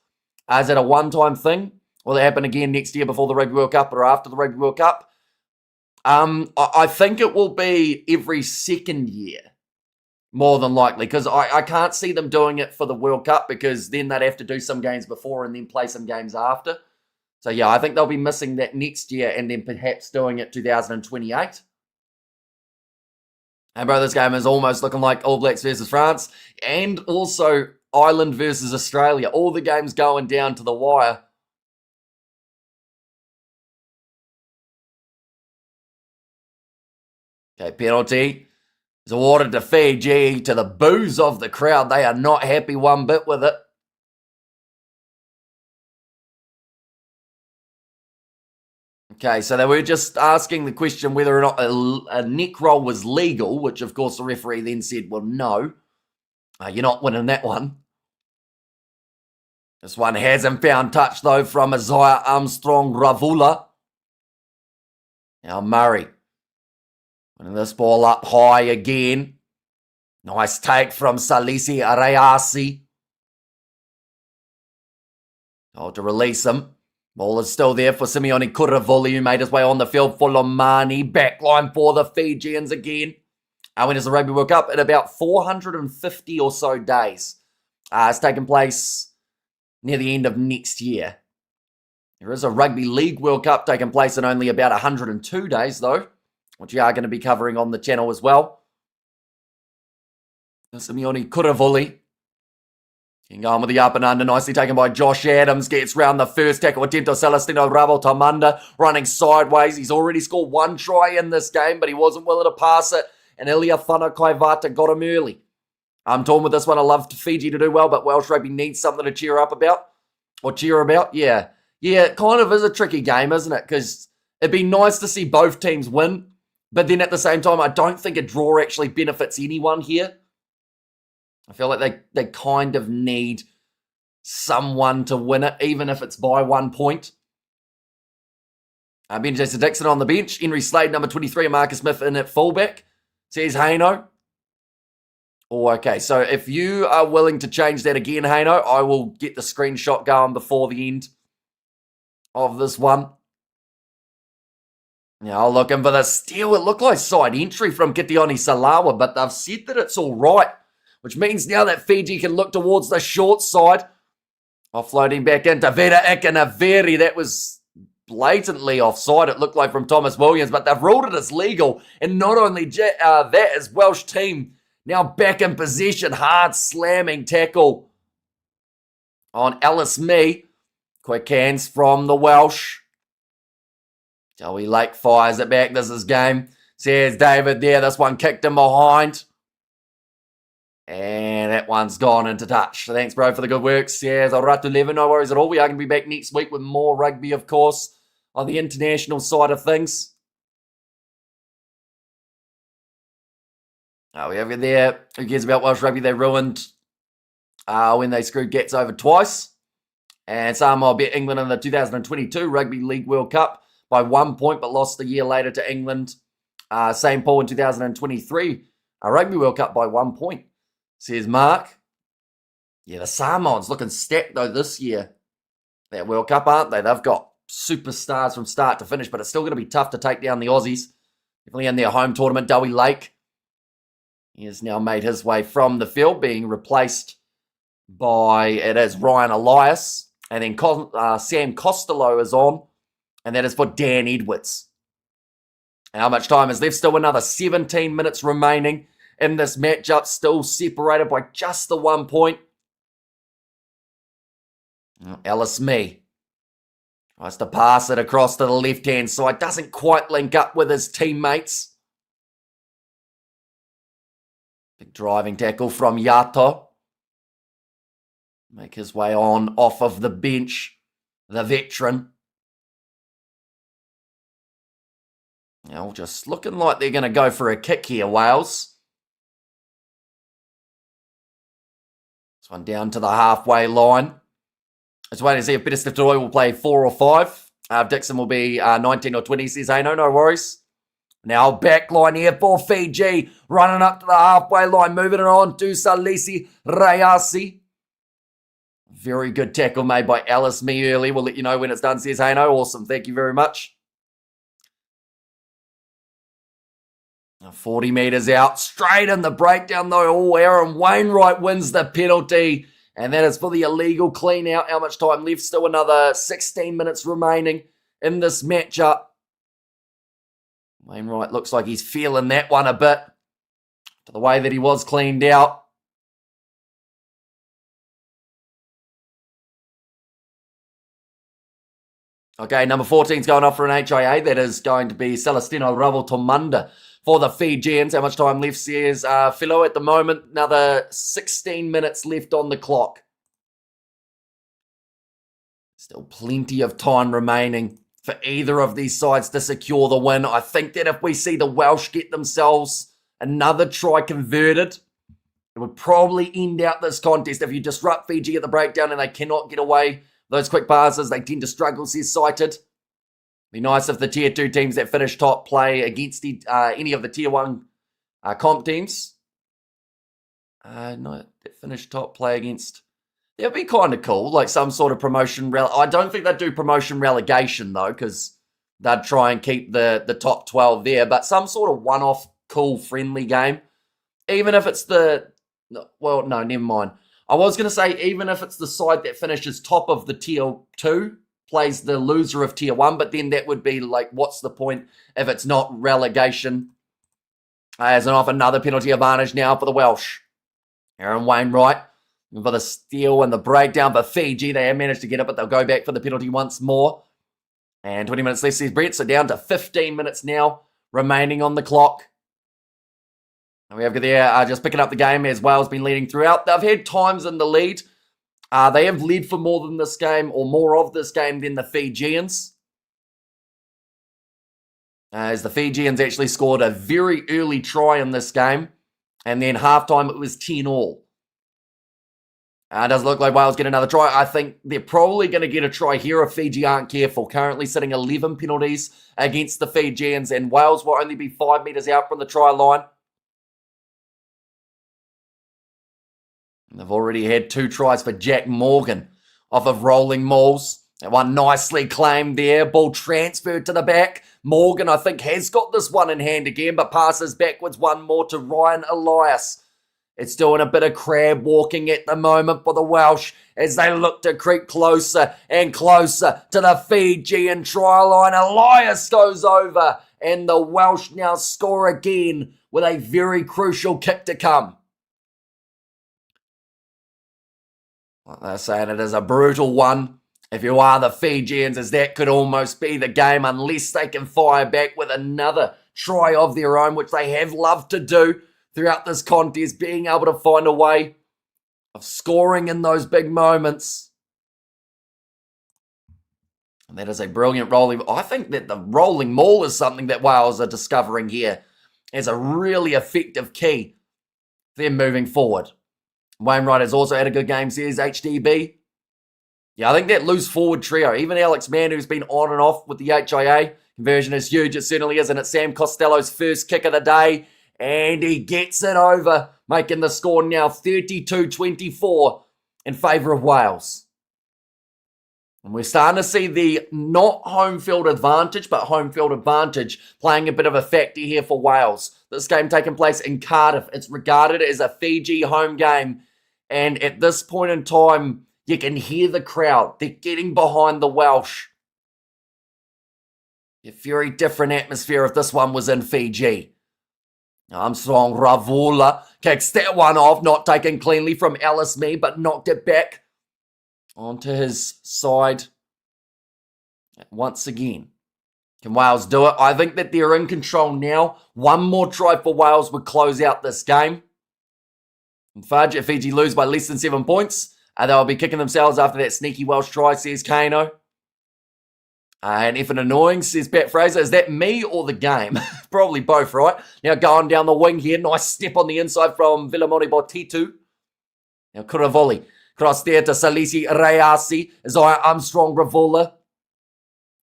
Is it a one-time thing? Will it happen again next year before the Rugby World Cup or after the Rugby World Cup? I think it will be every second year, more than likely, because I can't see them doing it for the World Cup because then they'd have to do some games before and then play some games after. So yeah, I think they'll be missing that next year and then perhaps doing it 2028. And bro, this game is almost looking like All Blacks versus France and also Ireland versus Australia. All the games going down to the wire. Okay, penalty is awarded to Fiji to the boos of the crowd. They are not happy one bit with it. Okay, so they were just asking the question whether or not a neck roll was legal, which of course the referee then said, well, no. You're not winning that one. This one hasn't found touch, though, from Isaiah Armstrong Ravula. Now Murray. Putting this ball up high again. Nice take from Salisi Arayasi. To release him. Ball is still there for Simeone Kuravuli, who made his way on the field for Lomani. Backline for the Fijians again. When is the Rugby World Cup? In about 450 or so days. It's taking place near the end of next year. There is a Rugby League World Cup taking place in only about 102 days, though, which we are going to be covering on the channel as well. Simeone Kuravuli can go on with the up and under, nicely taken by Josh Adams, gets round the first tackle attempt of Celestino Ravotamunda, running sideways. He's already scored 1 try in this game, but he wasn't willing to pass it, and Ilya Whanakaivata got him early. I'm torn with this one. I love Fiji to do well, but Welsh rugby needs something to cheer about. Yeah, it kind of is a tricky game, isn't it? Because it'd be nice to see both teams win, but then at the same time, I don't think a draw actually benefits anyone here. I feel like they kind of need someone to win it, even if it's by 1 point. Ben Jason Dixon on the bench. Henry Slade, number 23, and Marcus Smith in at fullback. Says Haino. Oh, okay. So if you are willing to change that again, Haino, I will get the screenshot going before the end of this one. Now, looking for the steal. It looked like side entry from Kitioni Salawa, but they've said that it's all right, which means now that Fiji can look towards the short side. Offloading back into Vera Ikanaveri. That was blatantly offside, it looked like, from Thomas Williams, but they've ruled it as legal. And not only that, is Welsh team now back in possession. Hard slamming tackle on Alice Mee. Quick hands from the Welsh. Joey Lake fires it back. This is game. Says David there. This one kicked him behind. And that one's gone into touch. So thanks, bro, for the good work. Says Ratu Levin. No worries at all. We are going to be back next week with more rugby, of course, on the international side of things. We have it there. Who cares about Welsh rugby? They ruined when they screwed Gats over twice. And Samoa beat England in the 2022 Rugby League World Cup by 1 point, but lost a year later to England. Same pool in 2023 Rugby World Cup by 1 point. Says Mark. Yeah, the Samoans looking stacked, though, this year. That World Cup, aren't they? They've got superstars from start to finish, but it's still going to be tough to take down the Aussies. Definitely in their home tournament, Dowie Lake. He has now made his way from the field, being replaced by, it is Ryan Elias. And then Sam Costello is on, and that is for Dan Edwards. How much time is left? Still another 17 minutes remaining in this matchup, still separated by just the 1 point. Alice Mee tries to pass it across to the left-hand side. Doesn't quite link up with his teammates. Big driving tackle from Yato. Make his way on off of the bench. The veteran. Now just looking like they're going to go for a kick here, Wales. This one down to the halfway line. Just waiting to see if Peter Stiftoi will play 4 or 5. Dixon will be 19 or 20, says Haino, no worries. Now back line here for Fiji. Running up to the halfway line. Moving it on to Salisi Rayasi. Very good tackle made by Alice Mee early. We'll let you know when it's done, says Haino. Awesome. Thank you very much. Now 40 metres out. Straight in the breakdown, though. Oh, Aaron Wainwright wins the penalty. And that is for the illegal clean out. How much time left? Still another 16 minutes remaining in this matchup. Wainwright looks like he's feeling that one a bit. To the way that he was cleaned out. Okay, number 14's going off for an HIA. That is going to be Celestino Ravotamunda for the Fijians. How much time left, says Philo at the moment? Another 16 minutes left on the clock. Still plenty of time remaining for either of these sides to secure the win. I think that if we see the Welsh get themselves another try converted, it would probably end out this contest. If you disrupt Fiji at the breakdown and they cannot get away those quick passes, they tend to struggle, says Cited. Be nice if the Tier 2 teams that finish top play against any of the Tier 1 comp teams. No, that finish top play against... That would be kind of cool, like some sort of promotion... I don't think they'd do promotion relegation, though, because they'd try and keep the top 12 there. But some sort of one-off cool, friendly game. Even if it's well, no, never mind. I was going to say, even if it's the side that finishes top of the tier 2, plays the loser of tier 1, but then that would be like, what's the point if it's not relegation? As an off another penalty advantage now for the Welsh. Aaron Wainwright for the steal and the breakdown for Fiji. They have managed to get it, but they'll go back for the penalty once more. And 20 minutes left, says Brett. So down to 15 minutes now remaining on the clock. And we have there just picking up the game as Wales been leading throughout. They've had times in the lead. They have led for more than this game, or more of this game than the Fijians. As the Fijians actually scored a very early try in this game. And then halftime, it was 10-all. It doesn't look like Wales get another try. I think they're probably going to get a try here if Fiji aren't careful. Currently sitting 11 penalties against the Fijians. And Wales will only be 5 metres out from the try line. They've already had 2 tries for Jack Morgan off of rolling mauls. That one nicely claimed there. Ball transferred to the back. Morgan, I think, has got this one in hand again, but passes backwards one more to Ryan Elias. It's doing a bit of crab walking at the moment for the Welsh as they look to creep closer and closer to the Fijian try line. Elias goes over, and the Welsh now score again with a very crucial kick to come. Like they're saying, it is a brutal one. If you are the Fijians, as that could almost be the game unless they can fire back with another try of their own, which they have loved to do throughout this contest, being able to find a way of scoring in those big moments. And that is a brilliant rolling. I think that the rolling maul is something that Wales are discovering here as a really effective key for them moving forward. Wainwright has also had a good game, says HDB. Yeah, I think that loose forward trio, even Alex Mann, who's been on and off with the HIA, conversion is huge. It certainly is, and it's Sam Costello's first kick of the day, and he gets it over, making the score now 32-24 in favour of Wales. And we're starting to see the not home field advantage, but home field advantage playing a bit of a factor here for Wales. This game taking place in Cardiff. It's regarded as a Fiji home game, and at this point in time, you can hear the crowd. They're getting behind the Welsh. A very different atmosphere if this one was in Fiji. Armstrong Ravula kicks that one off, not taken cleanly from Alice Mee, but knocked it back onto his side once again. Can Wales do it? I think that they're in control now. One more try for Wales would close out this game. And if Fiji lose by less than 7 points, they'll be kicking themselves after that sneaky Welsh try, says Kano. And if an annoying, says Pat Fraser, is that me or the game? Probably both, right? Now going down the wing here. Nice step on the inside from Vilamoni Botitu. Now Kuravoli. Cross there to Salisi Reasi. Isaiah Armstrong Ravula.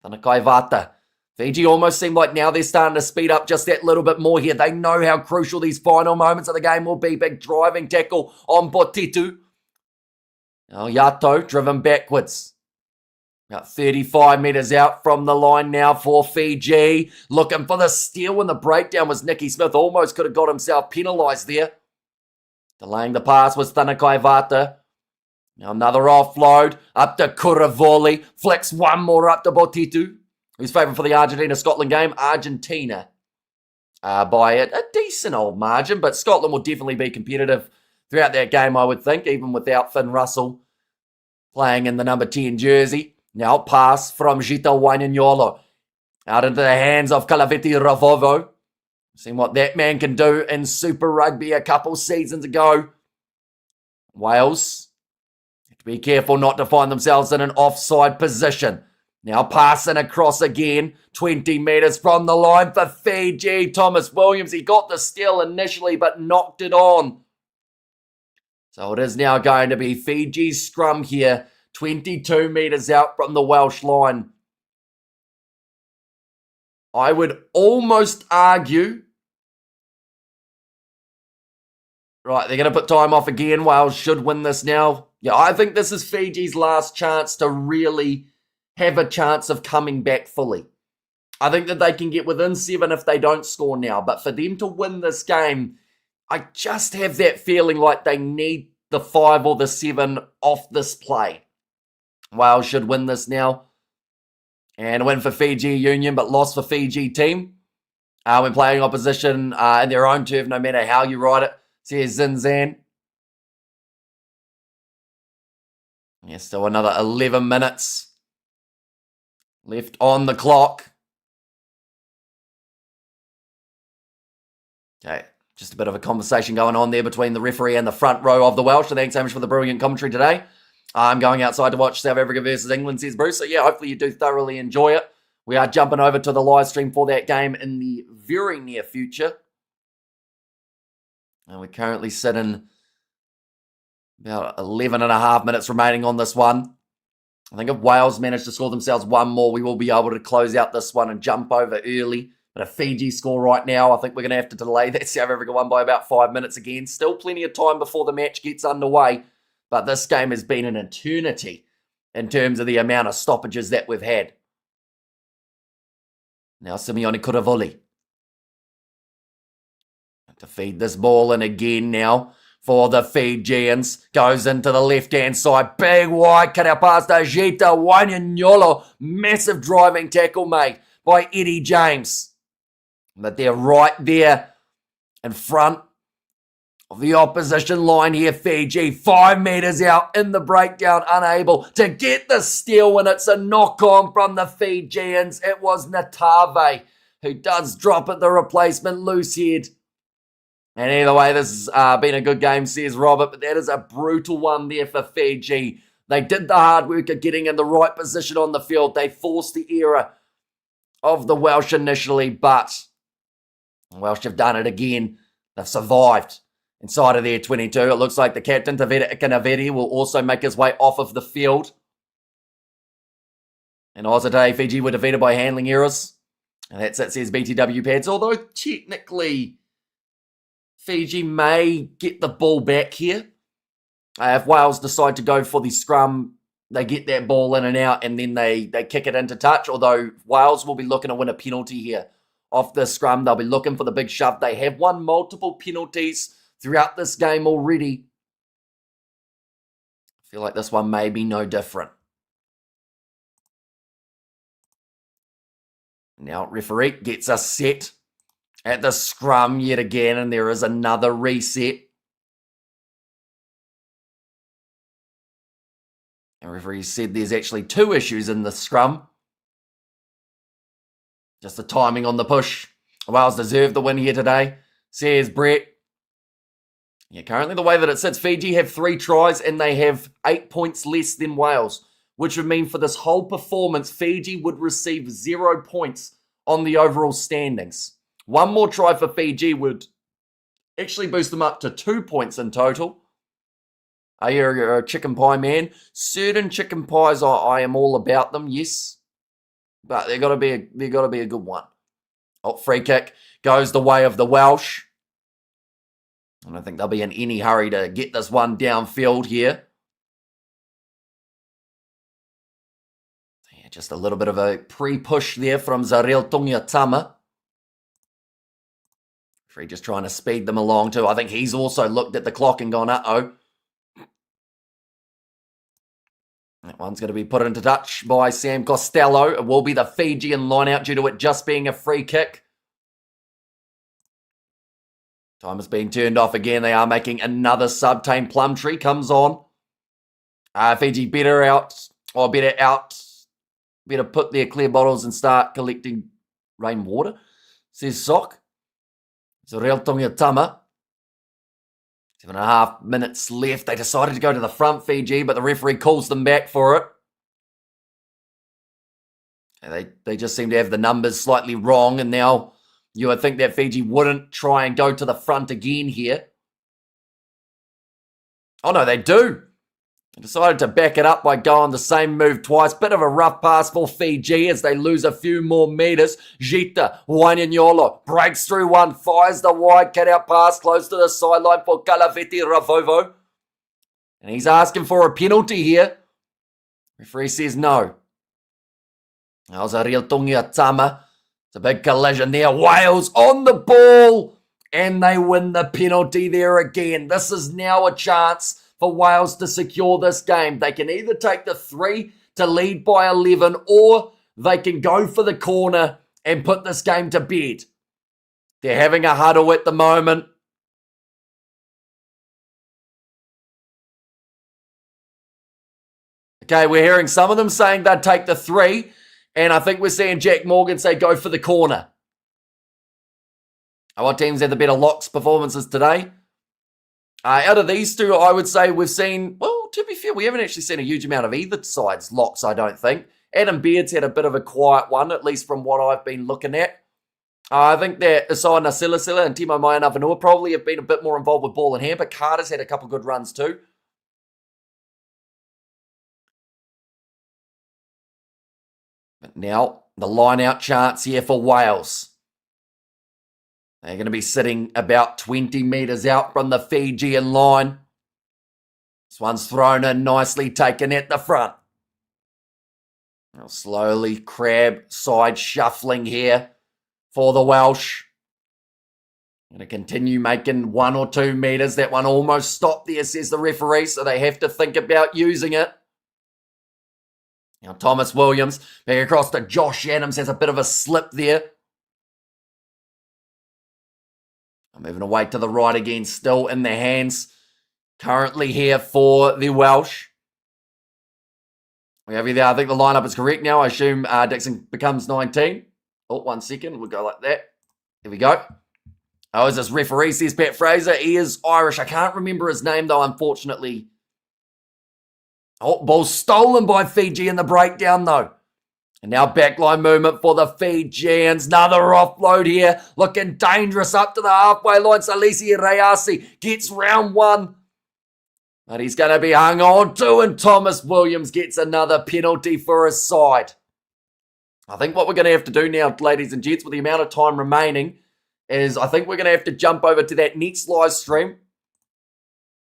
Tanakai Vata. Fiji almost seem like now they're starting to speed up just that little bit more here. They know how crucial these final moments of the game will be. Big driving tackle on Botitu. Now Yato driven backwards. About 35 metres out from the line now for Fiji. Looking for the steal when the breakdown was Nicky Smith. Almost could have got himself penalised there. Delaying the pass was Tanakai Vata. Now another offload up to Kuravoli. Flicks one more up to Botitu. Who's favourite for the Argentina-Scotland game? Argentina. By a decent old margin, but Scotland will definitely be competitive throughout that game, I would think, even without Finn Russell playing in the number 10 jersey. Now pass from Gita Wainignolo out into the hands of Kalaviti Ravovo. Seen what that man can do in Super Rugby a couple seasons ago. Wales have to be careful not to find themselves in an offside position. Now passing across again, 20 metres from the line for Fiji. Thomas Williams, he got the steal initially but knocked it on. So it is now going to be Fiji's scrum here, 22 metres out from the Welsh line. I would almost argue... Right, they're going to put time off again. Wales should win this now. Yeah, I think this is Fiji's last chance to really have a chance of coming back fully. I think that they can get within 7 if they don't score now. But for them to win this game, I just have that feeling like they need the 5 or the 7 off this play. Wales should win this now. And a win for Fiji Union, but loss for Fiji team. When playing opposition in their own turf, no matter how you write it. Says Zinzan. Yeah, still another 11 minutes left on the clock. Okay, just a bit of a conversation going on there between the referee and the front row of the Welsh. So thanks so much for the brilliant commentary today. I'm going outside to watch South Africa versus England, says Bruce. So yeah, hopefully you do thoroughly enjoy it. We are jumping over to the live stream for that game in the very near future. And we're currently sitting about 11 and a half minutes remaining on this one. I think if Wales manage to score themselves one more, we will be able to close out this one and jump over early. But if Fiji score right now, I think we're going to have to delay that South Africa one by about 5 minutes again. Still plenty of time before the match gets underway. But this game has been an eternity in terms of the amount of stoppages that we've had. Now Simeone Kuravoli to feed this ball in again now for the Fijians. Goes into the left-hand side. Big wide cut out past Ajita Wanyanyolo. Massive driving tackle made by Eddie James. But they're right there in front of the opposition line here. Fiji 5 metres out in the breakdown, unable to get the steal, and it's a knock-on from the Fijians. It was Natave who does drop at the replacement loose head. And either way, this has been a good game, says Robert, but that is a brutal one there for Fiji. They did the hard work of getting in the right position on the field. They forced the error of the Welsh initially, but Welsh have done it again. They've survived inside of their 22. It looks like the captain, Taveta Ikanaveri, will also make his way off of the field. And also today, Fiji were defeated by handling errors. And that's it, says BTW Pads. Although technically Fiji may get the ball back here. If Wales decide to go for the scrum, they get that ball in and out, and then they kick it into touch. Although Wales will be looking to win a penalty here off the scrum. They'll be looking for the big shove. They have won multiple penalties throughout this game already. I feel like this one may be no different. Now referee gets us set at the scrum yet again, and there is another reset. And referee said there's actually 2 issues in the scrum. Just the timing on the push. Wales deserve the win here today, says Brett. Yeah, currently the way that it sits, Fiji have 3 tries and they have 8 points less than Wales, which would mean for this whole performance, Fiji would receive 0 points on the overall standings. 1 more try for Fiji would actually boost them up to 2 points in total. Are you a chicken pie man? Certain chicken pies, I am all about them, yes. But they've got to be a good one. Oh, free kick goes the way of the Welsh. I don't think they'll be in any hurry to get this one downfield here. Yeah, just a little bit of a pre-push there from Zarel Tungiatama. Free just trying to speed them along too. I think he's also looked at the clock and gone, uh-oh. That one's going to be put into touch by Sam Costello. It will be the Fijian line-out due to it just being a free kick. Time has been turned off again. They are making another sub. Tame Plumtree comes on. Fiji better put their clear bottles and start collecting rainwater, says Sock. So Real Tungiatama. 7.5 minutes left. They decided to go to the front, Fiji, but the referee calls them back for it. And they just seem to have the numbers slightly wrong, and now you would think that Fiji wouldn't try and go to the front again here. Oh no, they do. They decided to back it up by going the same move twice. Bit of a rough pass for Fiji as they lose a few more metres. Jita Wanyanyolo breaks through one, fires the wide cut-out pass close to the sideline for Kalaveti Ravovo. And he's asking for a penalty here. Referee says no. That was Ariel Tungiatama It's a big collision there. Wales on the ball, and they win the penalty there again. This is now a chance for Wales to secure this game. They can either take the 3 to lead by 11, or they can go for the corner and put this game to bed. They're having a huddle at the moment. Okay, we're hearing some of them saying they'd take the 3, and I think we're seeing Jack Morgan say go for the corner. What teams had the better locks performances today? Out of these two, I would say we've seen, well, to be fair, we haven't actually seen a huge amount of either side's locks, I don't think. Adam Beard's had a bit of a quiet one, at least from what I've been looking at. I think that Isai Nasilasila and Timo Mayanavanu'a probably have been a bit more involved with ball in hand, but Carter's had a couple good runs too. But now, the line-out chance here for Wales. They're going to be sitting about 20 metres out from the Fijian line. This one's thrown in nicely, taken at the front. Now slowly, Crab side shuffling here for the Welsh. Going to continue making 1 or 2 metres. That one almost stopped there, says the referee, so they have to think about using it. Now Thomas Williams back across to Josh Adams, has a bit of a slip there. Moving away to the right again, still in their hands. Currently here for the Welsh. We have you there. I think the lineup is correct now. I assume Dixon becomes 19. Oh, 1 second. We'll go like that. Here we go. Oh, is this referee, says Pat Fraser. He is Irish. I can't remember his name, though, unfortunately. Oh, ball stolen by Fiji in the breakdown, though. And now backline movement for the Fijians. Another offload here. Looking dangerous up to the halfway line. Salisi Rayasi gets round 1. But he's going to be hung on to. And Thomas Williams gets another penalty for his side. I think what we're going to have to do now, ladies and gents, with the amount of time remaining, is I think we're going to have to jump over to that next live stream.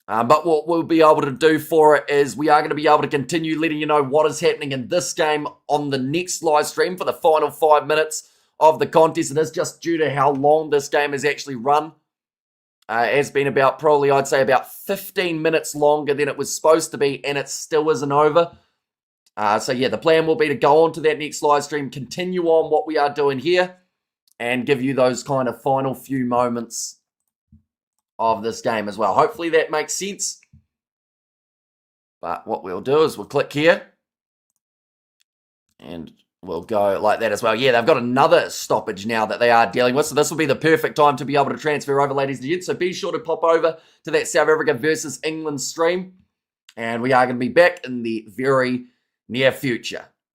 But what we'll be able to do for it is we are going to be able to continue letting you know what is happening in this game on the next live stream for the final 5 minutes of the contest. It is just due to how long this game has actually run. It has been about, probably I'd say about 15 minutes longer than it was supposed to be, and it still isn't over. So yeah, the plan will be to go on to that next live stream, continue on what we are doing here, and give you those kind of final few moments of this game as well. Hopefully that makes sense. But what we'll do is we'll click here. And we'll go like that as well. Yeah, they've got another stoppage now that they are dealing with. So this will be the perfect time to be able to transfer over, ladies and gents. So be sure to pop over to that South Africa versus England stream. And we are going to be back in the very near future.